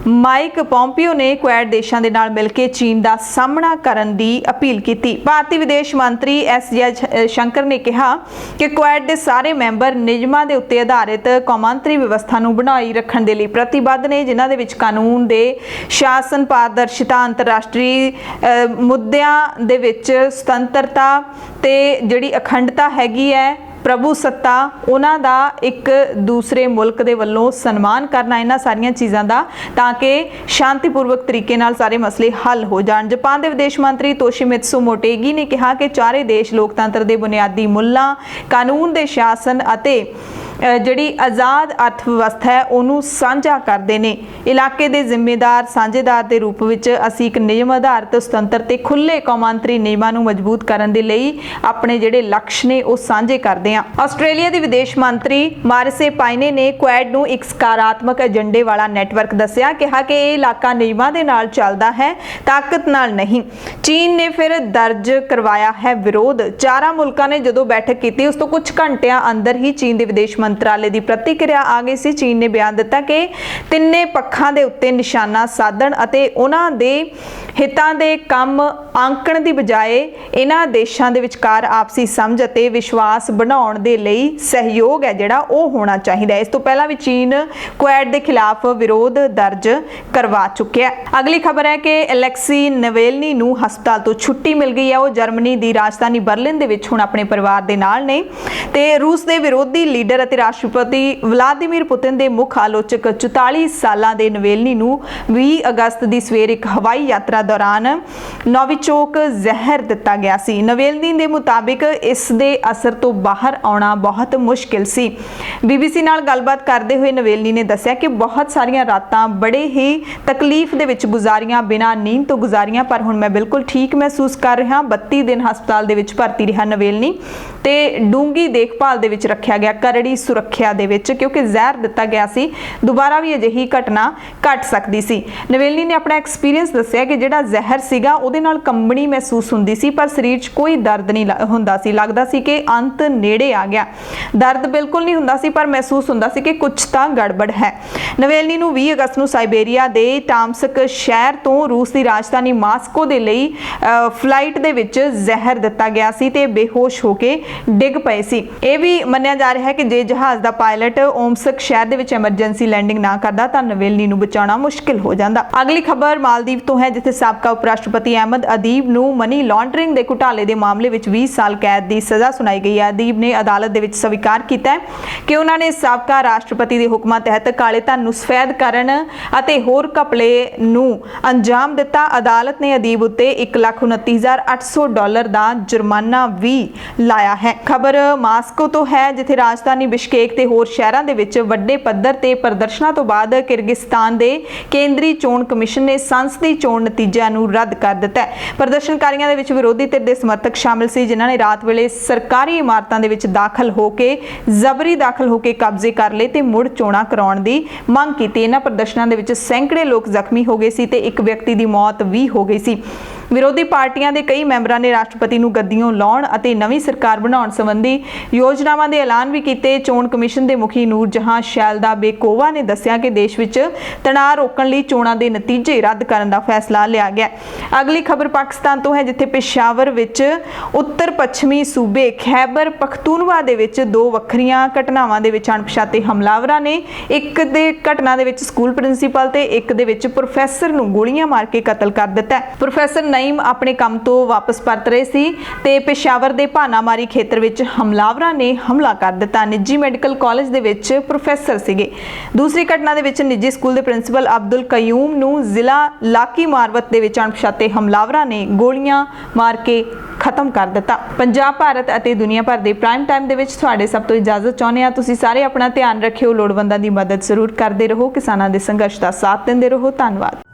ਮਾਈਕ ਪੋਂਪੀਓ ਨੇ ਕੁਐਡ ਦੇਸ਼ਾਂ ਦੇ ਨਾਲ ਮਿਲ ਕੇ ਚੀਨ ਦਾ ਸਾਹਮਣਾ ਕਰਨ ਦੀ ਅਪੀਲ ਕੀਤੀ। ਭਾਰਤੀ ਵਿਦੇਸ਼ ਮੰਤਰੀ ਐਸ ਜੈ ਸ਼ੰਕਰ ਨੇ ਕਿਹਾ ਕਿ ਕੁਐਡ ਦੇ ਸਾਰੇ ਮੈਂਬਰ ਨਿਯਮਾਂ ਦੇ ਉੱਤੇ ਆਧਾਰਿਤ ਕੌਮਾਂਤਰੀ ਵਿਵਸਥਾ ਨੂੰ ਬਣਾਈ ਰੱਖਣ ਦੇ ਲਈ ਪ੍ਰਤੀਬੱਧ ਨੇ, ਜਿਨ੍ਹਾਂ ਦੇ ਵਿੱਚ ਕਾਨੂੰਨ ਦੇ ਸ਼ਾਸਨ, ਪਾਰਦਰਸ਼ਤਾ, ਅੰਤਰਰਾਸ਼ਟਰੀ ਮੁੱਦਿਆਂ ਦੇ ਵਿੱਚ ਸੁਤੰਤਰਤਾ ਤੇ ਜਿਹੜੀ ਅਖੰਡਤਾ ਹੈਗੀ ਹੈ, ਪ੍ਰਭੂ ਸੱਤਾ, ਉਹਨਾਂ ਦਾ ਇੱਕ ਦੂਸਰੇ ਮੁਲਕ ਦੇ ਵੱਲੋਂ ਸਨਮਾਨ ਕਰਨਾ, ਇਹਨਾਂ ਸਾਰੀਆਂ ਚੀਜ਼ਾਂ ਦਾ, ਤਾਂ ਕਿ ਸ਼ਾਂਤੀਪੂਰਵਕ ਤਰੀਕੇ ਨਾਲ ਸਾਰੇ ਮਸਲੇ ਹੱਲ ਹੋ ਜਾਣ। ਜਾਪਾਨ ਦੇ ਵਿਦੇਸ਼ ਮੰਤਰੀ ਤੋਸ਼ੀਮਿਤਸੂ ਮੋਟੇਗੀ ਨੇ ਕਿਹਾ ਕਿ ਚਾਰੇ ਦੇਸ਼ ਲੋਕਤੰਤਰ ਦੇ ਬੁਨਿਆਦੀ ਮੁੱਲਾਂ, ਕਾਨੂੰਨ ਦੇ ਸ਼ਾਸਨ ਅਤੇ ਜਿਹੜੀ ਆਜ਼ਾਦ ਅਰਥ ਵਿਵਸਥਾ ਹੈ ਉਹਨੂੰ ਸਾਂਝਾ ਕਰਦੇ ਨੇ। ਇਲਾਕੇ ਦੇ ਜ਼ਿੰਮੇਦਾਰ ਸਾਂਝੇਦਾਰ ਦੇ ਰੂਪ ਵਿੱਚ ਅਸੀਂ ਇੱਕ ਨਿਯਮ ਆਧਾਰਿਤ, ਸੁਤੰਤਰ ਤੇ ਖੁੱਲੇ ਕੌਮਾਂਤਰੀ ਨਿਯਮਾਂ ਨੂੰ ਮਜ਼ਬੂਤ ਕਰਨ ਦੇ ਲਈ ਆਪਣੇ ਜਿਹੜੇ ਲਕਸ਼ ਨੇ ਉਹ ਸਾਂਝੇ ਕਰਦੇ ਹਾਂ। ਆਸਟ੍ਰੇਲੀਆ ਦੇ ਵਿਦੇਸ਼ ਮੰਤਰੀ ਮਾਰਿਸੇ ਪਾਇਨੇ ਨੇ ਕੁਐਡ ਨੂੰ ਇੱਕ ਸਕਾਰਾਤਮਕ ਏਜੰਡੇ ਵਾਲਾ ਨੈਟਵਰਕ ਦੱਸਿਆ। ਕਿਹਾ ਕਿ ਇਹ ਇਲਾਕਾ ਨਿਯਮਾਂ ਦੇ ਨਾਲ ਚੱਲਦਾ ਹੈ, ਤਾਕਤ ਨਾਲ ਨਹੀਂ। ਚੀਨ ਨੇ ਫਿਰ ਦਰਜ ਕਰਵਾਇਆ ਹੈ ਵਿਰੋਧ। ਚਾਰਾਂ ਮੁਲਕਾਂ ਨੇ ਜਦੋਂ ਬੈਠਕ ਕੀਤੀ ਉਸ ਤੋਂ ਕੁਝ ਘੰਟਿਆਂ ਅੰਦਰ ਹੀ ਚੀਨ ਦੇ ਵਿਦੇਸ਼ ਮੰਤਰਾਲੇ ਦੀ ਪ੍ਰਤੀਕਿਰਿਆ ਆ ਗਈ ਸੀ। ਚੀਨ ਨੇ ਬਿਆਨ ਦਿੱਤਾ ਕਿ ਤਿੰਨੇ ਪੱਖਾਂ ਦੇ ਉੱਤੇ ਨਿਸ਼ਾਨਾ ਸਾਧਣ ਅਤੇ ਉਹਨਾਂ ਦੇ ਹਿੱਤਾਂ ਦੇ ਕੰਮ ਆਂਕਣ ਦੀ ਬਜਾਏ ਇਹਨਾਂ ਦੇਸ਼ਾਂ ਦੇ ਵਿਚਕਾਰ ਆਪਸੀ ਸਮਝ ਅਤੇ ਵਿਸ਼ਵਾਸ ਬਣਾਉਣ ਦੇ ਲਈ ਸਹਿਯੋਗ ਹੈ ਜਿਹੜਾ ਉਹ ਹੋਣਾ ਚਾਹੀਦਾ ਹੈ। ਇਸ ਤੋਂ ਪਹਿਲਾਂ ਵੀ ਚੀਨ ਕੁਐਡ ਦੇ ਖਿਲਾਫ ਵਿਰੋਧ ਦਰਜ ਕਰਵਾ ਚੁੱਕਿਆ ਹੈ। ਅਗਲੀ ਖਬਰ ਹੈ ਕਿ ਅਲੈਕਸੀ ਨਵੇਲਨੀ ਨੂੰ ਹਸਪਤਾਲ ਤੋਂ ਛੁੱਟੀ ਮਿਲ ਗਈ ਹੈ। ਉਹ ਜਰਮਨੀ ਦੀ ਰਾਜਧਾਨੀ ਬਰਲਿਨ ਦੇ ਵਿੱਚ ਹੁਣ ਆਪਣੇ ਪਰਿਵਾਰ ਦੇ ਨਾਲ ਨੇ ਤੇ ਰੂਸ ਦੇ ਵਿਰੋਧੀ ਲੀਡਰ ਅਤੇ ਰਾਸ਼ਟਰਪਤੀ ਵਲਾਦੀਮੀਰ ਪੁਤਿਨ ਦੇ ਮੁੱਖ ਆਲੋਚਕ 44 ਸਾਲਾਂ ਦੇ ਨਵੇਲਨੀ ਨੂੰ 20 ਅਗਸਤ ਦੀ ਸਵੇਰ ਇੱਕ ਹਵਾਈ ਯਾਤਰਾ ਦੌਰਾਨ ਨੋਵਿਚੋਕ ਜ਼ਹਿਰ ਦਿੱਤਾ ਗਿਆ ਸੀ। ਨਵੇਲਨੀ ਦੇ ਮੁਤਾਬਿਕ ਇਸ ਦੇ ਅਸਰ ਤੋਂ ਬਾਹਰ ਆਉਣਾ ਬਹੁਤ ਮੁਸ਼ਕਿਲ ਸੀ। BBC ਨਾਲ ਗੱਲਬਾਤ ਕਰਦੇ ਹੋਏ ਨਵੇਲਨੀ ਨੇ ਦੱਸਿਆ ਕਿ ਬਹੁਤ ਸਾਰੀਆਂ ਰਾਤਾਂ ਬੜੇ ਹੀ ਤਕਲੀਫ ਦੇ ਵਿੱਚ ਗੁਜ਼ਾਰੀਆਂ, ਬਿਨਾਂ ਨੀਂਦ ਤੋਂ ਗੁਜ਼ਾਰੀਆਂ, ਪਰ ਹੁਣ ਮੈਂ ਬਿਲਕੁਲ ਠੀਕ ਮਹਿਸੂਸ ਕਰ ਰਿਹਾ। 32 ਦਿਨ ਹਸਪਤਾਲ ਦੇ ਵਿੱਚ ਭਰਤੀ ਰਿਹਾ ਨਵੇਲਨੀ ਤੇ ਡੂੰਗੀ ਦੇਖਭਾਲ ਦੇ ਵਿੱਚ ਰੱਖਿਆ ਗਿਆ, ਕਰੜੀ ਸੁਰੱਖਿਆ ਦੇ ਵਿੱਚ, ਕਿਉਂਕਿ ਜ਼ਹਿਰ ਦਿੱਤਾ ਗਿਆ ਸੀ। ਦੁਬਾਰਾ ਵੀ ਅਜਿਹੀ ਘਟਨਾ ਘਟ ਸਕਦੀ ਸੀ। ਨਵੇਲਨੀ ਨੇ ਆਪਣਾ ਐਕਸਪੀਰੀਅੰਸ ਦੱਸਿਆ ਕਿ ਜਿਹੜਾ ਜ਼ਹਿਰ ਸੀਗਾ ਉਹਦੇ ਨਾਲ ਕੰਬਣੀ ਮਹਿਸੂਸ ਹੁੰਦੀ ਸੀ, ਪਰ ਸਰੀਰ 'ਚ ਕੋਈ ਦਰਦ ਨਹੀਂ ਹੁੰਦਾ ਸੀ। ਲੱਗਦਾ ਸੀ ਕਿ ਅੰਤ ਨੇੜੇ ਆ ਗਿਆ। ਦਰਦ ਬਿਲਕੁਲ ਨਹੀਂ ਹੁੰਦਾ ਸੀ, ਪਰ ਮਹਿਸੂਸ ਹੁੰਦਾ ਸੀ ਕਿ ਕੁਝ ਤਾਂ ਗੜਬੜ ਹੈ। ਨਵੇਲਨੀ ਨੂੰ 20 ਅਗਸਤ ਨੂੰ ਸਾਈਬੇਰੀਆ ਦੇ ਟਾਮਸਕ ਸ਼ਹਿਰ ਤੋਂ ਰੂਸ ਦੀ ਰਾਜਧਾਨੀ ਮਾਸਕੋ ਦੇ ਲਈ ਫਲਾਈਟ ਦੇ ਵਿੱਚ ਜ਼ਹਿਰ ਦਿੱਤਾ ਗਿਆ ਸੀ ਤੇ ਬੇਹੋਸ਼ ਹੋ ਕੇ ਡਿੱਗ ਪਏ ਸੀ। ਇਹ ਵੀ ਮੰਨਿਆ ਜਾ ਰਿਹਾ ਹੈ ਕਿ ਜੇ ਜਹਾਜ਼ ਦਾ ਪਾਇਲਟ ਓਮਸਕ ਸ਼ਹਿਰ ਦੇ ਵਿੱਚ ਐਮਰਜੈਂਸੀ ਲੈਂਡਿੰਗ ਨਾ ਕਰਦਾ ਤਾਂ ਨਵੇਲਨੀ ਨੂੰ ਬਚਾਉਣਾ ਮੁਸ਼ਕਿਲ ਹੋ ਜਾਂਦਾ। ਅਗਲੀ ਖਬਰ ਮਾਲਦੀਵ ਤੋਂ ਹੈ, ਜਿੱਥੇ ਸਾਬਕਾ ਉਪ ਰਾਸ਼ਟਰਪਤੀ ਅਹਿਮਦ ਅਦੀਬ ਨੂੰ ਮਨੀ ਲਾਂਡਰਿੰਗ ਦੇ ਘੁਟਾਲੇ ਦੇ ਮਾਮਲੇ ਵਿੱਚ 20 ਸਾਲ ਕੈਦ ਦੀ ਸਜ਼ਾ ਸੁਣਾਈ ਗਈ ਹੈ। ਅਦੀਬ ਨੇ ਅਦਾਲਤ ਦੇ ਵਿੱਚ ਸਵੀਕਾਰ ਕੀਤਾ ਹੈ ਕਿ ਉਹਨਾਂ ਨੇ ਸਾਬਕਾ ਰਾਸ਼ਟਰਪਤੀ ਦੇ ਹੁਕਮਾਂ ਤਹਿਤ ਕਾਲੇ ਧਨ ਨੂੰ ਸਫੈਦ ਕਰਨ ਅਤੇ ਹੋਰ ਘਪਲੇ ਨੂੰ ਅੰਜਾਮ ਦਿੱਤਾ। ਅਦਾਲਤ ਨੇ ਅਦੀਬ ਉੱਤੇ $1,29,800 ਦਾ ਜੁਰਮਾਨਾ ਵੀ ਲਾਇਆ ਹੈ। ਖਬਰ ਮਾਸਕੋ ਤੋਂ ਹੈ, ਜਿੱਥੇ ਰਾਜਧਾਨੀ ਬਿਸ਼ਕੇਕ ਤੇ ਹੋਰ ਸ਼ਹਿਰਾਂ ਦੇ ਵਿੱਚ ਵੱਡੇ ਪੱਧਰ ਤੇ ਪ੍ਰਦਰਸ਼ਨਾਂ ਤੋਂ ਬਾਅਦ ਕਿਰਗਿਸਤਾਨ ਦੇ ਕੇਂਦਰੀ ਚੋਣ ਕਮਿਸ਼ਨ ਨੇ ਸੰਸਦੀ ਚੋਣ ਨਤੀਜਿਆਂ ਨੂੰ ਰੱਦ ਕਰ ਦਿੱਤਾ ਹੈ। ਪ੍ਰਦਰਸ਼ਨਕਾਰੀਆਂ ਦੇ ਵਿੱਚ ਵਿਰੋਧੀ ਧਿਰ ਦੇ ਸਮਰਥਕ ਸ਼ਾਮਿਲ ਸੀ, ਜਿਨ੍ਹਾਂ ਨੇ ਰਾਤ ਵੇਲੇ ਸਰਕਾਰੀ ਇਮਾਰਤਾਂ ਦੇ ਵਿੱਚ ਜ਼ਬਰੀ ਦਾਖਲ ਹੋ ਕੇ ਕਬਜ਼ੇ ਕਰ ਲਏ ਤੇ ਮੁੜ ਚੋਣਾਂ ਕਰਾਉਣ ਦੀ ਮੰਗ ਕੀਤੀ। ਇਹਨਾਂ ਪ੍ਰਦਰਸ਼ਨਾਂ ਦੇ ਵਿੱਚ ਸੈਂਕੜੇ ਲੋਕ ਜ਼ਖਮੀ ਹੋ ਗਏ ਸੀ ਤੇ ਇੱਕ ਵਿਅਕਤੀ ਦੀ ਮੌਤ ਵੀ ਹੋ ਗਈ ਸੀ। ਵਿਰੋਧੀ ਪਾਰਟੀਆਂ ਦੇ ਕਈ ਮੈਂਬਰਾਂ ਨੇ ਰਾਸ਼ਟਰਪਤੀ ਨੂੰ ਗੱਦੀਆਂ ਲਾਉਣ ਅਤੇ ਨਵੀਂ ਸਰਕਾਰ ਬਣਾਉਣ ਸੰਬੰਧੀ ਯੋਜਨਾਵਾਂ ਦੇ ਐਲਾਨ ਵੀ ਕੀਤੇ। ਚੋਣ ਕਮਿਸ਼ਨ ਦੇ ਮੁਖੀ ਨੂਰ ਜਹਾਂ ਸ਼ੈਲਦਾ ਬੇਕੋਵਾ ਨੇ ਦੱਸਿਆ ਕਿ ਦੇਸ਼ ਵਿੱਚ ਤਣਾਅ ਰੋਕਣ ਲਈ ਚੋਣਾਂ ਦੇ ਨਤੀਜੇ ਰੱਦ ਕਰਨ ਦਾ ਫੈਸਲਾ ਲਿਆ ਗਿਆ। ਅਗਲੀ ਖਬਰ ਪਾਕਿਸਤਾਨ ਤੋਂ ਹੈ, ਜਿੱਥੇ ਪੇਸ਼ਾਵਰ ਵਿੱਚ ਉੱਤਰ ਪੱਛਮੀ ਸੂਬੇ ਖੈਬਰ ਪਖਤੂਨਵਾ ਦੇ ਵਿੱਚ ਦੋ ਵੱਖਰੀਆਂ ਘਟਨਾਵਾਂ ਦੇ ਵਿੱਚ ਅਣਪਛਾਤੇ ਹਮਲਾਵਰਾਂ ਨੇ ਇੱਕ ਦੇ ਘਟਨਾ ਦੇ ਵਿੱਚ ਸਕੂਲ ਪ੍ਰਿੰਸੀਪਲ ਤੇ ਇੱਕ ਦੇ ਵਿੱਚ ਪ੍ਰੋਫੈਸਰ ਨੂੰ ਗੋਲੀਆਂ ਮਾਰ ਕੇ ਕਤਲ ਕਰ ਦਿੱਤਾ। ਪ੍ਰੋਫੈਸਰ ਨਈਮ ਆਪਣੇ ਕੰਮ ਤੋਂ ਵਾਪਸ ਪਰਤ ਰਹੇ ਸੀ ਤੇ ਪੇਸ਼ਾਵਰ ਦੇ ਭਾਨਾਮਾਰੀ ਖੇਤਰ ਵਿੱਚ ਹਮਲਾਵਰਾਂ ਨੇ ਹਮਲਾ ਕਰ ਦਿੱਤਾ। ਨਿੱਜੀ ਮੈਡੀਕਲ ਕਾਲਜ ਦੇ ਵਿੱਚ ਪ੍ਰੋਫੈਸਰ ਸੀਗੇ। ਦੂਸਰੀ ਘਟਨਾ ਦੇ ਵਿੱਚ ਨਿੱਜੀ ਸਕੂਲ ਦੇ ਪ੍ਰਿੰਸੀਪਲ ਅਬਦੁਲ ਕਯੂਮ ਨੂੰ ਜ਼ਿਲ੍ਹਾ ਲਾਕੀ ਮਾਰਵਤ ਦੇ ਵਿੱਚ ਅਣਪਛਾਤੇ ਹਮਲਾਵਰਾਂ ਨੇ ਗੋਲੀਆਂ ਮਾਰ ਕੇ ਖਤਮ ਕਰ ਦਿੱਤਾ। ਪੰਜਾਬ, ਭਾਰਤ ਅਤੇ ਦੁਨੀਆ ਭਰ ਦੇ ਪ੍ਰਾਈਮ ਟਾਈਮ ਦੇ ਵਿੱਚ ਤੁਹਾਡੇ ਸਭ ਤੋਂ ਇਜਾਜ਼ਤ ਚਾਹੁੰਦੇ ਹਾਂ। ਤੁਸੀਂ ਸਾਰੇ ਆਪਣਾ ਧਿਆਨ ਰੱਖਿਓ, ਲੋੜਵੰਦਾਂ ਦੀ ਮਦਦ ਜ਼ਰੂਰ ਕਰਦੇ ਰਹੋ, ਕਿਸਾਨਾਂ ਦੇ ਸੰਘਰਸ਼ ਦਾ ਸਾਥ ਦਿੰਦੇ ਰਹੋ। ਧੰਨਵਾਦ।